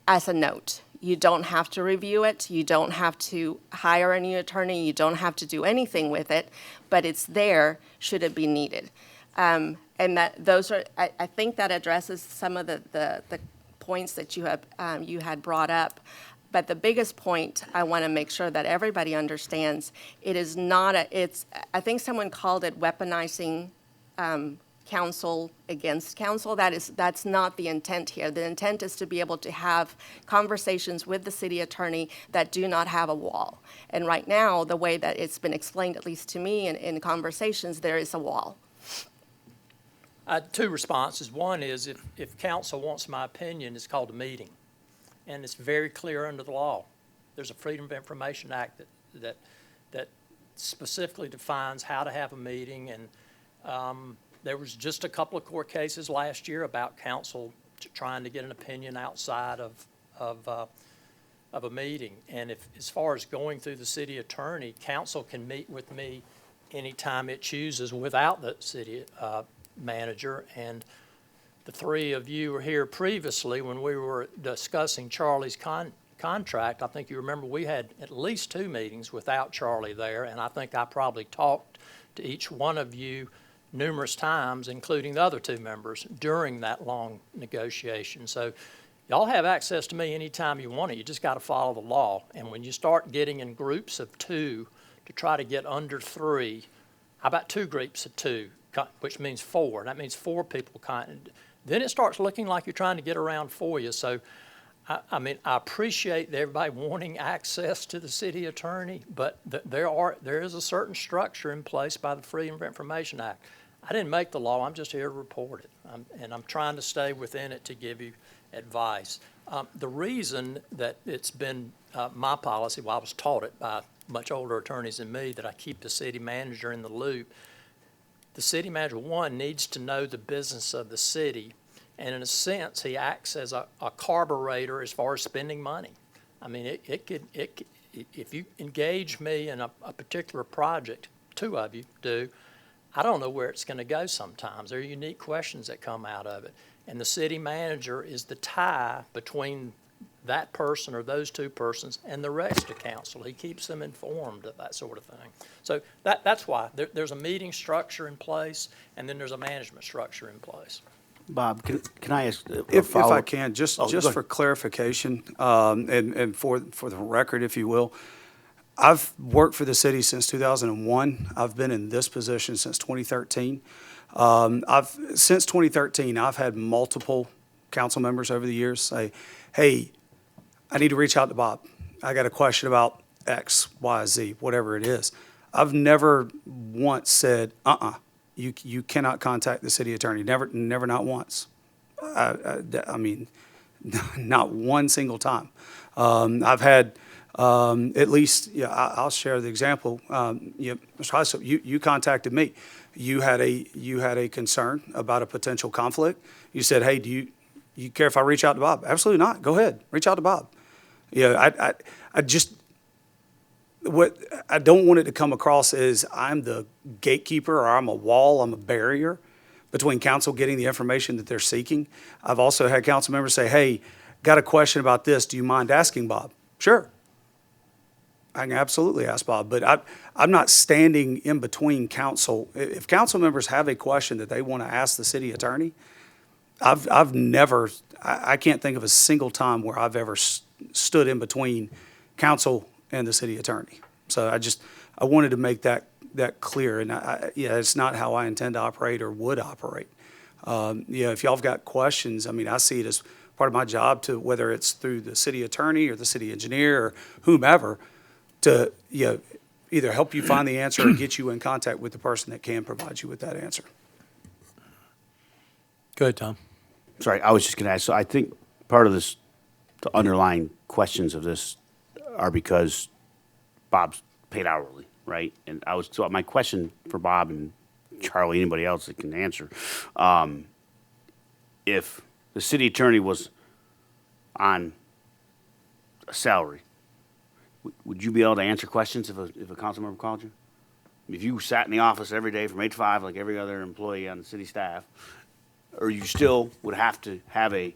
as a note. You don't have to review it. You don't have to hire a new attorney. You don't have to do anything with it, but it's there should it be needed. And that those are, I think that addresses some of the points that you had brought up. But the biggest point I want to make sure that everybody understands, it is not I think someone called it weaponizing council against council. That's not the intent here. The intent is to be able to have conversations with the city attorney that do not have a wall. And right now, the way that it's been explained, at least to me in conversations, there is a wall. Two responses. One is if council wants my opinion, it's called a meeting. And it's very clear under the law. There's a Freedom of Information Act that specifically defines how to have a meeting. And there was just a couple of court cases last year about council trying to get an opinion outside of a meeting. And as far as going through the city attorney, council can meet with me anytime it chooses without the city manager. And the three of you were here previously when we were discussing Charlie's contract. I think you remember we had at least 2 meetings without Charlie there, and I think I probably talked to each one of you numerous times, including the other 2 members, during that long negotiation. So y'all have access to me anytime you want it. You just got to follow the law. And when you start getting in groups of 2 to try to get under 3, how about 2 groups of 2, which means 4? That means 4 people. Then it starts looking like you're trying to get around for you. So, I mean, I appreciate everybody wanting access to the city attorney, but there is a certain structure in place by the Freedom of Information Act. I didn't make the law. I'm just here to report it. And I'm trying to stay within it to give you advice. The reason that it's been my policy, well, I was taught it by much older attorneys than me, that I keep the city manager in the loop. The city manager, one, needs to know the business of the city, and in a sense, he acts as a carburetor as far as spending money. I mean, if you engage me in a particular project, 2 of you do, I don't know where it's going to go sometimes. There are unique questions that come out of it, and the city manager is the tie between that person or those 2 persons and the rest of council. He keeps them informed of that sort of thing. So that's why there's a meeting structure in place, and then there's a management structure in place. Bob, can I ask a If follow-up? I can, just for clarification, and for the record, if you will, I've worked for the city since 2001. I've been in this position since 2013. Since 2013, I've had multiple council members over the years say, hey, I need to reach out to Bob. I got a question about X, Y, Z, whatever it is. I've never once said, you cannot contact the city attorney. Never, not once. I mean, not one single time. I've had at least, I'll share the example. Mr. Hyslop, you contacted me. You had a concern about a potential conflict. You said, hey, do you care if I reach out to Bob? Absolutely not. Go ahead. Reach out to Bob. What I don't want it to come across as I'm the gatekeeper or I'm a wall, I'm a barrier between council getting the information that they're seeking. I've also had council members say, hey, got a question about this. Do you mind asking Bob? Sure. I can absolutely ask Bob, but I'm not standing in between council. If council members have a question that they want to ask the city attorney, I've never, I can't think of a single time where I've ever stood in between council and the city attorney. So I wanted to make that clear, and it's not how I intend to operate or would operate. If y'all have got questions, I mean, I see it as part of my job to, whether it's through the city attorney or the city engineer or whomever, to, either help you find the answer or get you in contact with the person that can provide you with that answer. Go ahead, Tom. Sorry, I was just going to ask, so I think part of this, the underlying questions of this are because Bob's paid hourly, right? And so my question for Bob and Charlie, anybody else that can answer, if the city attorney was on a salary, would you be able to answer questions if a council member called you? If you sat in the office every day from 8 to 5 like every other employee on the city staff, or you still would have to have a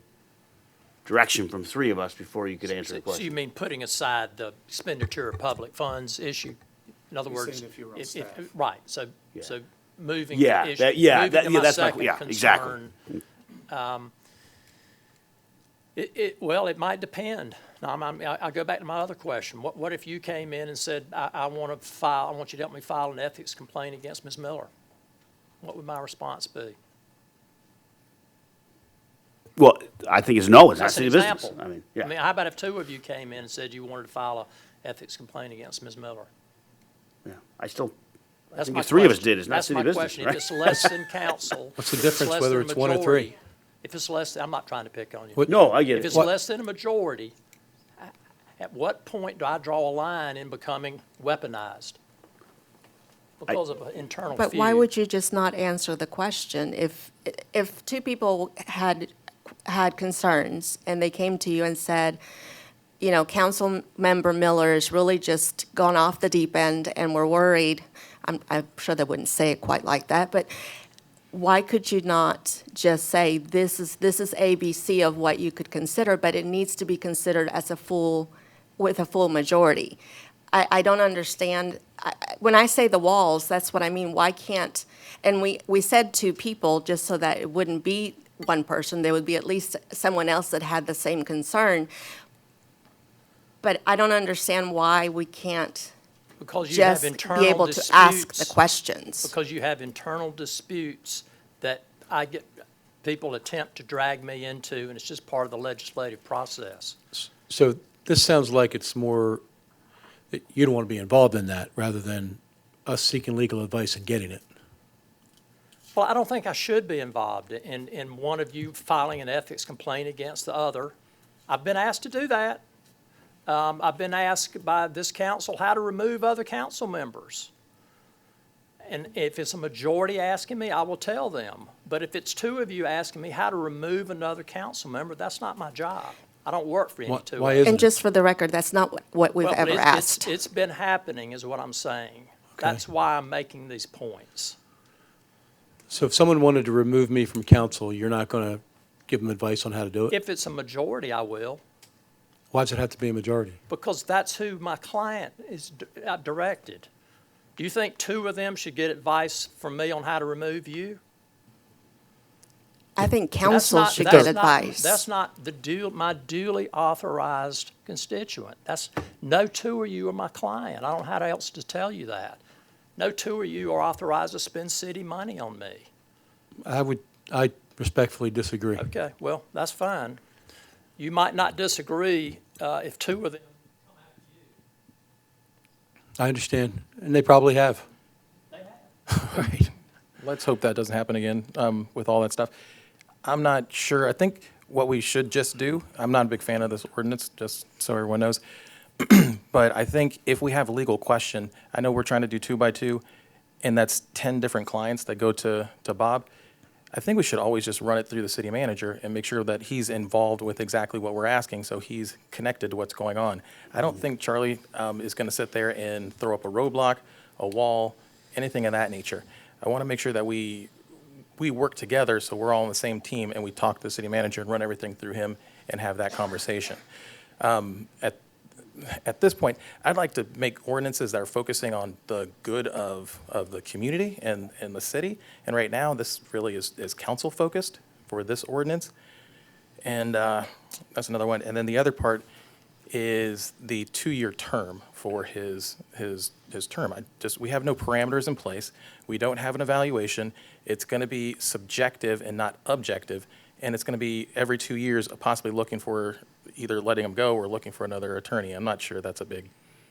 direction from 3 of us before you could answer the So question? you mean putting aside the expenditure of public funds issue? In other He's words, saying if you were on staff. right, so moving Yeah, the issue. that- yeah, moving that- to yeah, my that's my- second yeah, exactly. concern. Well, it might depend. Now, I'll go back to my other question. What if you came in and said, I want you to help me file an ethics complaint against Ms. Miller? What would my response be? Well, I think it's no, it's not That's an city business. example. I mean, yeah. how about if 2 of you came in and said you wanted to file an ethics complaint against Ms. Miller? Yeah, I think That's if my 3 of us question. did, it's not That's city my business, question. right? If it's less than council. What's the if difference less whether than a it's 1 or 3? majority, If it's less, I'm not trying to pick on you. No, I get it. If it's What- less than a majority, at what point do I draw a line in becoming weaponized? Because of an internal But feud. why would you just not answer the question? If 2 people had concerns and they came to you and said, Council Member Miller has really just gone off the deep end and we're worried, I'm sure they wouldn't say it quite like that, but why could you not just say, this is ABC of what you could consider, but it needs to be considered as with a full majority? I don't understand. When I say the walls, that's what I mean. Why can't, and we said 2 people just so that it wouldn't be one person, there would be at least someone else that had the same concern. But I don't understand why we can't Because you have just internal be able to ask the disputes. questions. Because you have internal disputes that I get, people attempt to drag me into, and it's just part of the legislative process. So this sounds like it's more, that you don't want to be involved in that rather than us seeking legal advice and getting it. Well, I don't think I should be involved in one of you filing an ethics complaint against the other. I've been asked to do that. I've been asked by this council how to remove other council members. And if it's a majority asking me, I will tell them. But if it's 2 of you asking me how to remove another council member, that's not my job. I don't work for any Why- 2 why of you. isn't And just for the record, that's not what we've Well, ever asked. It's been happening is what I'm saying. That's why I'm making these points. So if someone wanted to remove me from council, you're not going to give them advice on how to do it? If it's a majority, I will, Why does it have to be a majority? because that's who my client is directed. Do you think 2 of them should get advice from me on how to remove you? I think That's council not- should that's get not- advice. That's not my duly authorized constituent. No 2 of you are my client. I don't know how else to tell you that. No 2 of you are authorized to spend city money on me. I respectfully disagree. Okay, well, that's fine. You might not disagree if 2 of them. I understand, and they probably have. Right. Let's hope that doesn't happen again with all that stuff. I'm not sure. I think what we should just do, I'm not a big fan of this ordinance, just so everyone knows. But I think if we have a legal question, I know we're trying to do 2 by 2, and that's 10 different clients that go to Bob. I think we should always just run it through the city manager and make sure that he's involved with exactly what we're asking, so he's connected to what's going on. I don't think Charlie is going to sit there and throw up a roadblock, a wall, anything of that nature. I want to make sure that we work together so we're all on the same team and we talk to the city manager and run everything through him and have that conversation. At this point, I'd like to make ordinances that are focusing on the good of the community and the city. And right now, this really is council focused for this ordinance. And that's another one. And then the other part, is the 2-year term for his term. We have no parameters in place. We don't have an evaluation. It's going to be subjective and not objective, and it's going to be every 2 years possibly looking for either letting him go or looking for another attorney. I'm not sure that's a big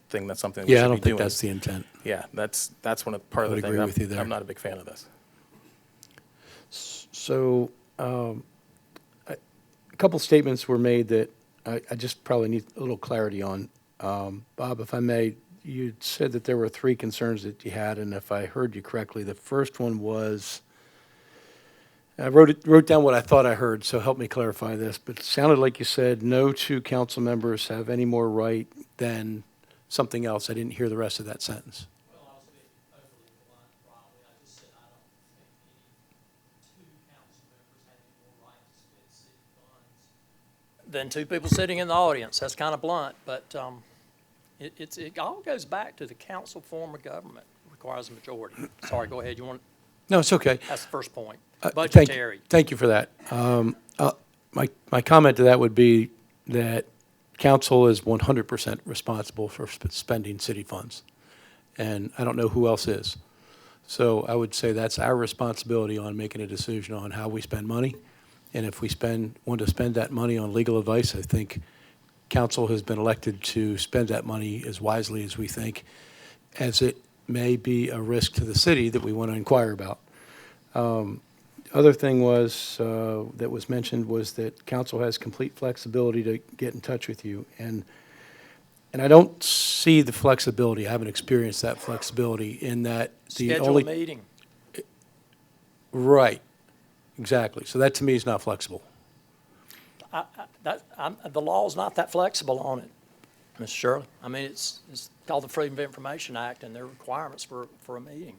thing. That's something we should be doing. Yeah, I don't think that's the intent. Yeah, that's part of the would thing. agree with you there. I'm not a big fan of this. So, a couple statements were made that I just probably need a little clarity on. Bob, if I may, you said that there were 3 concerns that you had, and if I heard you correctly, the first one was, I wrote down what I thought I heard, so help me clarify this, but it sounded like you said no 2 council members have any more right than something else. I didn't hear the rest of that sentence. Than 2 people sitting in the audience. That's kind of blunt, but it all goes back to the council form of government. It requires a majority. Sorry, go ahead. You want? No, it's okay. That's the first point. Thank Budgetary. you for that. My comment to that would be that council is 100% responsible for spending city funds, and I don't know who else is. So I would say that's our responsibility on making a decision on how we spend money. And if we want to spend that money on legal advice, I think council has been elected to spend that money as wisely as we think, as it may be a risk to the city that we want to inquire about. Other thing was, that was mentioned was that council has complete flexibility to get in touch with you. And I don't see the flexibility. I haven't experienced that flexibility in that the only. Schedule a meeting. Right. Exactly. So that to me is not flexible. The law's not that flexible on it, Ms. Shirley. I mean, it's called the Freedom of Information Act, and there are requirements for a meeting.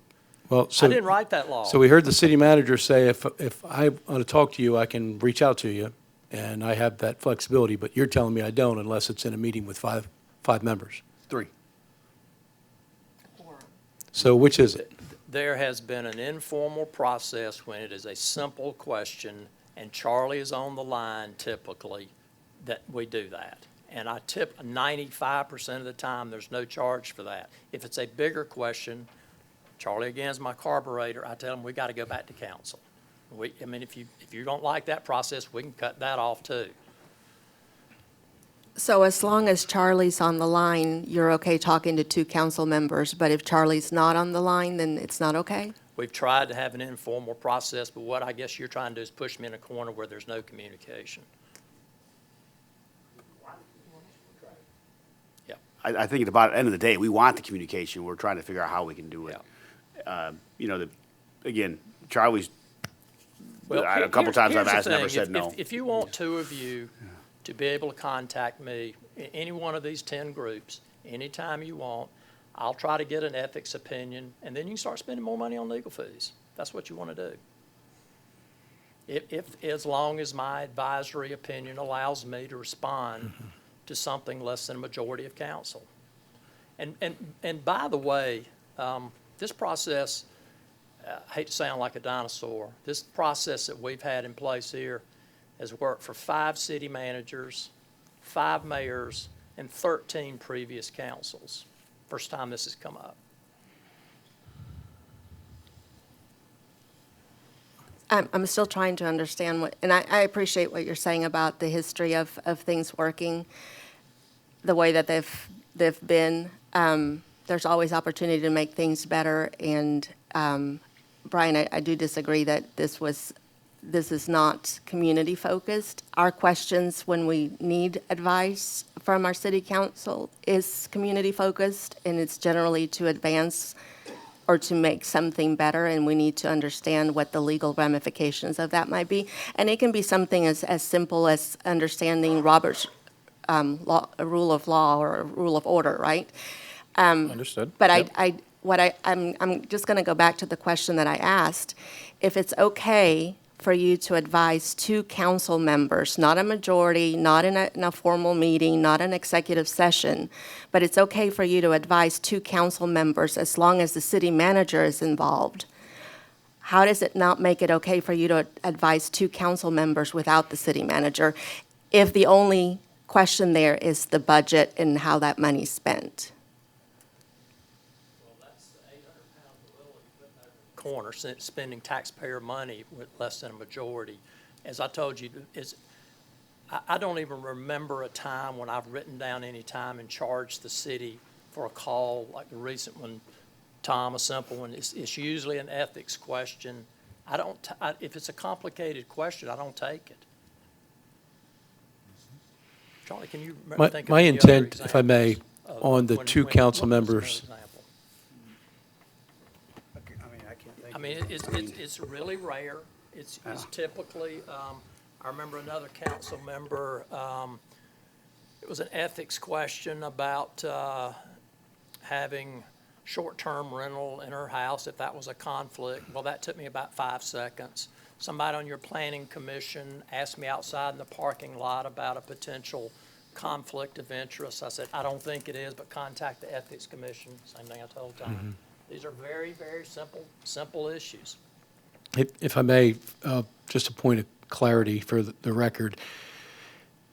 Well, so I didn't write that law. So we heard the city manager say, if I want to talk to you, I can reach out to you, and I have that flexibility. But you're telling me I don't unless it's in a meeting with five members. 3. So which is it? There has been an informal process when it is a simple question, and Charlie is on the line typically, that we do that. And I tip 95% of the time, there's no charge for that. If it's a bigger question, Charlie again is my carburetor, I tell him we got to go back to council. If you don't like that process, we can cut that off too. So as long as Charlie's on the line, you're okay talking to 2 council members, but if Charlie's not on the line, then it's not okay? We've tried to have an informal process, but what I guess you're trying to do is push me in a corner where there's no communication. Yeah. I think at the end of the day, we want the communication. We're trying to figure out how we can do it. Again, Charlie's, a couple times I've asked, never said no. If you want 2 of you to be able to contact me, any one of these 10 groups, anytime you want, I'll try to get an ethics opinion, and then you can start spending more money on legal fees. That's what you want to do. As long as my advisory opinion allows me to respond to something less than a majority of council. And by the way, this process, I hate to sound like a dinosaur, this process that we've had in place here has worked for 5 city managers, 5 mayors, and 13 previous councils. First time this has come up. I'm still trying to understand and I appreciate what you're saying about the history of things working the way that they've been. There's always opportunity to make things better, and Brian, I do disagree that this is not community focused. Our questions when we need advice from our city council is community focused, and it's generally to advance or to make something better, and we need to understand what the legal ramifications of that might be. And it can be something as simple as understanding Robert's a rule of law or a rule of order, right? Understood. But Yep. I'm just going to go back to the question that I asked. If it's okay for you to advise 2 council members, not a majority, not in a formal meeting, not an executive session, but it's okay for you to advise 2 council members as long as the city manager is involved, how does it not make it okay for you to advise 2 council members without the city manager if the only question there is the budget and how that money's spent. Corner, spending taxpayer money with less than a majority. As I told you, I don't even remember a time when I've written down any time and charged the city for a call like the recent one, Tom, a simple one. It's usually an ethics question. If it's a complicated question, I don't take it. Charlie, can you think of My any other intent, if I may, examples on the two council what was an members. example? I mean, it's really rare. It's typically, I remember another council member, it was an ethics question about having short-term rental in her house, if that was a conflict. Well, that took me about 5 seconds. Somebody on your planning commission asked me outside in the parking lot about a potential conflict of interest. I said, I don't think it is, but contact the ethics commission. Same thing I told Tom. These are very, very simple issues. If I may, just a point of clarity for the record.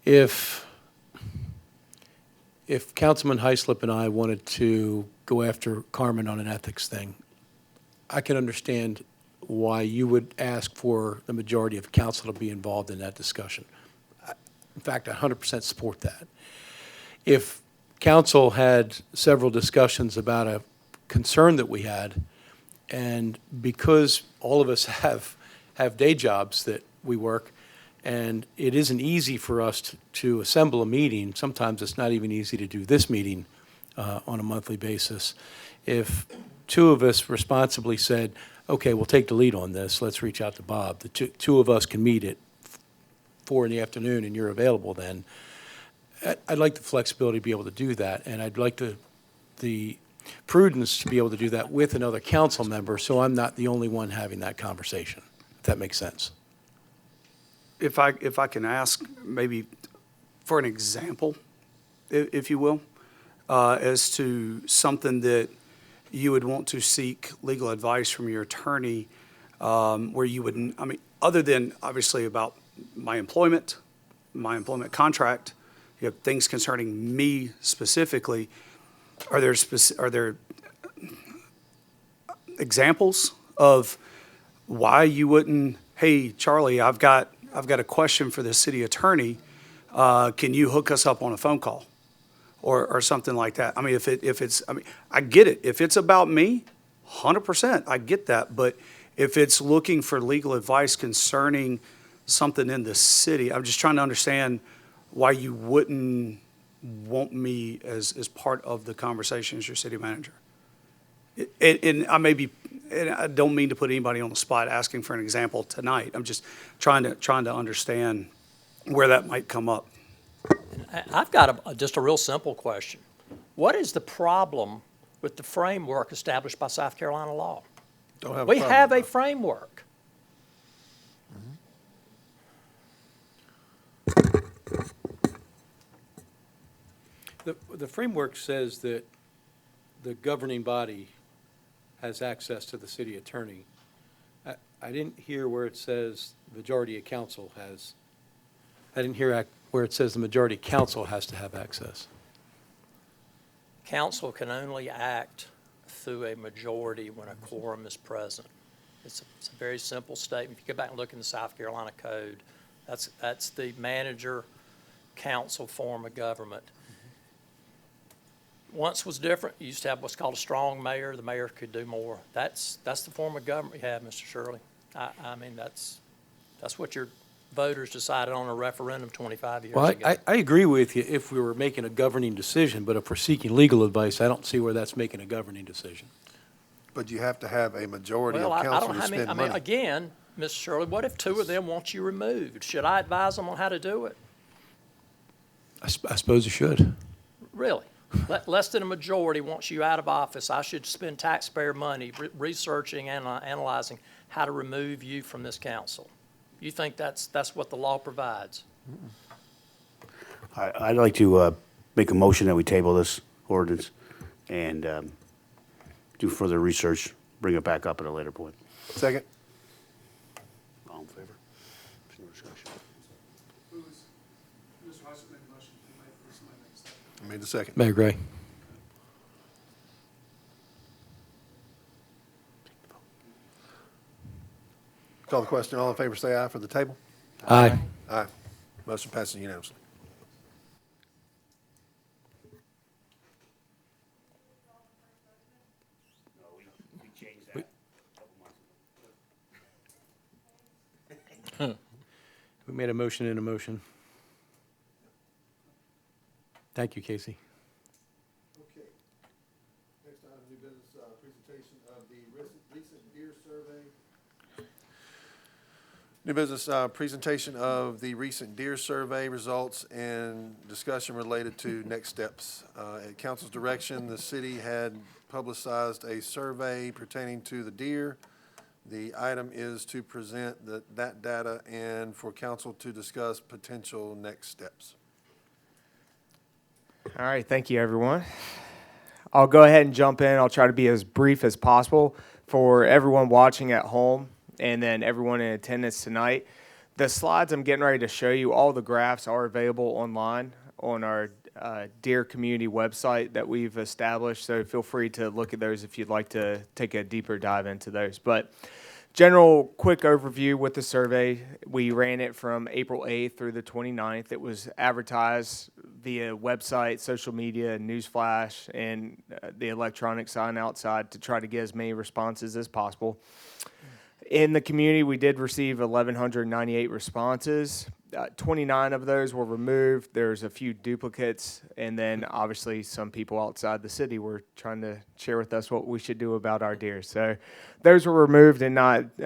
If Councilman Heislip and I wanted to go after Carmen on an ethics thing, I can understand why you would ask for the majority of council to be involved in that discussion. In fact, I 100% support that. If council had several discussions about a concern that we had, and because all of us have day jobs that we work, and it isn't easy for us to assemble a meeting. Sometimes it's not even easy to do this meeting on a monthly basis. If two of us responsibly said, okay, we'll take the lead on this, let's reach out to Bob. The two of us can meet at 4 PM and you're available then. I'd like the flexibility to be able to do that, and I'd like the prudence to be able to do that with another council member, so I'm not the only one having that conversation, if that makes sense. If I can ask maybe for an example, if you will, as to something that you would want to seek legal advice from your attorney, where you wouldn't, I mean, other than obviously about my employment contract, you have things concerning me specifically. Are there examples of why you wouldn't? Hey, Charlie, I've got a question for the city attorney. Can you hook us up on a phone call, or something like that? I mean, if it's, I mean, I get it. If it's about me, 100%, I get that. But if it's looking for legal advice concerning something in the city, I'm just trying to understand why you wouldn't want me as part of the conversation as your city manager. And I don't mean to put anybody on the spot asking for an example tonight. I'm just trying to understand where that might come up. I've got just a real simple question. What is the problem with the framework established by South Carolina law? We have a framework. The framework says that the governing body has access to the city attorney. I didn't hear where it says majority of council has. I didn't hear where it says the majority of council has to have access. Council can only act through a majority when a quorum is present. It's a very simple statement. If you go back and look in the South Carolina Code, that's the manager council form of government. Once was different. You used to have what's called a strong mayor. The mayor could do more. That's the form of government we have, Mr. Shirley. I mean, that's what your voters decided on a referendum 25 years ago. I agree with you if we were making a governing decision, but if we're seeking legal advice, I don't see where that's making a governing decision. But you have to have a majority of I council don't to spend I money. mean, again, Mr. Shirley, what if two of them want you removed? Should I advise them on how to do it? I suppose you should. Really? Less than a majority wants you out of office. I should spend taxpayer money researching and analyzing how to remove you from this council. You think that's what the law provides? I'd like to make a motion that we table this ordinance and do further research, bring it back up at a later point. Second. All in favor? No discussion. I made the second. Mayor Gray. Call the question. All in favor, say aye for the table. Aye. Aye. Motion passes unanimously. We made a motion in a motion. Thank you, Casey. Okay. Next item, new business, presentation of the recent deer survey. New business, presentation of the recent deer survey results and discussion related to next steps. At council's direction, the city had publicized a survey pertaining to the deer. The item is to present that data and for council to discuss potential next steps. All right, thank you, everyone. I'll go ahead and jump in. I'll try to be as brief as possible for everyone watching at home and then everyone in attendance tonight. The slides I'm getting ready to show you, all the graphs are available online on our Deer community website that we've established, so feel free to look at those if you'd like to take a deeper dive into those. But general quick overview with the survey, we ran it from April 8th through the 29th. It was advertised via website, social media, newsflash, and the electronic sign outside to try to get as many responses as possible. In the community, we did receive 1,198 responses. 29 of those were removed. There's a few duplicates, and then obviously some people outside the city were trying to share with us what we should do about our deer. So those were removed and not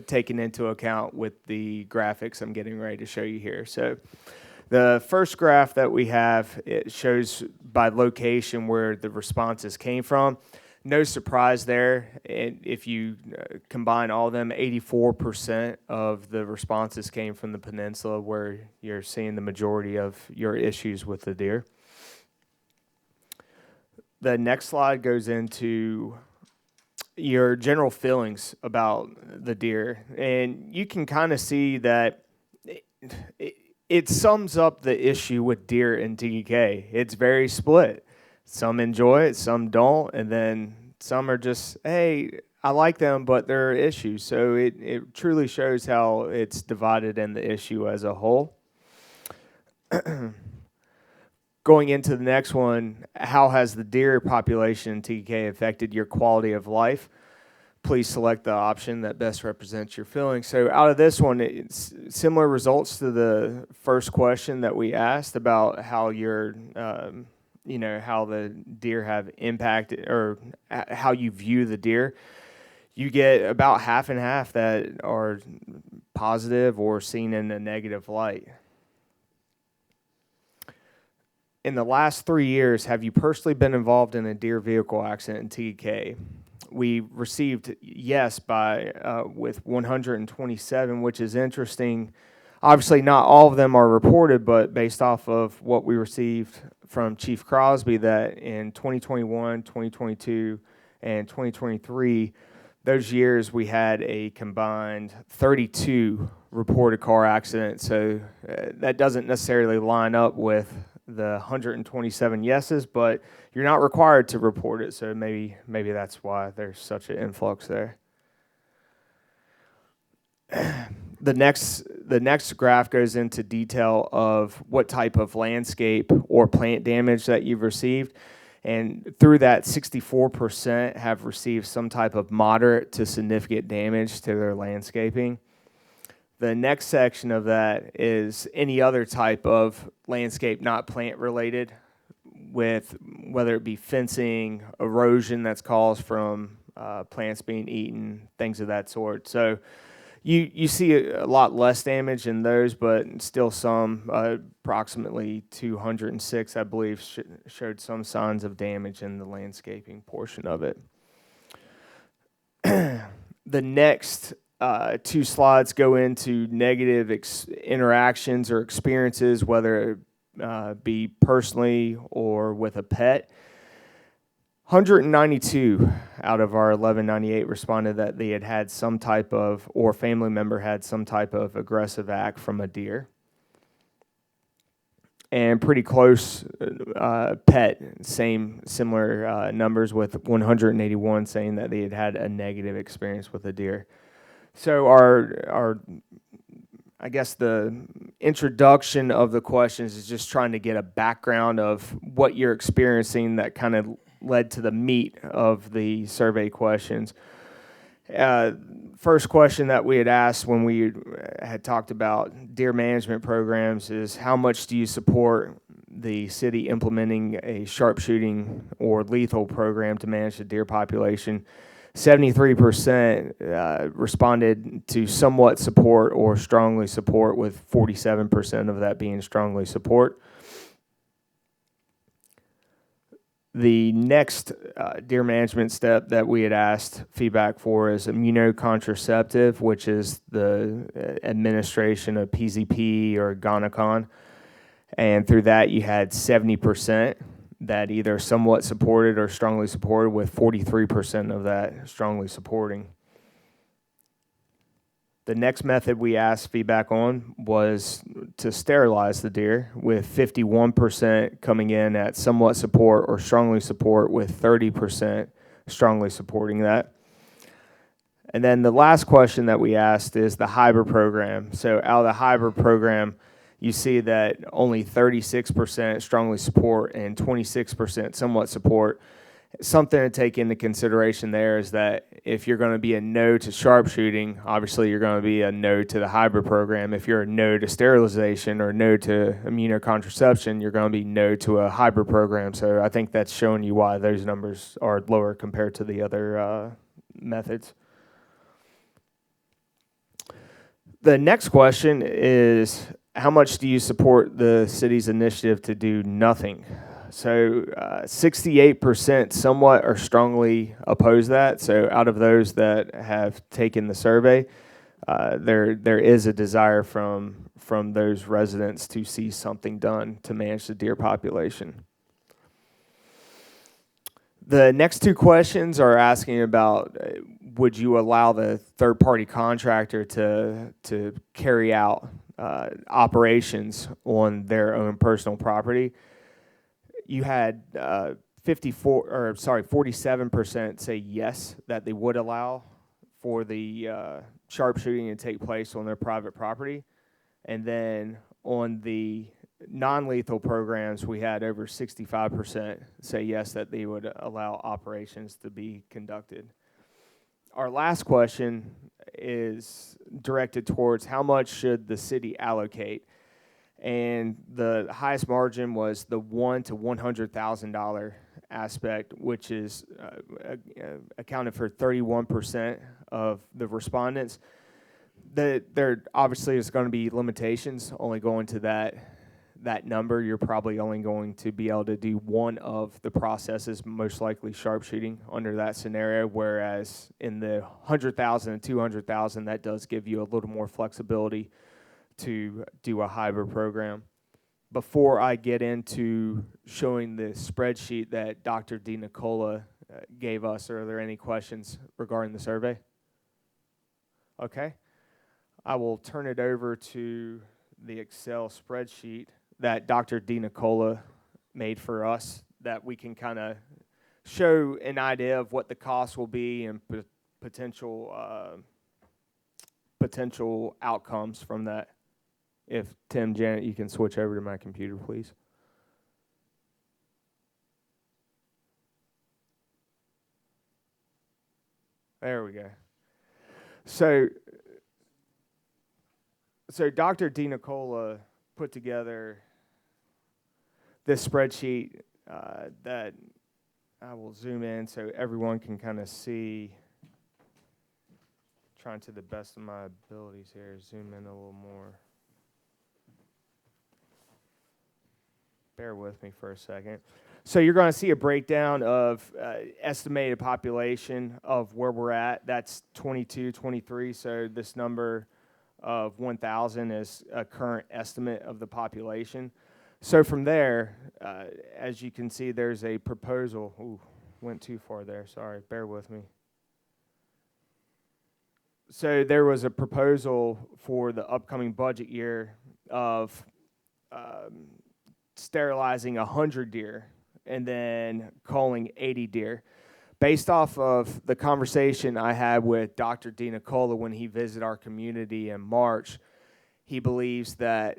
taken into account with the graphics I'm getting ready to show you here. So the first graph that we have, it shows by location where the responses came from. No surprise there. If you combine all of them, 84% of the responses came from the peninsula, where you're seeing the majority of your issues with the deer. The next slide goes into your general feelings about the deer. And you can kind of see that it sums up the issue with deer in Tega Cay. It's very split. Some enjoy it, some don't, and then some are just, hey, I like them, but there are issues. So it truly shows how it's divided in the issue as a whole. Going into the next one, how has the deer population in Tega Cay affected your quality of life? Please select the option that best represents your feelings. So out of this one, it's similar results to the first question that we asked about how your how the deer have impacted or how you view the deer. You get about half and half that are positive or seen in a negative light. In the last 3 years, have you personally been involved in a deer vehicle accident in Tega Cay? We received yes with 127, which is interesting. Obviously, not all of them are reported, but based off of what we received from Chief Crosby, that in 2021, 2022, and 2023, those years we had a combined 32 reported car accidents. So that doesn't necessarily line up with the 127 yeses, but you're not required to report it. So maybe that's why there's such an influx there. The next graph goes into detail of what type of landscape or plant damage that you've received. And through that, 64% have received some type of moderate to significant damage to their landscaping. The next section of that is any other type of landscape not plant related, with whether it be fencing, erosion that's caused from plants being eaten, things of that sort. So you see a lot less damage in those, but still some, approximately 206, I believe, showed some signs of damage in the landscaping portion of it. The next two slides go into negative interactions or experiences, whether it be personally or with a pet. 192 out of our 1198 responded that they had some type of, or family member had some type of aggressive act from a deer. and pretty close pet, similar numbers, with 181 saying that they had had a negative experience with a deer. So our I guess the introduction of the questions is just trying to get a background of what you're experiencing that kind of led to the meat of the survey questions. First question that we had asked when we had talked about deer management programs is, how much do you support the city implementing a sharpshooting or lethal program to manage the deer population? 73% responded to somewhat support or strongly support, with 47% of that being strongly support. The next deer management step that we had asked feedback for is immunocontraceptive, which is the administration of PZP or Gonacon. And through that, you had 70% that either somewhat supported or strongly supported, with 43% of that strongly supporting. The next method we asked feedback on was to sterilize the deer, with 51% coming in at somewhat support or strongly support, with 30% strongly supporting that. And then the last question that we asked is the hybrid program. So out of the hybrid program, you see that only 36% strongly support and 26% somewhat support. Something to take into consideration there is that if you're going to be a no to sharpshooting, obviously you're going to be a no to the hybrid program. If you're a no to sterilization or no to immunocontraception, you're going to be no to a hybrid program. So I think that's showing you why those numbers are lower compared to the other methods. The next question is, how much do you support the city's initiative to do nothing? So 68% somewhat or strongly oppose that. So out of those that have taken the survey, there is a desire from those residents to see something done to manage the deer population. The next two questions are asking about, would you allow the third-party contractor to carry out operations on their own personal property? You had 47% say yes, that they would allow for the sharpshooting to take place on their private property. And then on the non-lethal programs, we had over 65% say yes, that they would allow operations to be conducted. Our last question is directed towards, how much should the city allocate? And the highest margin was the $1 to $100,000 aspect, which is accounted for 31% of the respondents. There obviously is going to be limitations only going to that number. You're probably only going to be able to do one of the processes, most likely sharpshooting, under that scenario, whereas in the 100,000 and 200,000, that does give you a little more flexibility to do a hybrid program. Before I get into showing the spreadsheet that Dr. DiNicola gave us, are there any questions regarding the survey? Okay. I will turn it over to the Excel spreadsheet that Dr. DiNicola made for us, that we can kind of show an idea of what the cost will be and potential outcomes from that. If Tim, Janet, you can switch over to my computer, please. There we go. So Dr. DiNicola put together this spreadsheet that I will zoom in so everyone can kind of see. Trying to the best of my abilities here, zoom in a little more. Bear with me for a second. So you're going to see a breakdown of estimated population of where we're at. That's 22, 23. So this number of 1,000 is a current estimate of the population. So from there, as you can see, there's a proposal. Ooh, went too far there. Sorry, bear with me. So there was a proposal for the upcoming budget year of sterilizing 100 deer and then culling 80 deer. Based off of the conversation I had with Dr. DiNicola when he visited our community in March, he believes that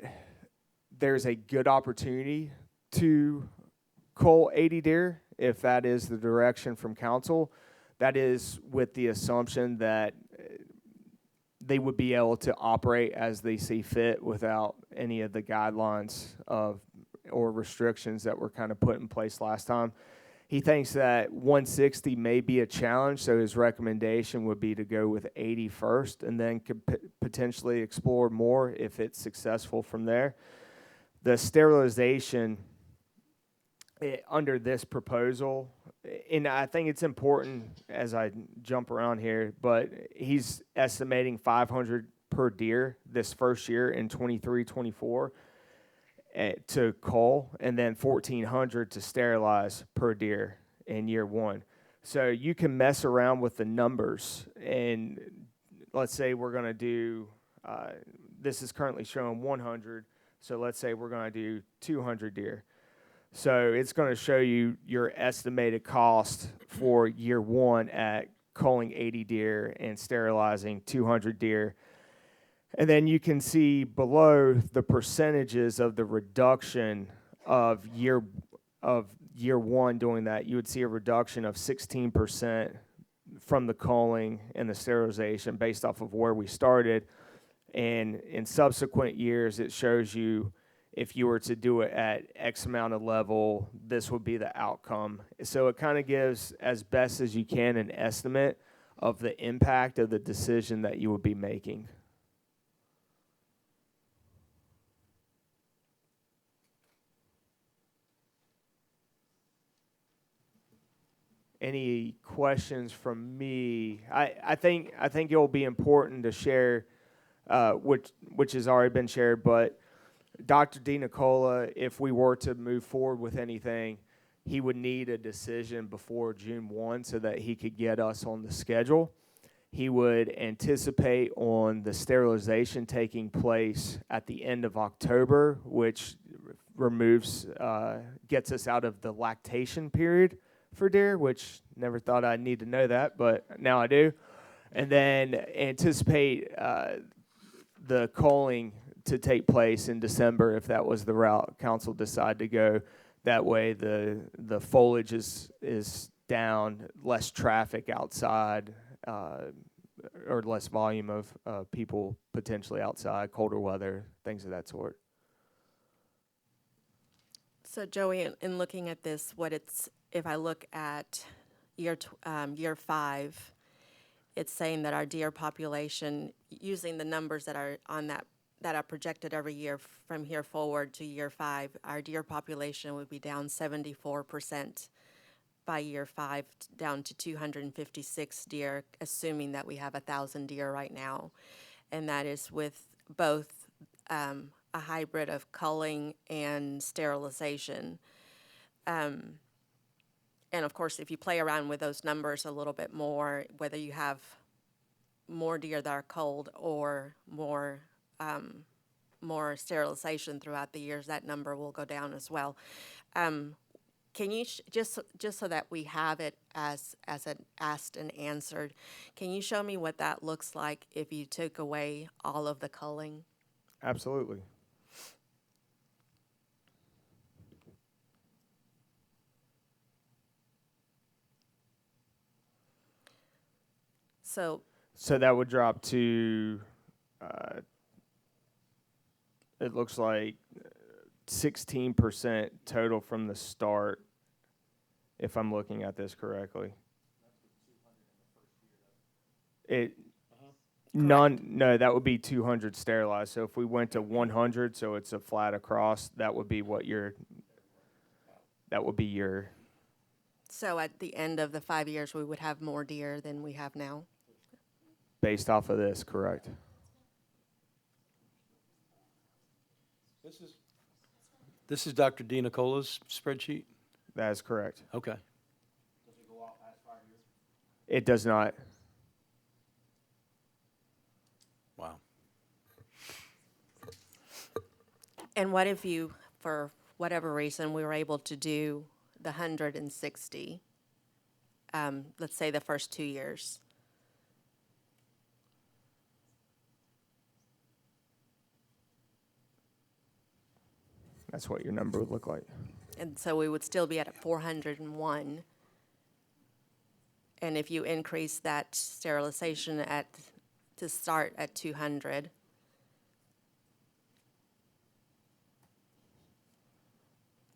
there's a good opportunity to cull 80 deer if that is the direction from council. That is with the assumption that they would be able to operate as they see fit without any of the guidelines or restrictions that were kind of put in place last time. He thinks that 160 may be a challenge, so his recommendation would be to go with 80 first and then could potentially explore more if it's successful from there. The sterilization under this proposal, and I think it's important as I jump around here, but he's estimating 500 per deer this first year in 23-24 to cull, and then 1,400 to sterilize per deer in year one. So you can mess around with the numbers, and let's say we're going to do, this is currently showing 100, so let's say we're going to do 200 deer. So it's going to show you your estimated cost for year one at culling 80 deer and sterilizing 200 deer. And then you can see below the percentages of the reduction of year one doing that. You would see a reduction of 16% from the culling and the sterilization based off of where we started. And in subsequent years, it shows you if you were to do it at X amount of level, this would be the outcome. So it kind of gives, as best as you can, an estimate of the impact of the decision that you would be making. Any questions from me? I think it will be important to share, which has already been shared, but Dr. DiNicola, if we were to move forward with anything, he would need a decision before June 1 so that he could get us on the schedule. He would anticipate on the sterilization taking place at the end of October, which gets us out of the lactation period for deer, which never thought I'd need to know that, but now I do. And then anticipate the culling to take place in December if that was the route council decided to go. That way the foliage is down, less traffic outside, or less volume of people potentially outside, colder weather, things of that sort. So Joey, in looking at this, if I look at year 5, it's saying that our deer population, using the numbers that are on that are projected every year from here forward to year 5, our deer population would be down 74% by year 5, down to 256 deer, assuming that we have 1,000 deer right now. And that is with both a hybrid of culling and sterilization. And of course, if you play around with those numbers a little bit more, whether you have more deer that are culled or more sterilization throughout the years, that number will go down as well. Can you, just so that we have it as an asked and answered, can you show me what that looks like if you took away all of the culling? Absolutely. So that would drop to, it looks like 16% total from the start, if I'm looking at this correctly. No, that would be 200 sterilized. So if we went to 100, so it's a flat across, that would be your. So at the end of the 5 years, we would have more deer than we have now? Based off of this, correct. This is Dr. DiNicola's spreadsheet? That is correct. Okay. Does it go out past 5 years? It does not. Wow. And what if you, for whatever reason, we were able to do the 160, let's say the first 2 years. That's what your number would look like. And so we would still be at 401. And if you increase that sterilization to start at 200,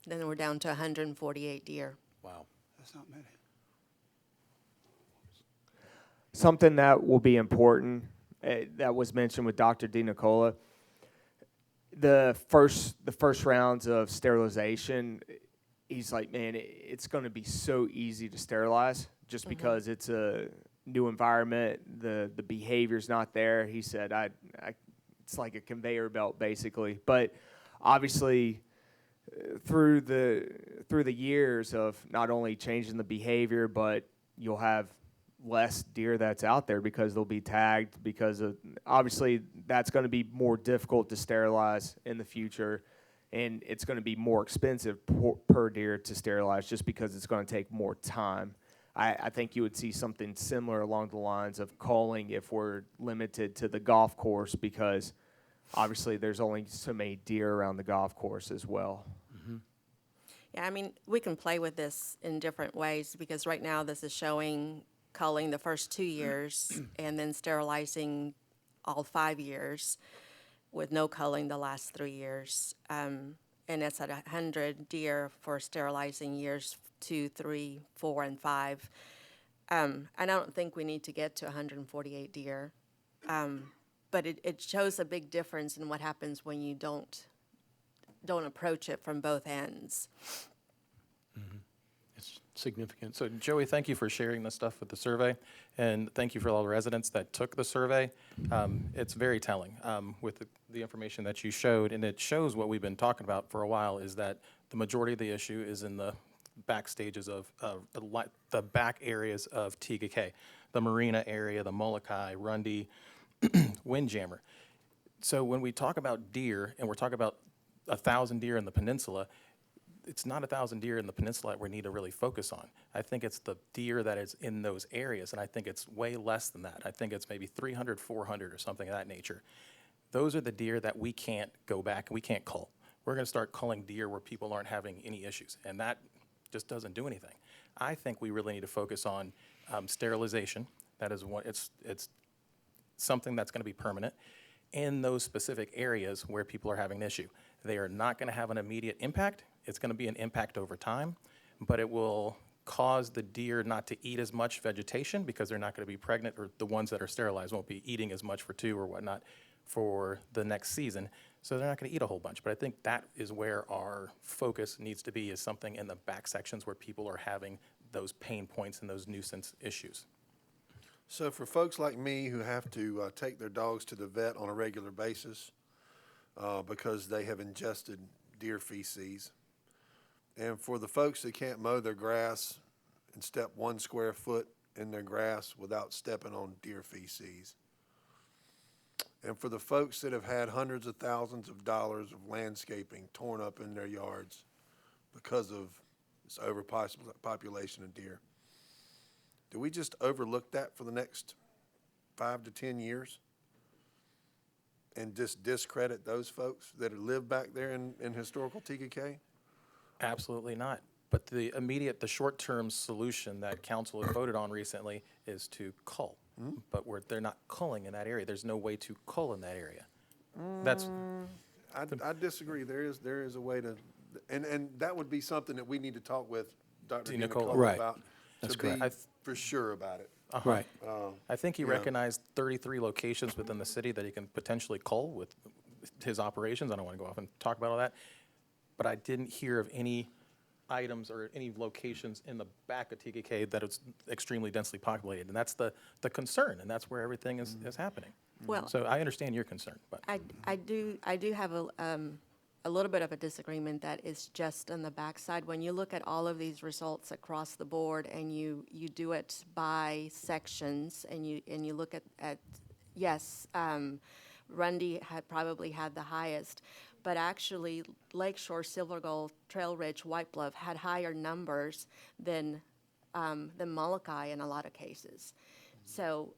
then we're down to 148 deer. Wow. That's not many. Something that will be important, that was mentioned with Dr. DiNicola, the first rounds of sterilization, he's like, man, it's going to be so easy to sterilize just because it's a new environment. The behavior's not there. He said, it's like a conveyor belt basically. But obviously, through the years of not only changing the behavior, but you'll have less deer that's out there because they'll be tagged, because of obviously that's going to be more difficult to sterilize in the future, and it's going to be more expensive per deer to sterilize just because it's going to take more time. I think you would see something similar along the lines of culling if we're limited to the golf course, because obviously there's only so many deer around the golf course as well. Yeah, I mean, we can play with this in different ways, because right now this is showing culling the first 2 years and then sterilizing all 5 years with no culling the last 3 years. And it's at 100 deer for sterilizing years 2, 3, 4, and 5. And I don't think we need to get to 148 deer. But it shows a big difference in what happens when you don't approach it from both ends. It's significant. So Joey, thank you for sharing this stuff with the survey, and thank you for all the residents that took the survey. It's very telling with the information that you showed, and it shows what we've been talking about for a while, is that the majority of the issue is in the back stages of the back areas of Tega Cay, the marina area, the Molokai, Rundy, Windjammer. So when we talk about deer, and we're talking about 1,000 deer in the peninsula, it's not 1,000 deer in the peninsula that we need to really focus on. I think it's the deer that is in those areas, and I think it's way less than that. I think it's maybe 300, 400 or something of that nature. Those are the deer that we can't go back and we can't cull. We're going to start culling deer where people aren't having any issues, and that just doesn't do anything. I think we really need to focus on sterilization. That is what it's something that's going to be permanent in those specific areas where people are having an issue. They are not going to have an immediate impact. It's going to be an impact over time, but it will cause the deer not to eat as much vegetation because they're not going to be pregnant, or the ones that are sterilized won't be eating as much for 2 or whatnot for the next season. So they're not going to eat a whole bunch. But I think that is where our focus needs to be, is something in the back sections where people are having those pain points and those nuisance issues. So for folks like me who have to take their dogs to the vet on a regular basis because they have ingested deer feces, and for the folks that can't mow their grass and step 1 square foot in their grass without stepping on deer feces, and for the folks that have had hundreds of thousands of dollars of landscaping torn up in their yards because of this overpopulation of deer, do we just overlook that for the next 5 to 10 years and just discredit those folks that live back there in historical Tega Cay? Absolutely not. But the short-term solution that council has voted on recently is to cull. But they're not culling in that area. There's no way to cull in that area. I disagree. There is a way to, and that would be something that we need to talk with Dr. DiNicola about. That's to be correct. for sure about it. Right. I think he recognized 33 locations within the city that he can potentially cull with his operations. I don't want to go off and talk about all that. But I didn't hear of any items or any locations in the back of Tega Cay that it's extremely densely populated. And that's the concern, and that's where everything is happening. Well, so I understand your concern. But I do have a little bit of a disagreement that is just on the backside. When you look at all of these results across the board, and you do it by sections, and you look at yes, Rundy probably had the highest, but actually Lakeshore, Silver Gold, Trail Ridge, White Bluff had higher numbers than Molokai in a lot of cases. So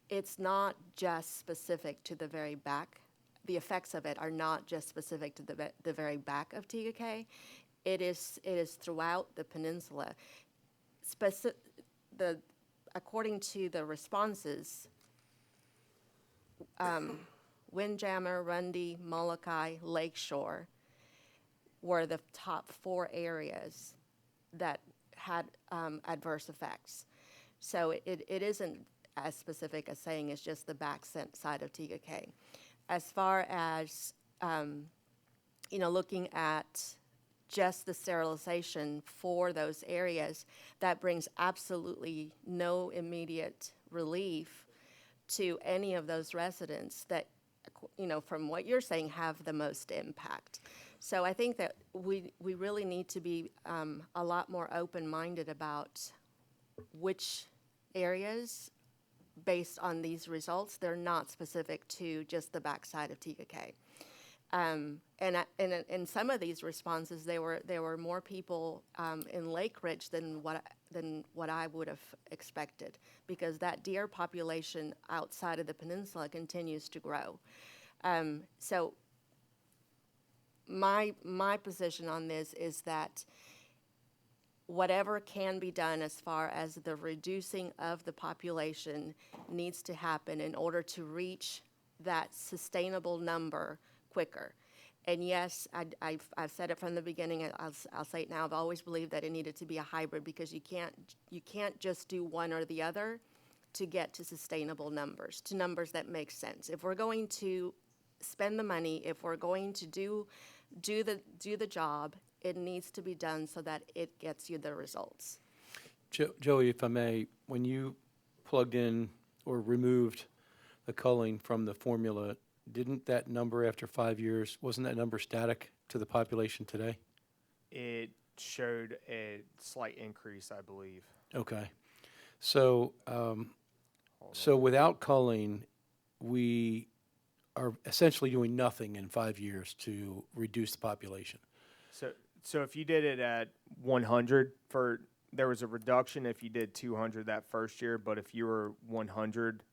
it's not just specific to the very back. The effects of it are not just specific to the very back of Tega Cay. It is throughout the peninsula. According to the responses, Windjammer, Rundy, Molokai, Lakeshore were the top 4 areas that had adverse effects. So it isn't as specific as saying it's just the back side of Tega Cay. As far as, looking at just the sterilization for those areas, that brings absolutely no immediate relief to any of those residents that, from what you're saying, have the most impact. So I think that we really need to be a lot more open-minded about which areas, based on these results, they're not specific to just the backside of Tega Cay. And in some of these responses, there were more people in Lake Ridge than what I would have expected, because that deer population outside of the peninsula continues to grow. So my position on this is that whatever can be done as far as the reducing of the population needs to happen in order to reach that sustainable number quicker. And yes, I've said it from the beginning. I'll say it now. I've always believed that it needed to be a hybrid, because you can't just do one or the other to get to sustainable numbers, to numbers that make sense. If we're going to spend the money, if we're going to do the job, it needs to be done so that it gets you the results. Joey, if I may, when you plugged in or removed the culling from the formula, didn't that number after 5 years, wasn't that number static to the population today? It showed a slight increase, I believe. Okay. So, without culling, we are essentially doing nothing in 5 years to reduce the population. So if you did it at 100, there was a reduction if you did 200 that first year, but if you were 100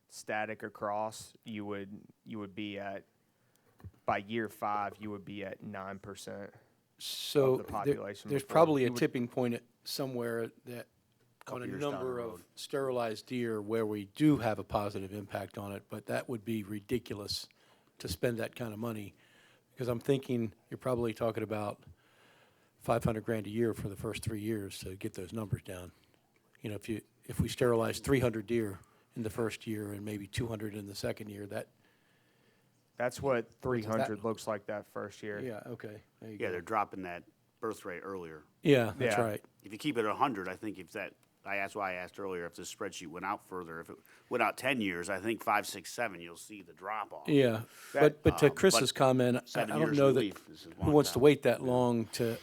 static across, you would be at, by year 5, you would be at 9% so of the population. There's probably a tipping point somewhere that on a years down the number road. of sterilized deer where we do have a positive impact on it, but that would be ridiculous to spend that kind of money, because I'm thinking you're probably talking about $500,000 a year for the first 3 years to get those numbers down. If we sterilize 300 deer in the first year and maybe 200 in the second year, that's what 300 looks like that first year. Yeah, okay. There you Yeah, go. they're dropping that birth rate earlier. Yeah, that's Yeah. right. If you keep it at 100, I think that's why I asked earlier if this spreadsheet went out further. If it went out 10 years, I think 5, 6, 7, you'll see the drop off. Yeah, but to Chris's but comment, I 7 don't years know that relief is who one wants to time. wait that long to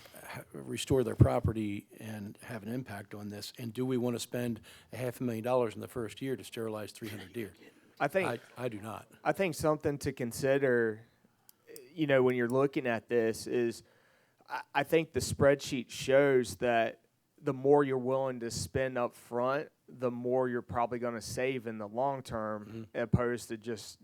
restore their property and have an impact on this. And do we want to spend $500,000 in the first year to sterilize 300 deer? I do not. I think something to consider, when you're looking at this is, I think the spreadsheet shows that the more you're willing to spend up front, the more you're probably going to save in the long term, opposed to just,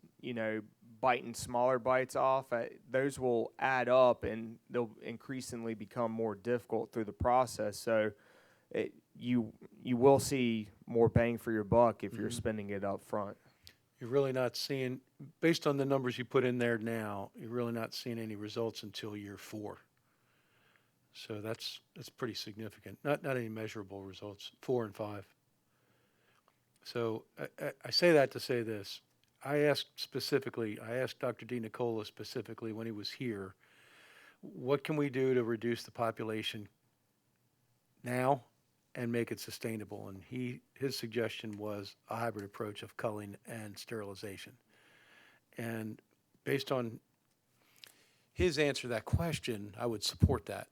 biting smaller bites off. Those will add up, and they'll increasingly become more difficult through the process. So you will see more bang for your buck if you're spending it up front. You're really not seeing, based on the numbers you put in there now, you're really not seeing any results until year 4. So that's pretty significant. Not any measurable results, 4 and 5. So I say that to say this. I asked Dr. DiNicola specifically when he was here, what can we do to reduce the population now and make it sustainable? And his suggestion was a hybrid approach of culling and sterilization. And based on his answer to that question, I would support that.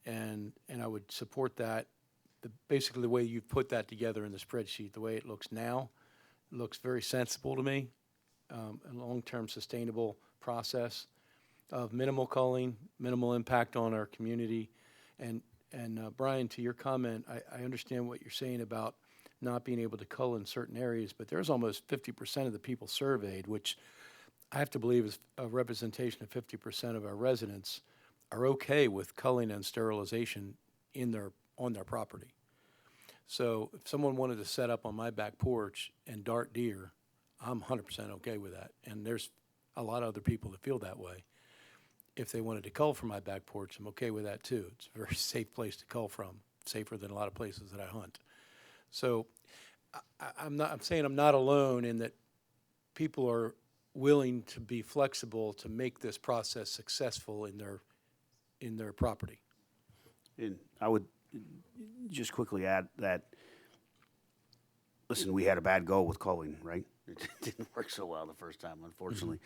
And I would support that, basically the way you've put that together in the spreadsheet, the way it looks now, looks very sensible to me, a long-term sustainable process. of minimal culling, minimal impact on our community. And Brian, to your comment, I understand what you're saying about not being able to cull in certain areas, but there's almost 50% of the people surveyed, which I have to believe is a representation of 50% of our residents are okay with culling and sterilization on their property. So if someone wanted to set up on my back porch and dart deer, I'm 100% okay with that. And there's a lot of other people that feel that way. If they wanted to cull from my back porch, I'm okay with that too. It's a very safe place to cull from, safer than a lot of places that I hunt. So I'm saying I'm not alone in that people are willing to be flexible to make this process successful in their property. And I would just quickly add that, listen, we had a bad go with culling, right? It didn't work so well the first time, unfortunately.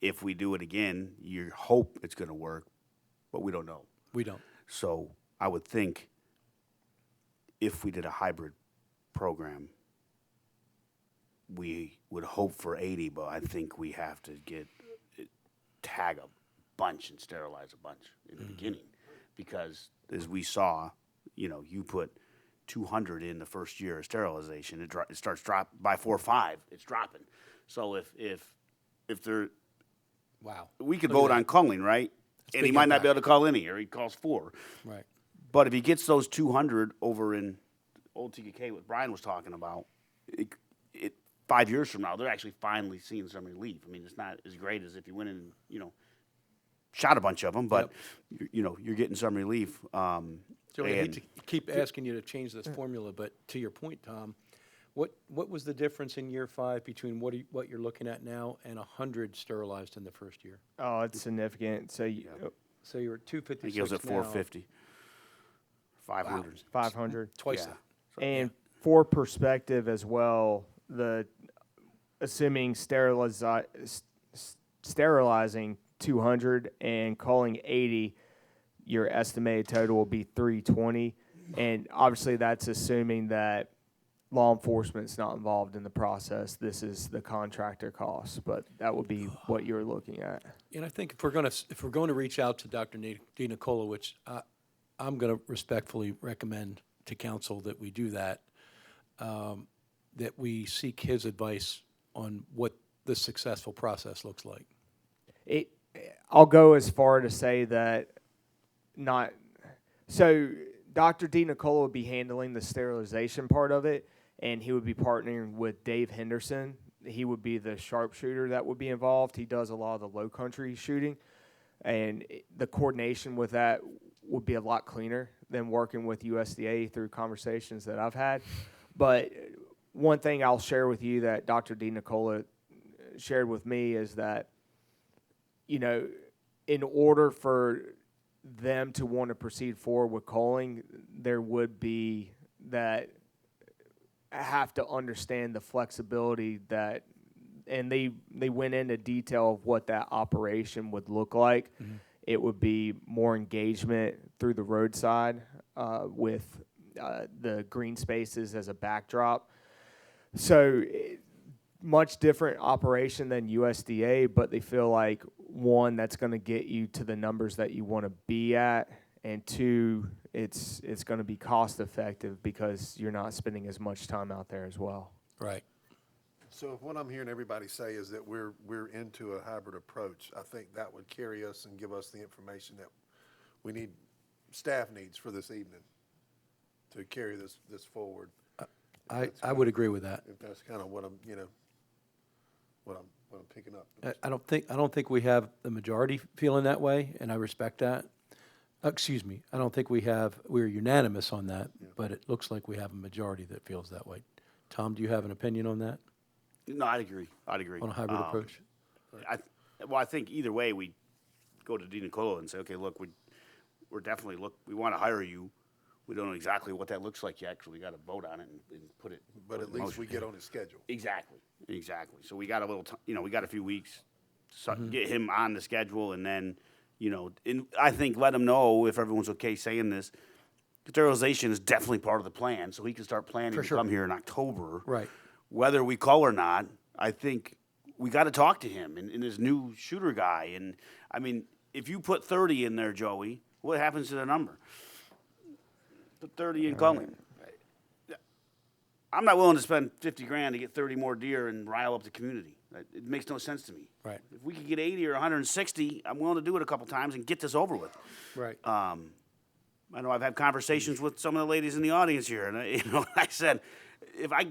If we do it again, you hope it's going to work, but we don't know. We don't. So I would think if we did a hybrid program, we would hope for 80, but I think we have to tag a bunch and sterilize a bunch in the beginning, because as we saw, you put 200 in the first year of sterilization, it starts drop by 4 or 5, it's dropping. So if there, wow, we could vote on culling, right? And he might not be able to cull any, or he calls 4. Right. But if he gets those 200 over in Old Tega Cay, what Brian was talking about, it 5 years from now, they're actually finally seeing some relief. I mean, it's not as great as if you went in and, shot a bunch of them, but you're getting some relief. So I hate to keep asking you to change this formula, but to your point, Tom, what was the difference in year 5 between what you're looking at now and 100 sterilized in the first year? Oh, it's significant. So you're at 256 I think it was at 450. 500. Wow. 500. Twice that. So, and for perspective as well, assuming sterilizing 200 and culling 80, your estimated total will be 320. And obviously that's assuming that law enforcement's not involved in the process. This is the contractor cost, but that would be what you're looking at. And I think if we're going to reach out to Dr. DiNicola, which I'm going to respectfully recommend to council that we do that, that we seek his advice on what the successful process looks like. I'll go as far to say that so Dr. DiNicola would be handling the sterilization part of it, and he would be partnering with Dave Henderson. He would be the sharpshooter that would be involved. He does a lot of the low country shooting, and the coordination with that would be a lot cleaner than working with USDA through conversations that I've had. But one thing I'll share with you that Dr. DiNicola shared with me is that, in order for them to want to proceed forward with culling, there would be that have to understand the flexibility that, and they went into detail of what that operation would look like. Mm-hmm. It would be more engagement through the roadside with the green spaces as a backdrop. So much different operation than USDA, but they feel like, one, that's going to get you to the numbers that you want to be at, and two, it's going to be cost effective because you're not spending as much time out there as well. Right. So if what I'm hearing everybody say is that we're into a hybrid approach, I think that would carry us and give us the information that staff needs for this evening to carry this forward. I would agree with that. If that's kind of what I'm picking up. I don't think we have the majority feeling that way, and I respect that. Excuse me. I don't think we're unanimous on that, but it looks like we have a majority that feels that way. Tom, do you have an opinion on that? No, I'd agree. On a hybrid approach? I think either way, we go to DiNicola and say, okay, look, we're definitely we want to hire you. We don't know exactly what that looks like yet, because we got to vote on it and put it. But at least we get on his schedule. Exactly. So we got a little, we got a few weeks to get him on the schedule, and then, and I think let him know, if everyone's okay saying this, sterilization is definitely part of the plan, so he can start planning to come here in October. Right. Whether we call or not, I think we got to talk to him and this new shooter guy. And I mean, if you put 30 in there, Joey, what happens to the number? Put 30 in Cullen. I'm not willing to spend 50 grand to get 30 more deer and rile up the community. It makes no sense to me. Right. If we could get 80 or 160, I'm willing to do it a couple times and get this over with. Right. I know I've had conversations with some of the ladies in the audience here, and I said, if I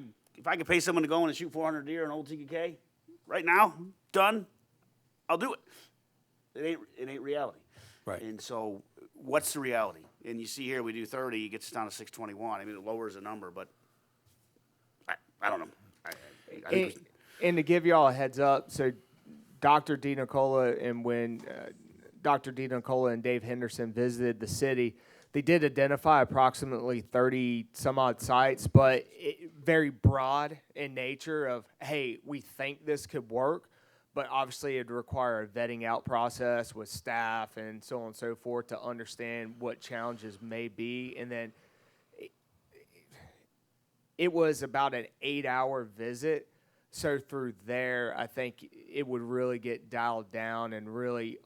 could pay someone to go in and shoot 400 deer in Old Tega Cay, right now, done, I'll do it. It ain't reality. Right. And so, what's the reality? And you see here, we do 30, it gets us down to 621. I mean, it lowers the number, but I don't know. I think And to give y'all a heads up, so Dr. DiNicola and when Dr. DiNicola and Dave Henderson visited the city, they did identify approximately 30 some odd sites, but very broad in nature of, hey, we think this could work, but obviously it'd require a vetting out process with staff and so on and so forth to understand what challenges may be. And then it was about an 8-hour visit. So through there, I think it would really get dialed down and really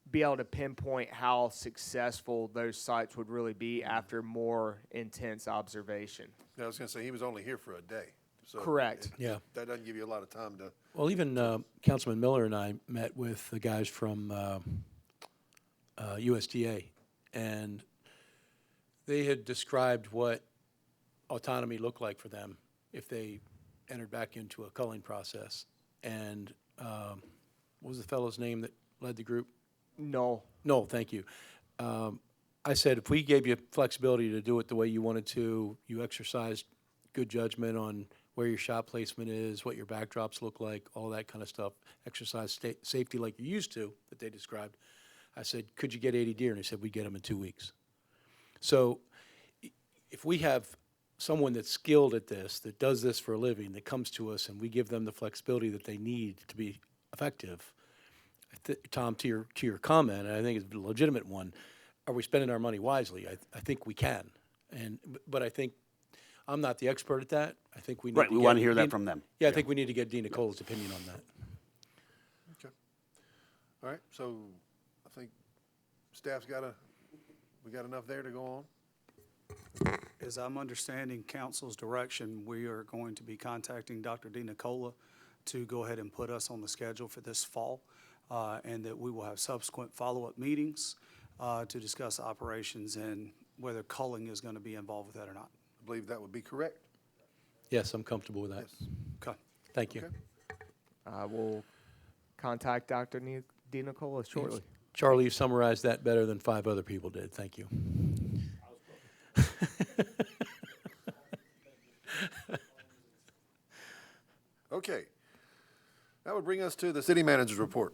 be able to pinpoint how successful those sites would really be after more intense observation. I was going to say, he was only here for a day. So Correct. Yeah. That doesn't give you a lot of time to. Well, even Councilman Miller and I met with the guys from USDA, and they had described what autonomy looked like for them if they entered back into a culling process. And what was the fellow's name that led the group? No, thank you. I said, if we gave you flexibility to do it the way you wanted to, you exercised good judgment on where your shot placement is, what your backdrops look like, all that kind of stuff, exercise safety like you used to, that they described. I said, could you get 80 deer? And they said, we'd get them in 2 weeks. So if we have someone that's skilled at this, that does this for a living, that comes to us and we give them the flexibility that they need to be effective, Tom, to your comment, and I think it's a legitimate one, are we spending our money wisely? I think we can. But I think I'm not the expert at that. I think we need Right, we want to hear that from them. Yeah, I think we need to get DiNicola's opinion on that. Okay. All right, so I think staff's we got enough there to go on? As I'm understanding council's direction, we are going to be contacting Dr. DiNicola to go ahead and put us on the schedule for this fall, and that we will have subsequent follow-up meetings to discuss operations and whether culling is going to be involved with that or not. I believe that would be correct. Yes, I'm comfortable with that. Yes. Okay. Thank you. Okay. I will contact Dr. DiNicola shortly. Charlie, you summarized that better than 5 other people did. Thank you. Okay. That would bring us to the city manager's report.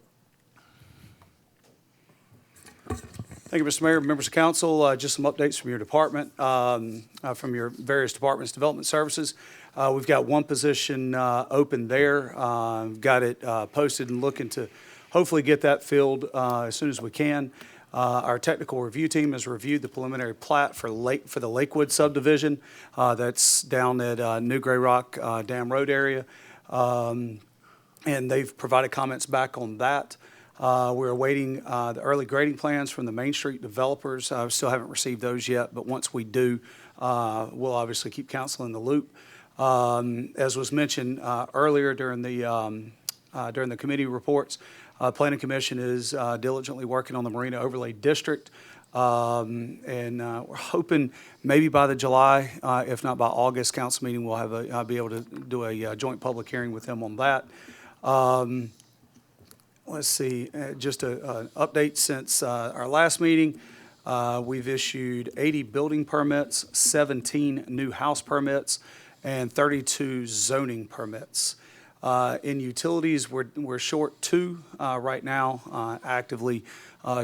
Thank you, Mr. Mayor, members of council. Just some updates from your department, from your various departments, development services. We've got one position open there. Got it posted and looking to hopefully get that filled as soon as we can. Our technical review team has reviewed the preliminary plat for the Lakewood subdivision. That's down at New Gray Rock Dam Road area. And they've provided comments back on that. We're awaiting the early grading plans from the Main Street developers. Still haven't received those yet, but once we do, we'll obviously keep council in the loop. As was mentioned earlier during the committee reports, Planning Commission is diligently working on the Marina Overlay District. And we're hoping maybe by the July, if not by August council meeting, we'll be able to do a joint public hearing with them on that. Let's see, just an update since our last meeting. We've issued 80 building permits, 17 new house permits, and 32 zoning permits. In utilities, we're short 2 right now, actively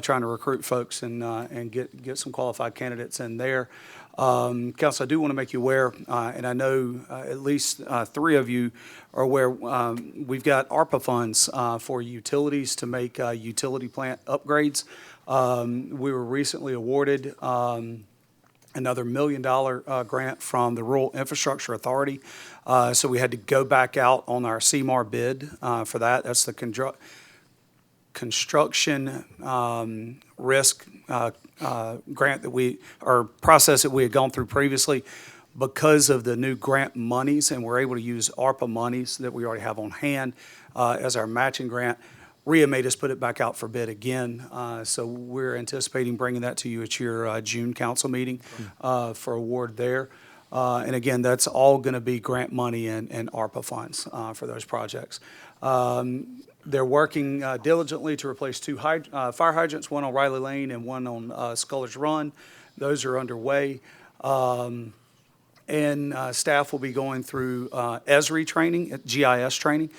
trying to recruit folks and get some qualified candidates in there. Council, I do want to make you aware, and I know at least 3 of you are aware, we've got ARPA funds for utilities to make utility plant upgrades. We were recently awarded another $1 million grant from the Rural Infrastructure Authority. So we had to go back out on our CMAR bid for that. That's the construction risk grant or process that we had gone through previously. Because of the new grant monies, and we're able to use ARPA monies that we already have on hand as our matching grant, RIA made us put it back out for bid again. So we're anticipating bringing that to you at your June council meeting for award there. And again, that's all going to be grant money and ARPA funds for those projects. They're working diligently to replace two fire hydrants, one on Riley Lane and one on Scullers Run. Those are underway. And staff will be going through ESRI training, GIS training.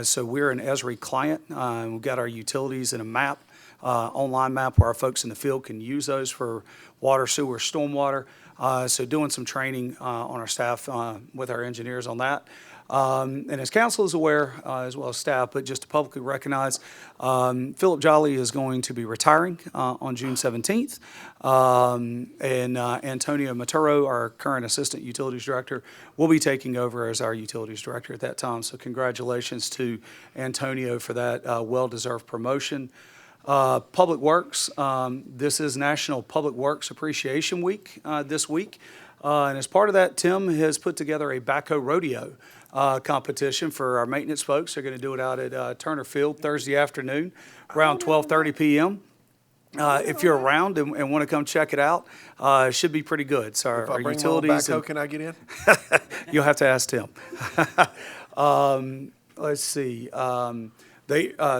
So we're an ESRI client. We've got our utilities in a map, online map where our folks in the field can use those for water, sewer, stormwater. So doing some training on our staff with our engineers on that. And as council is aware, as well as staff, but just to publicly recognize, Philip Jolly is going to be retiring on June 17th. And Antonio Maturo, our current Assistant Utilities Director, will be taking over as our Utilities Director at that time. So congratulations to Antonio for that well-deserved promotion. Public Works, this is National Public Works Appreciation Week this week. And as part of that, Tim has put together a backhoe rodeo competition for our maintenance folks. They're going to do it out at Turner Field Thursday afternoon around 12:30 p.m. If you're around and want to come check it out, it should be pretty good. So If I our bring utilities. my own backhoe, can I get in? You'll have to ask Tim. Let's see.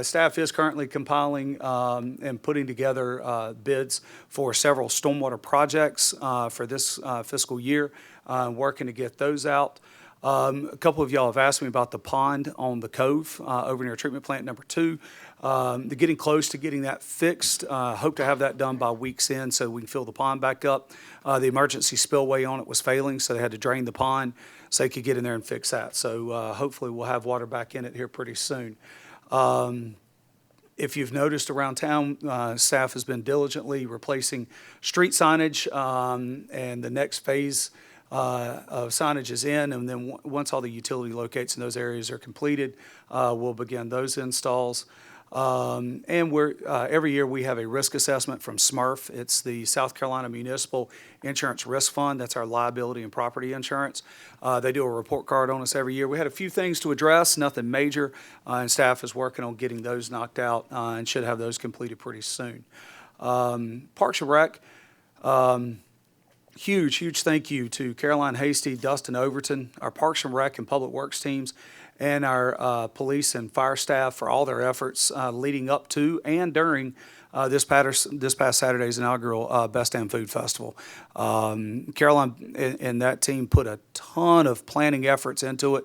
Staff is currently compiling and putting together bids for several stormwater projects for this fiscal year, working to get those out. A couple of y'all have asked me about the pond on the Cove over near treatment plant number 2. They're getting close to getting that fixed. Hope to have that done by week's end so we can fill the pond back up. The emergency spillway on it was failing, so they had to drain the pond so they could get in there and fix that. So hopefully we'll have water back in it here pretty soon. If you've noticed around town, staff has been diligently replacing street signage, and the next phase of signage is in, and then once all the utility locates in those areas are completed, we'll begin those installs. And every year we have a risk assessment from SMRF. It's the South Carolina Municipal Insurance Risk Fund. That's our liability and property insurance. They do a report card on us every year. We had a few things to address, nothing major, and staff is working on getting those knocked out and should have those completed pretty soon. Parks and Rec. Huge thank you to Caroline Hasty, Dustin Overton, our Parks and Rec and Public Works teams, and our police and fire staff for all their efforts leading up to and during this past Saturday's inaugural Best Damn Food Festival. Caroline and that team put a ton of planning efforts into it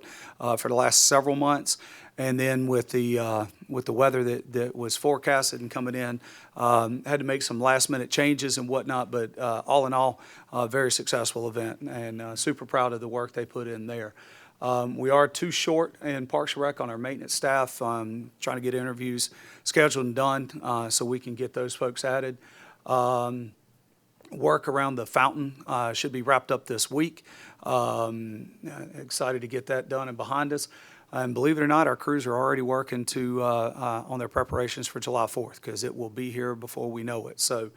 for the last several months. And then with the weather that was forecasted and coming in, had to make some last minute changes and whatnot. But all in all, a very successful event, and super proud of the work they put in there. We are too short in Parks and Rec on our maintenance staff, trying to get interviews scheduled and done so we can get those folks added. Work around the fountain should be wrapped up this week. Excited to get that done and behind us. And believe it or not, our crews are already working on their preparations for July 4th because it will be here before we know it. So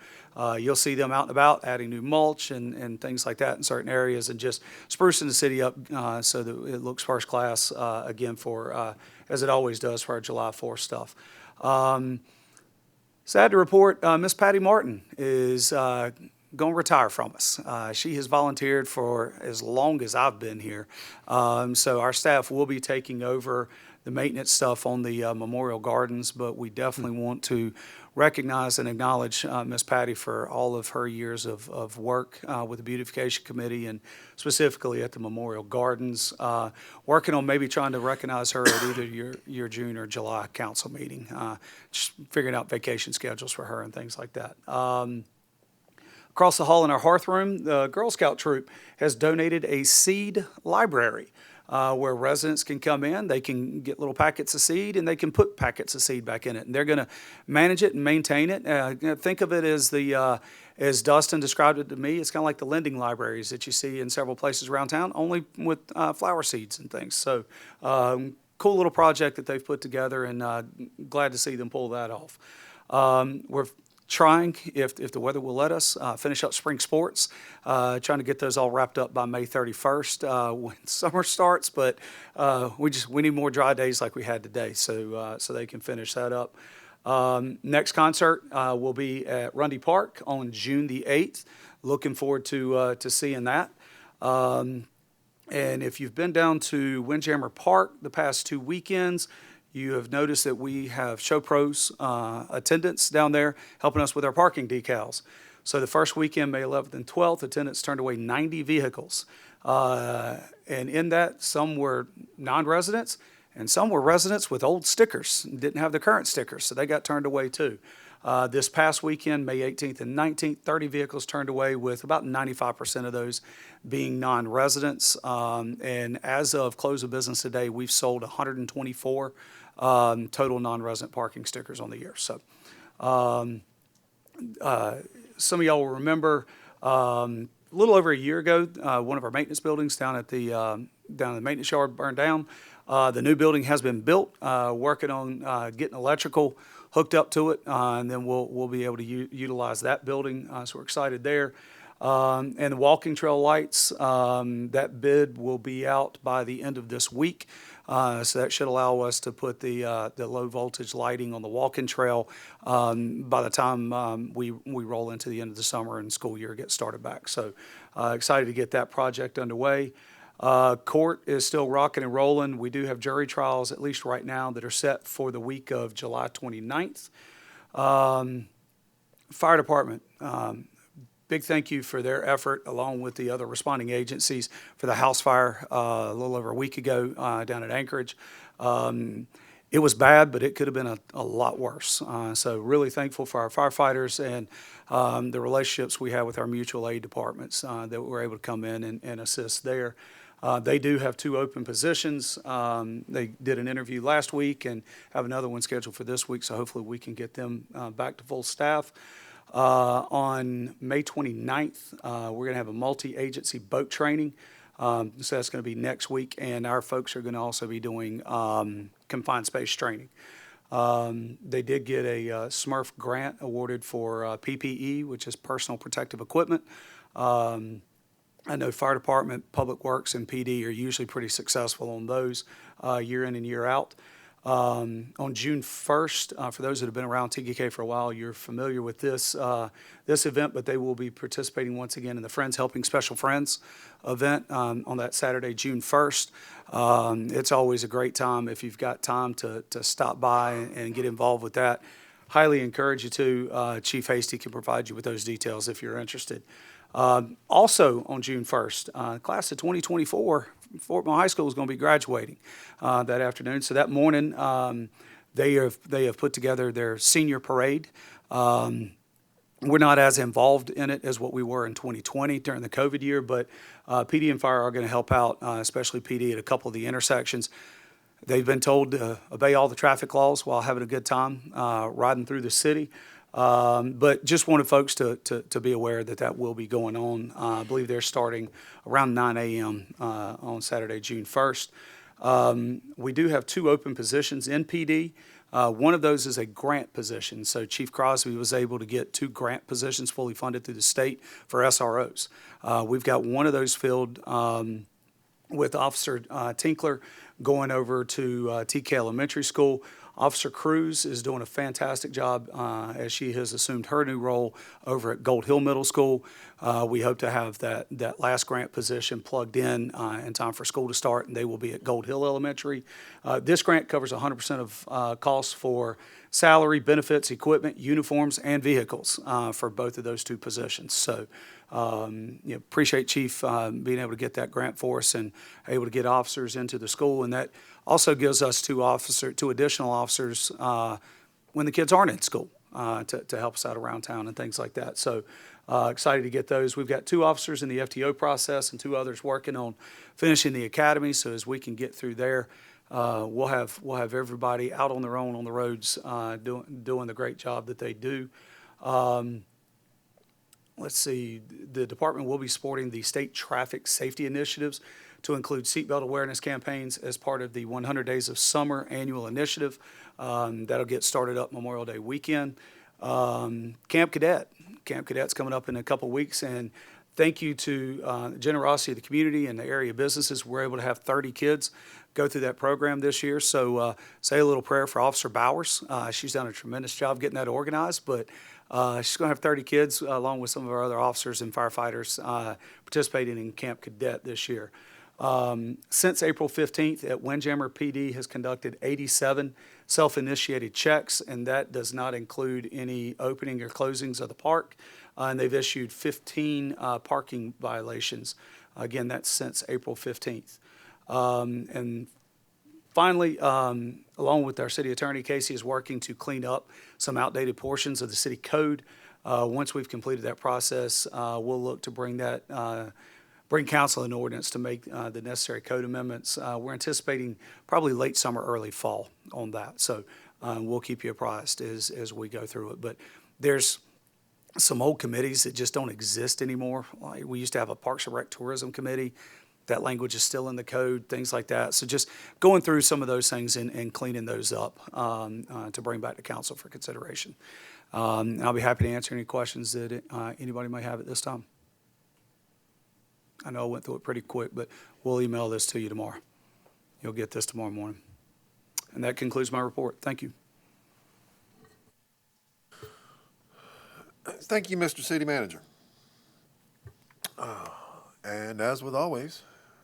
you'll see them out and about adding new mulch and things like that in certain areas and just sprucing the city up so that it looks first class again as it always does for our July 4th stuff. Sad to report, Miss Patty Martin is going to retire from us. She has volunteered for as long as I've been here. So our staff will be taking over the maintenance stuff on the Memorial Gardens, but we definitely want to recognize and acknowledge Miss Patty for all of her years of work with the Beautification Committee and specifically at the Memorial Gardens. Working on maybe trying to recognize her at either your June or July council meeting. Just figuring out vacation schedules for her and things like that. Across the hall in our hearth room, the Girl Scout troop has donated a seed library. where residents can come in, they can get little packets of seed, and they can put packets of seed back in it. And they're going to manage it and maintain it. Think of it as as Dustin described it to me, it's kind of like the lending libraries that you see in several places around town, only with flower seeds and things. So cool little project that they've put together, and glad to see them pull that off. We're trying, if the weather will let us, finish up spring sports, trying to get those all wrapped up by May 31st when summer starts, but we need more dry days like we had today, so they can finish that up. Next concert will be at Rundy Park on June the 8th. Looking forward to seeing that. And if you've been down to Windjammer Park the past 2 weekends, you have noticed that we have show pros attendants down there helping us with our parking decals. So the first weekend, May 11th and 12th, attendants turned away 90 vehicles. And in that, some were non-residents, and some were residents with old stickers, didn't have the current stickers, so they got turned away too. This past weekend, May 18th and 19th, 30 vehicles turned away, with about 95% of those being non-residents. And as of close of business today, we've sold 124 total non-resident parking stickers on the year. So some of y'all will remember a little over a year ago, one of our maintenance buildings down at the maintenance yard burned down. The new building has been built, working on getting electrical hooked up to it, and then we'll be able to utilize that building. So we're excited there. And the walking trail lights, that bid will be out by the end of this week. So that should allow us to put the low voltage lighting on the walking trail by the time we roll into the end of the summer and school year gets started back. So excited to get that project underway. Court is still rocking and rolling. We do have jury trials, at least right now, that are set for the week of July 29th. Fire department, big thank you for their effort, along with the other responding agencies, for the house fire a little over a week ago down at Anchorage. It was bad, but it could have been a lot worse. So really thankful for our firefighters and the relationships we have with our mutual aid departments that were able to come in and assist there. They do have 2 open positions. They did an interview last week and have another one scheduled for this week, so hopefully we can get them back to full staff. On May 29th, we're going to have a multi-agency boat training. So that's going to be next week, and our folks are going to also be doing confined space training. They did get a SMRF grant awarded for PPE, which is personal protective equipment. I know fire department, public works, and PD are usually pretty successful on those year in and year out. On June 1st, for those that have been around Tega Cay for a while, you're familiar with this event, but they will be participating once again in the Friends Helping Special Friends event on that Saturday, June 1st. It's always a great time if you've got time to stop by and get involved with that. Highly encourage you to. Chief Hasty can provide you with those details if you're interested. Also on June 1st, class of 2024, Fort Mill High School is going to be graduating that afternoon. So that morning, they have put together their senior parade. We're not as involved in it as what we were in 2020 during the COVID year, but PD and fire are going to help out, especially PD at a couple of the intersections. They've been told to obey all the traffic laws while having a good time riding through the city. But just wanted folks to be aware that will be going on. I believe they're starting around 9 a.m. On Saturday, June 1st. We do have 2 open positions in PD. One of those is a grant position. So Chief Crosby was able to get 2 grant positions fully funded through the state for SROs. We've got one of those filled with Officer Tinkler going over to TK Elementary School. Officer Cruz is doing a fantastic job as she has assumed her new role over at Gold Hill Middle School. We hope to have that last grant position plugged in time for school to start, and they will be at Gold Hill Elementary. This grant covers 100% of costs for salary, benefits, equipment, uniforms, and vehicles for both of those 2 positions. So appreciate Chief being able to get that grant for us and able to get officers into the school, and that also gives us 2 additional officers when the kids aren't in school. to help us out around town and things like that. So excited to get those. We've got 2 officers in the FTO process and 2 others working on finishing the academy. So as we can get through there, we'll have everybody out on their own on the roads doing the great job that they do. Let's see, the department will be supporting the state traffic safety initiatives to include seatbelt awareness campaigns as part of the 100 Days of Summer annual initiative. That'll get started up Memorial Day weekend. Camp Cadet's coming up in a couple weeks, and thank you to the generosity of the community and the area businesses. We're able to have 30 kids go through that program this year. So say a little prayer for Officer Bowers. She's done a tremendous job getting that organized, but she's going to have 30 kids along with some of our other officers and firefighters participating in Camp Cadet this year. Since April 15th, at Windjammer PD has conducted 87 self-initiated checks, and that does not include any opening or closings of the park. And they've issued 15 parking violations. Again, that's since April 15th. And finally, along with our city attorney, Casey is working to clean up some outdated portions of the city code. Once we've completed that process, we'll look to bring council an ordinance to make the necessary code amendments. We're anticipating probably late summer, early fall on that. So we'll keep you apprised as we go through it. But there's some old committees that just don't exist anymore. Like we used to have a Parks and Rec Tourism Committee. That language is still in the code, things like that. So just going through some of those things and cleaning those up to bring back to council for consideration. I'll be happy to answer any questions that anybody may have at this time. I know I went through it pretty quick, but we'll email this to you tomorrow. You'll get this tomorrow morning. And that concludes my report. Thank you. Thank you, Mr. City Manager. And as with always,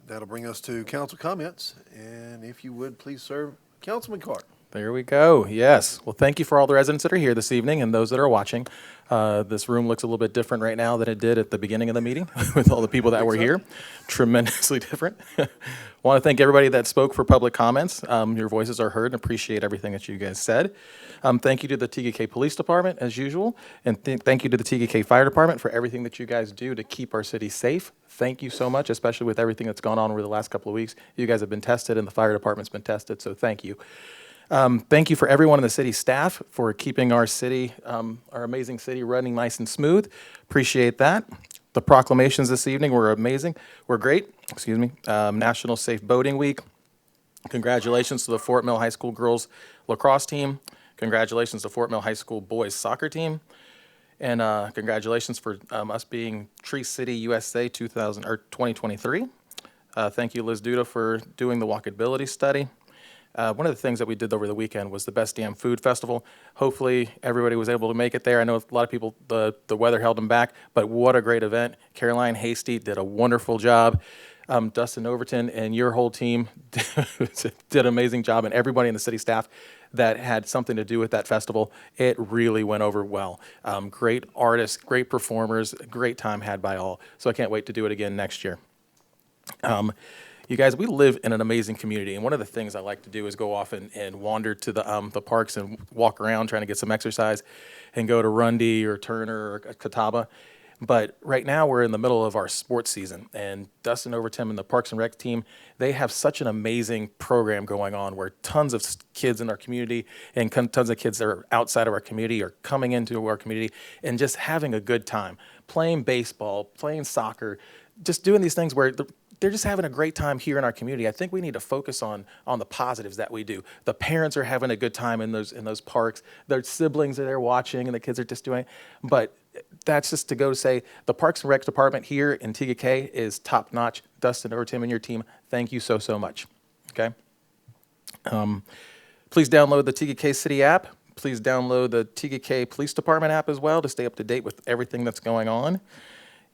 that'll bring us to council comments. And if you would, please serve Councilman Carter. There we go. Yes. Well, thank you for all the residents that are here this evening and those that are watching. This room looks a little bit different right now than it did at the beginning of the meeting with all the people that were here. Tremendously different. Want to thank everybody that spoke for public comments. Your voices are heard and appreciate everything that you guys said. Thank you to the Tega Cay Police Department, as usual. And thank you to the Tega Cay Fire Department for everything that you guys do to keep our city safe. Thank you so much, especially with everything that's gone on over the last couple of weeks. You guys have been tested and the fire department's been tested, so thank you. Thank you for everyone in the city staff for keeping our city, our amazing city running nice and smooth. Appreciate that. The proclamations this evening were amazing. Were great. Excuse me. National Safe Boating Week. Congratulations to the Fort Mill High School girls lacrosse team. Congratulations to Fort Mill High School boys soccer team. And congratulations for us being Tree City USA 2023. Thank you, Liz Duda, for doing the walkability study. One of the things that we did over the weekend was the Best Damn Food Festival. Hopefully everybody was able to make it there. I know a lot of people, the weather held them back, but what a great event. Caroline Hasty did a wonderful job. Dustin Overton and your whole team did an amazing job, and everybody in the city staff that had something to do with that festival, it really went over well. Great artists, great performers, great time had by all. So I can't wait to do it again next year. You guys, we live in an amazing community, and one of the things I like to do is go off and wander to the parks and walk around trying to get some exercise and go to Rundy or Turner or Catawba. But right now we're in the middle of our sports season, and Dustin Overton and the Parks and Rec team, they have such an amazing program going on where tons of kids in our community and tons of kids that are outside of our community are coming into our community and just having a good time, playing baseball, playing soccer, just doing these things where they're just having a great time here in our community. I think we need to focus on the positives that we do. The parents are having a good time in those parks. Their siblings are there watching, and the kids are just doing it. But that's just to go to say the Parks and Rec department here in Tega Cay is top notch. Dustin Overton and your team, thank you so much. Okay. Please download the Tega Cay City app. Please download the Tega Cay Police Department app as well to stay up to date with everything that's going on.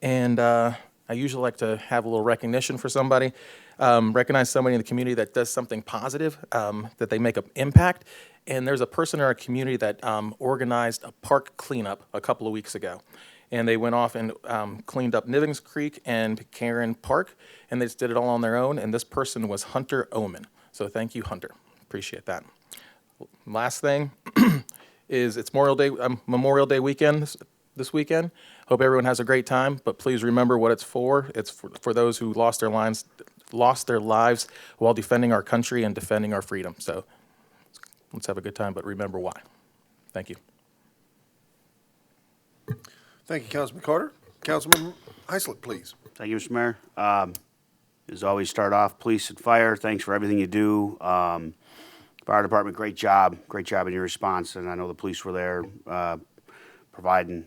And I usually like to have a little recognition for somebody, recognize somebody in the community that does something positive, that they make an impact. And there's a person in our community that organized a park cleanup a couple of weeks ago. And they went off and cleaned up Nivings Creek and Karen Park, and they just did it all on their own. And this person was Hunter Oman. So thank you, Hunter. Appreciate that. Last thing, is it's Memorial Day weekend this weekend. Hope everyone has a great time, but please remember what it's for. It's for those who lost their lives while defending our country and defending our freedom. So let's have a good time, but remember why. Thank you. Thank you, Councilman Carter. Councilman Heislip, please. Thank you, Mr. Mayor. As always, start off, police and fire, thanks for everything you do. Fire department, great job in your response, and I know the police were there providing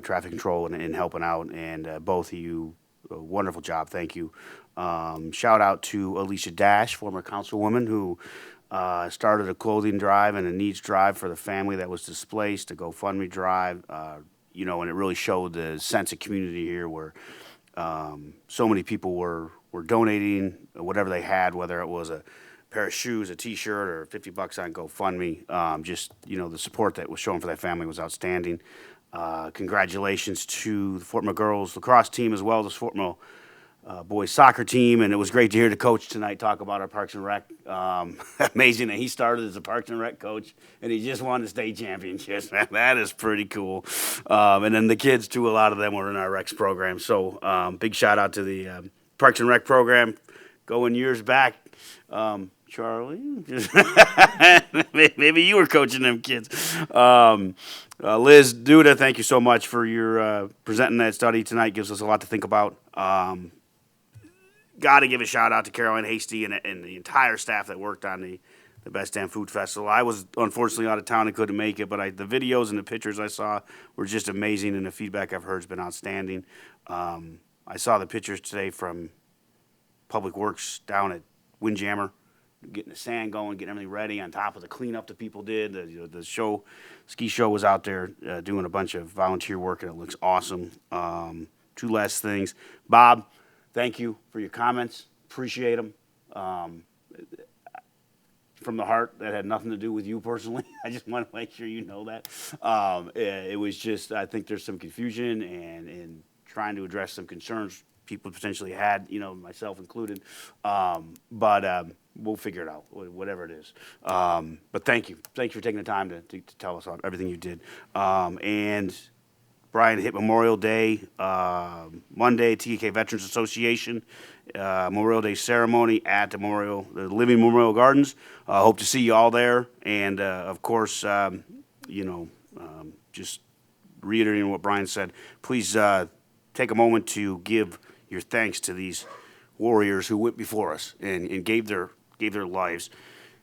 traffic control and helping out, and both of you, a wonderful job, thank you. Shout out to Alicia Dash, former councilwoman, who started a clothing drive and a needs drive for the family that was displaced, a GoFundMe drive, and it really showed the sense of community here where so many people were donating whatever they had, whether it was a pair of shoes, a T-shirt, or $50 on GoFundMe. The support that was shown for that family was outstanding. Congratulations to the Fort Mill girls lacrosse team as well as the Fort Mill boys soccer team, and it was great to hear the coach tonight talk about our Parks and Rec. Amazing that he started as a Parks and Rec coach, and he just won the state championships. Man, that is pretty cool. And then the kids, too, a lot of them were in our Recs program. So big shout out to the Parks and Rec program going years back. Charlie, maybe you were coaching them kids. Liz, Duda, thank you so much for your presenting that study tonight. Gives us a lot to think about. Got to give a shout out to Caroline Hasty and the entire staff that worked on the Best Damn Food Festival. I was unfortunately out of town and couldn't make it, but the videos and the pictures I saw were just amazing, and the feedback I've heard has been outstanding. I saw the pictures today from Public Works down at Windjammer, getting the sand going, getting everything ready on top of the cleanup that people did. The ski show was out there doing a bunch of volunteer work, and it looks awesome. Two last things. Bob, thank you for your comments. Appreciate them. From the heart, that had nothing to do with you personally. I just want to make sure you know that. It was just, I think there's some confusion and trying to address some concerns people potentially had, myself included. But we'll figure it out, whatever it is. But thank you. Thank you for taking the time to tell us everything you did. And Brian, hit Memorial Day, Monday, TK Veterans Association, Memorial Day ceremony at the Living Memorial Gardens. Hope to see you all there. And, of course, just reiterating what Brian said, please take a moment to give your thanks to these warriors who went before us and gave their lives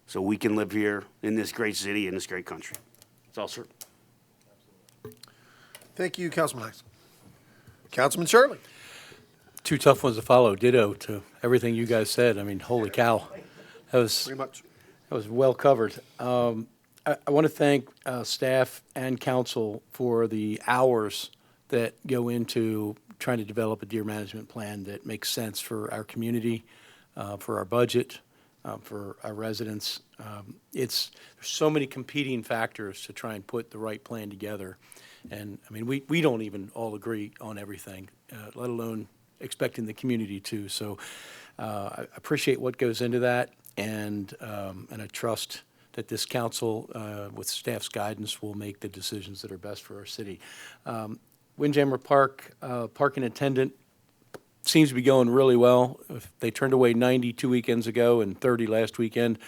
so we can live here in this great city, in this great country. That's all, sir. Thank you, Councilman Heiss. Councilman Shirley. Two tough ones to follow. Ditto to everything you guys said. I mean, holy cow. That was well covered. I want to thank staff and council for the hours that go into trying to develop a deer management plan that makes sense for our community, for our budget, for our residents. There's so many competing factors to try and put the right plan together. And, I mean, we don't even all agree on everything, let alone expecting the community to. So I appreciate what goes into that, and I trust that this council, with staff's guidance, will make the decisions that are best for our city. Windjammer Park, parking attendant seems to be going really well. They turned away 90 2 weekends ago and 30 last weekend.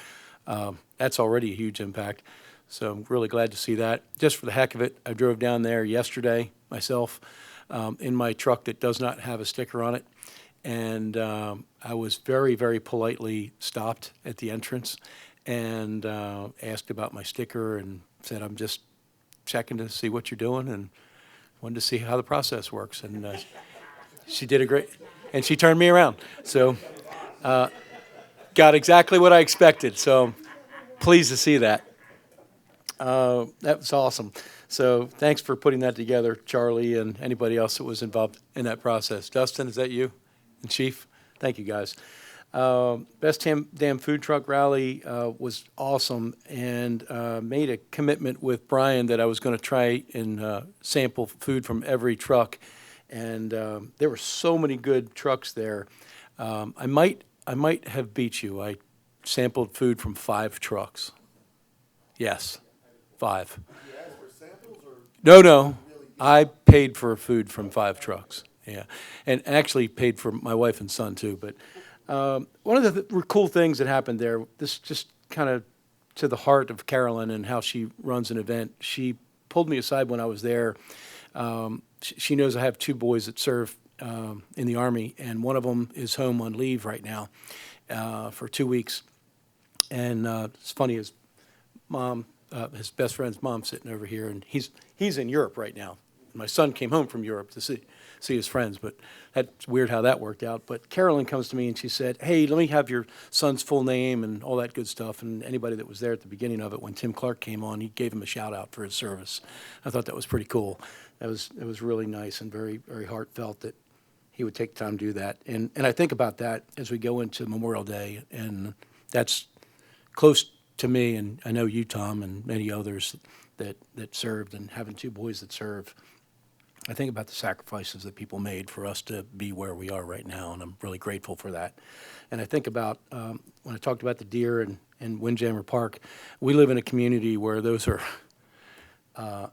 That's already a huge impact. So I'm really glad to see that. Just for the heck of it, I drove down there yesterday myself in my truck that does not have a sticker on it. And I was very, very politely stopped at the entrance and asked about my sticker and said, I'm just checking to see what you're doing and wanted to see how the process works. And she did a great, and she turned me around. So got exactly what I expected. So pleased to see that. That was awesome. So thanks for putting that together, Charlie, and anybody else that was involved in that process. Dustin, is that you? And Chief? Thank you, guys. Best Damn Food Truck Rally was awesome, and made a commitment with Brian that I was going to try and sample food from every truck. And there were so many good trucks there. I might have beat you. I sampled food from 5 trucks. Yes. 5. No. I paid for food from 5 trucks, yeah. And actually paid for my wife and son too. But one of the cool things that happened there, this just kind of to the heart of Carolyn and how she runs an event. She pulled me aside when I was there. She knows I have 2 boys that serve in the Army, and one of them is home on leave right now for 2 weeks. And it's funny, his mom, his best friend's mom, sitting over here, and he's in Europe right now. My son came home from Europe to see his friends, but that's weird how that worked out. But Carolyn comes to me and she said, "Hey, let me have your son's full name and all that good stuff." And anybody that was there at the beginning of it, when Tim Clark came on, he gave him a shout out for his service. I thought that was pretty cool. It was really nice and very, very heartfelt that he would take time to do that. And I think about that as we go into Memorial Day, and that's close to me, and I know you, Tom, and many others that served, and having 2 boys that serve. I think about the sacrifices that people made for us to be where we are right now, and I'm really grateful for that. And I think about, when I talked about the deer and Windjammer Park, we live in a community where those are our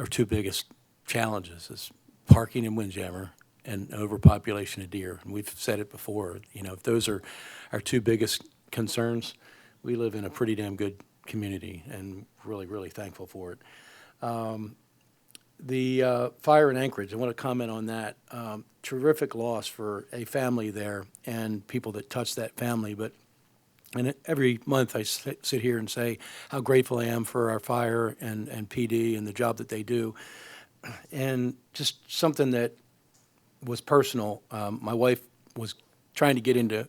2 biggest challenges, is parking in Windjammer and overpopulation of deer. And we've said it before, if those are our 2 biggest concerns, we live in a pretty damn good community, and really, really thankful for it. The fire in Anchorage, I want to comment on that. Terrific loss for a family there and people that touched that family. And every month I sit here and say how grateful I am for our fire and PD and the job that they do. And just something that was personal. My wife was trying to get into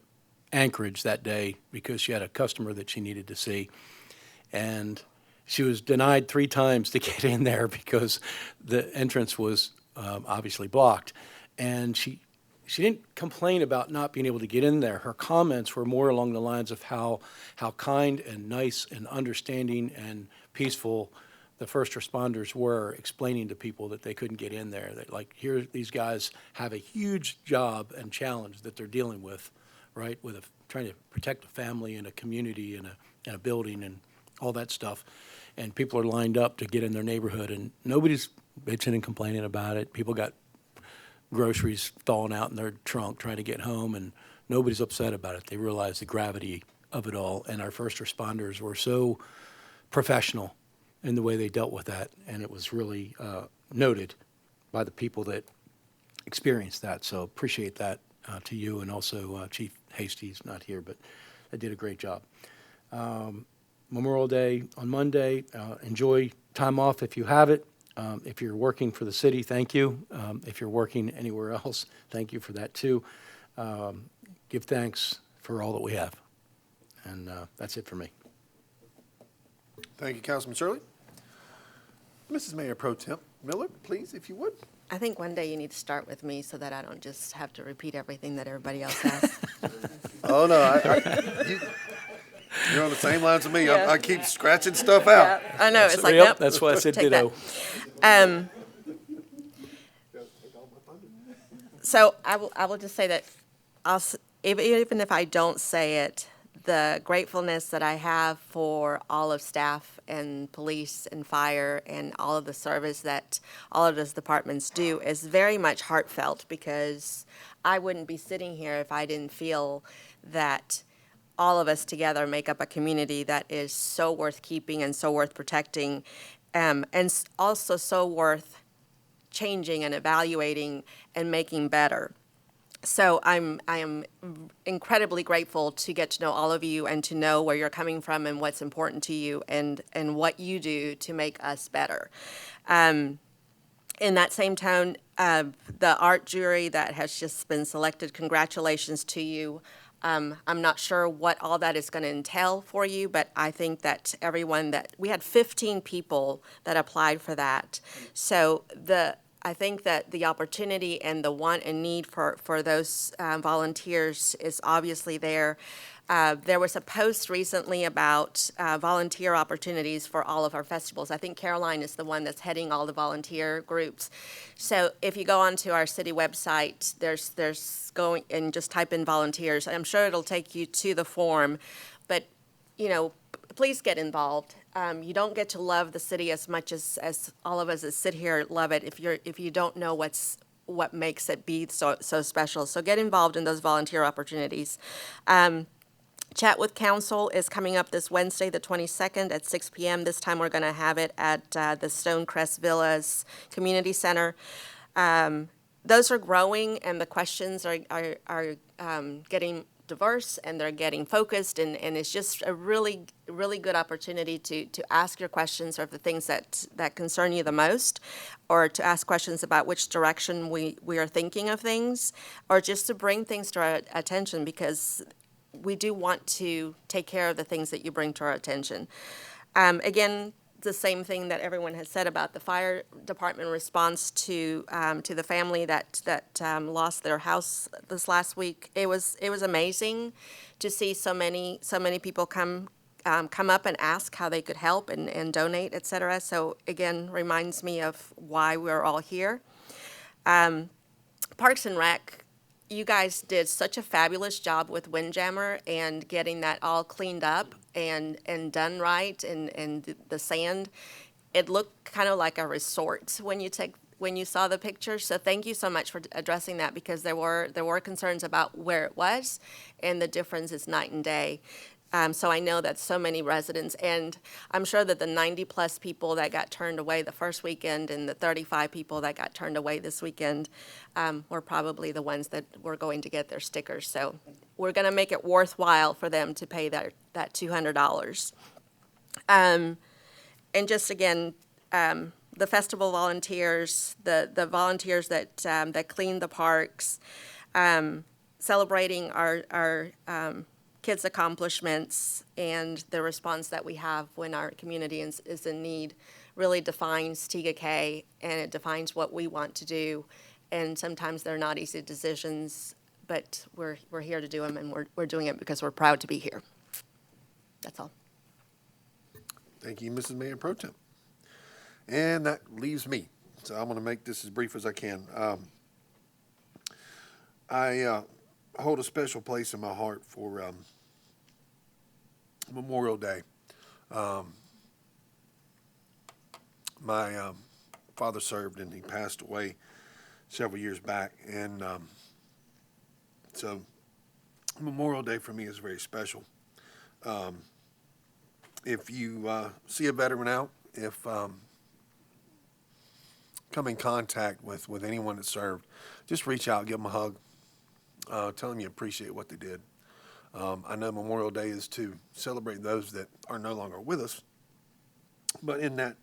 Anchorage that day because she had a customer that she needed to see. And she was denied 3 times to get in there because the entrance was obviously blocked. And she didn't complain about not being able to get in there. Her comments were more along the lines of how kind and nice and understanding and peaceful the first responders were, explaining to people that they couldn't get in there. That, like, here these guys have a huge job and challenge that they're dealing with, right, with trying to protect a family and a community and a building and all that stuff. And people are lined up to get in their neighborhood, and nobody's bitching and complaining about it. People got groceries falling out in their trunk trying to get home, and nobody's upset about it. They realize the gravity of it all, and our first responders were so professional in the way they dealt with that, and it was really noted by the people that experienced that. So appreciate that to you, and also Chief Hasty's not here, but they did a great job. Memorial Day on Monday. Enjoy time off if you have it. If you're working for the city, thank you. If you're working anywhere else, thank you for that too. Give thanks for all that we have. And that's it for me. Thank you, Councilman Shirley. Mrs. Mayor Pro Tem Miller, please, if you would. I think one day you need to start with me so that I don't just have to repeat everything that everybody else has. Oh, no. You're on the same lines as me. Yeah. I keep scratching stuff out. Yeah, I know. It's like, yep, nope. that's why I said ditto. So I will just say that even if I don't say it, the gratefulness that I have for all of staff and police and fire and all of the service that all of those departments do is very much heartfelt, because I wouldn't be sitting here if I didn't feel that all of us together make up a community that is so worth keeping and so worth protecting, and also so worth changing and evaluating and making better. So I am incredibly grateful to get to know all of you and to know where you're coming from and what's important to you and what you do to make us better. In that same tone, the art jury that has just been selected, congratulations to you. I'm not sure what all that is going to entail for you, but I think that we had 15 people that applied for that. So I think that the opportunity and the want and need for those volunteers is obviously there. There was a post recently about volunteer opportunities for all of our festivals. I think Caroline is the one that's heading all the volunteer groups. So if you go onto our city website, there's going and just type in volunteers. I'm sure it'll take you to the form, but please get involved. You don't get to love the city as much as all of us that sit here love it if you don't know what makes it be so special. So get involved in those volunteer opportunities. Chat with Council is coming up this Wednesday, the 22nd at 6 p.m. This time we're going to have it at the Stonecrest Villas Community Center. Those are growing, and the questions are getting diverse, and they're getting focused, and it's just a really, really good opportunity to ask your questions of the things that concern you the most, or to ask questions about which direction we are thinking of things, or just to bring things to our attention, because we do want to take care of the things that you bring to our attention. Again, the same thing that everyone has said about the fire department response to the family that lost their house this last week. It was amazing to see so many people come up and ask how they could help and donate, et cetera. So again, reminds me of why we're all here. Parks and Rec, you guys did such a fabulous job with Windjammer and getting that all cleaned up and done right, and the sand. It looked kind of like a resort when you saw the pictures. So thank you so much for addressing that, because there were concerns about where it was, and the difference is night and day. So I know that so many residents, and I'm sure that the 90-plus people that got turned away the first weekend and the 35 people that got turned away this weekend were probably the ones that were going to get their stickers. So we're going to make it worthwhile for them to pay that $200. And just again, the festival volunteers, the volunteers that clean the parks, celebrating our kids' accomplishments and the response that we have when our community is in need really defines Tega Cay, and it defines what we want to do. And sometimes they're not easy decisions, but we're here to do them, and we're doing it because we're proud to be here. That's all. Thank you, Mrs. Mayor Pro Tem. And that leaves me. So I'm going to make this as brief as I can. I hold a special place in my heart for Memorial Day. My father served, and he passed away several years back, and so Memorial Day for me is very special. If you see a veteran out, if come in contact with anyone that served, just reach out, give them a hug. Tell them you appreciate what they did. I know Memorial Day is to celebrate those that are no longer with us, but in that,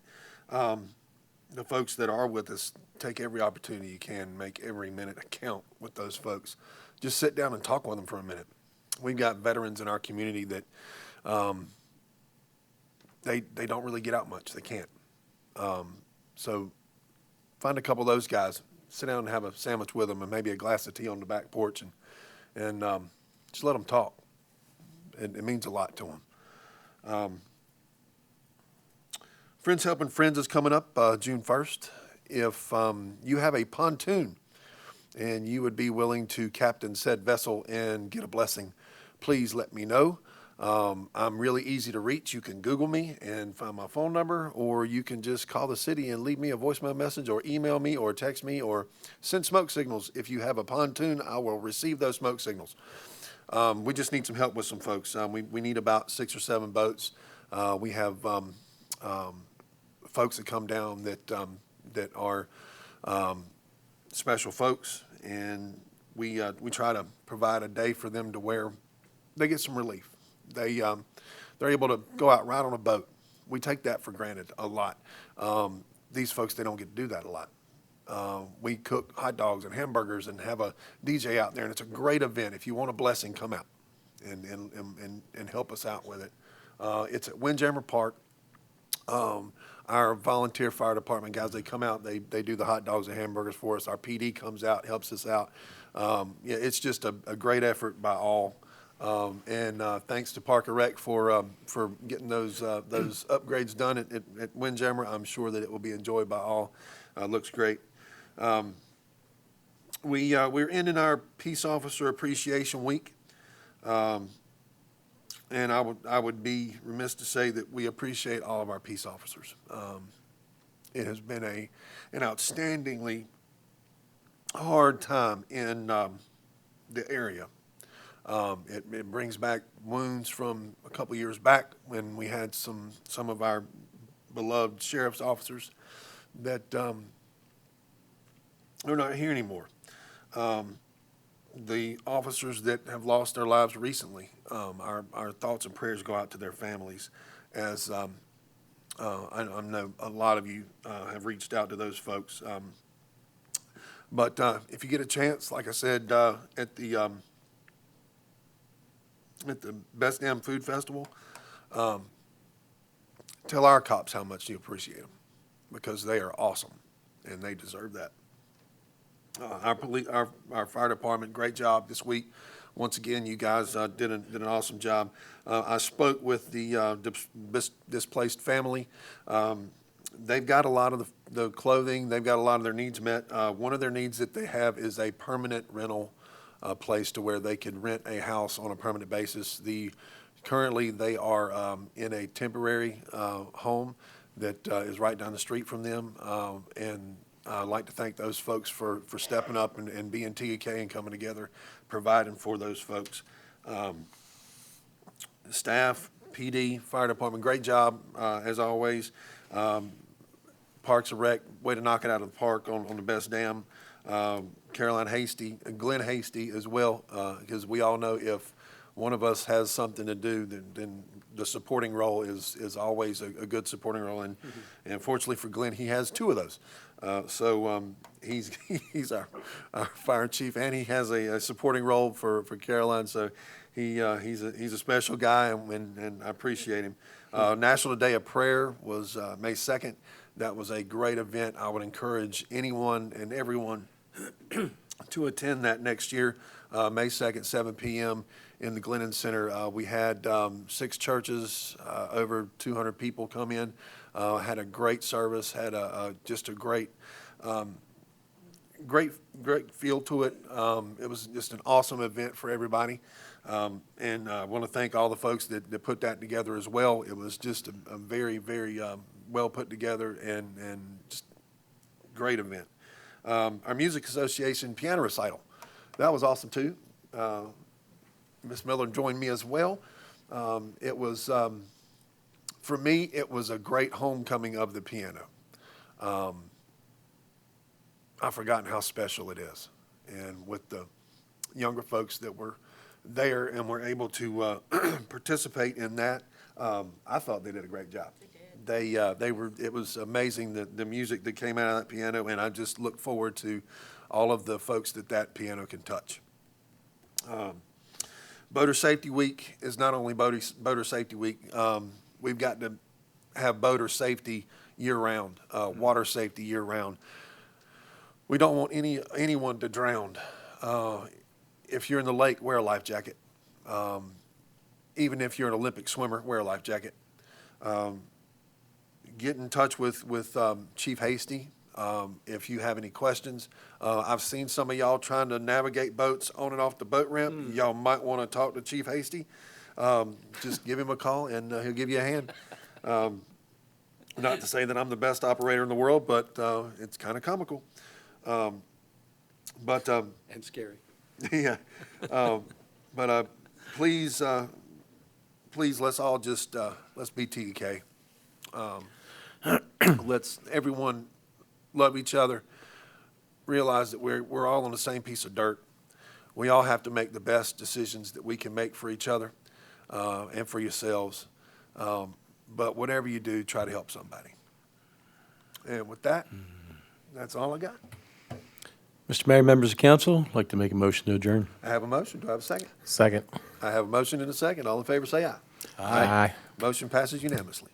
the folks that are with us, take every opportunity you can, make every minute count with those folks. Just sit down and talk with them for a minute. We've got veterans in our community that they don't really get out much. They can't. So find a couple of those guys, sit down and have a sandwich with them, and maybe a glass of tea on the back porch, and just let them talk. It means a lot to them. Friends Helping Friends is coming up June 1st. If you have a pontoon and you would be willing to captain said vessel and get a blessing, please let me know. I'm really easy to reach. You can Google me and find my phone number, or you can just call the city and leave me a voicemail message, or email me, or text me, or send smoke signals. If you have a pontoon, I will receive those smoke signals. We just need some help with some folks. We need about 6 or 7 boats. We have folks that come down that are special folks, and we try to provide a day for them to where they get some relief. They're able to go out, ride on a boat. We take that for granted a lot. These folks, they don't get to do that a lot. We cook hot dogs and hamburgers and have a DJ out there, and it's a great event. If you want a blessing, come out and help us out with it. It's at Windjammer Park. Our volunteer fire department guys, they come out, they do the hot dogs and hamburgers for us. Our PD comes out, helps us out. It's just a great effort by all. And thanks to Parker Rec for getting those upgrades done at Windjammer. I'm sure that it will be enjoyed by all. Looks great. We're ending our Peace Officer Appreciation Week. And I would be remiss to say that we appreciate all of our peace officers. It has been an outstandingly hard time in the area. It brings back wounds from a couple years back when we had some of our beloved sheriff's officers that are not here anymore. The officers that have lost their lives recently, our thoughts and prayers go out to their families, as I know a lot of you have reached out to those folks. But if you get a chance, like I said, at the Best Damn Food Festival, tell our cops how much you appreciate them, because they are awesome and they deserve that. Our fire department, great job this week. Once again, you guys did an awesome job. I spoke with the displaced family. They've got a lot of the clothing. They've got a lot of their needs met. One of their needs that they have is a permanent rental place to where they can rent a house on a permanent basis. Currently, they are in a temporary home that is right down the street from them, and I'd like to thank those folks for stepping up and being Tega Cay and coming together, providing for those folks. Staff, PD, fire department, great job as always. Parks and Rec, way to knock it out of the park on the Best Dam. Caroline Hasty, Glenn Hasty as well, because we all know if one of us has something to do, then the supporting role is always a good supporting role. And fortunately for Glenn, he has two of those. So he's our fire chief, and he has a supporting role for Caroline. So he's a special guy, and I appreciate him. National Day of Prayer was May 2nd. That was a great event. I would encourage anyone and everyone to attend that next year, May 2nd, 7 p.m. in the Glennon Center. We had 6 churches, over 200 people come in. Had a great service, had just a great feel to it. It was just an awesome event for everybody. And I want to thank all the folks that put that together as well. It was just a very, very well put together and just great event. Our Music Association piano recital, that was awesome too. Miss Miller joined me as well. It was, for me, it was a great homecoming of the piano. I've forgotten how special it is. And with the younger folks that were there and were able to participate in that, I thought they did a great job. It was amazing, the music that came out of that piano, and I just look forward to all of the folks that piano can touch. Boater Safety Week is not only Boater Safety Week. We've got to have boater safety year-round, water safety year-round. We don't want anyone to drown. If you're in the lake, wear a life jacket. Even if you're an Olympic swimmer, wear a life jacket. Get in touch with Chief Hasty if you have any questions. I've seen some of y'all trying to navigate boats on and off the boat ramp. Y'all might want to talk to Chief Hasty. Just give him a call and he'll give you a hand. Not to say that I'm the best operator in the world, but it's kind of comical. And scary. Yeah. But please, let's all just let's be Tega Cay. Let's everyone love each other. Realize that we're all on the same piece of dirt. We all have to make the best decisions that we can make for each other and for yourselves. But whatever you do, try to help somebody. And with that, that's all I got. Mr. Mayor, members of council, I'd like to make a motion to adjourn. I have a motion. Do I have a second? Second. I have a motion and a second. All in favor say aye. Aye. Motion passes unanimously.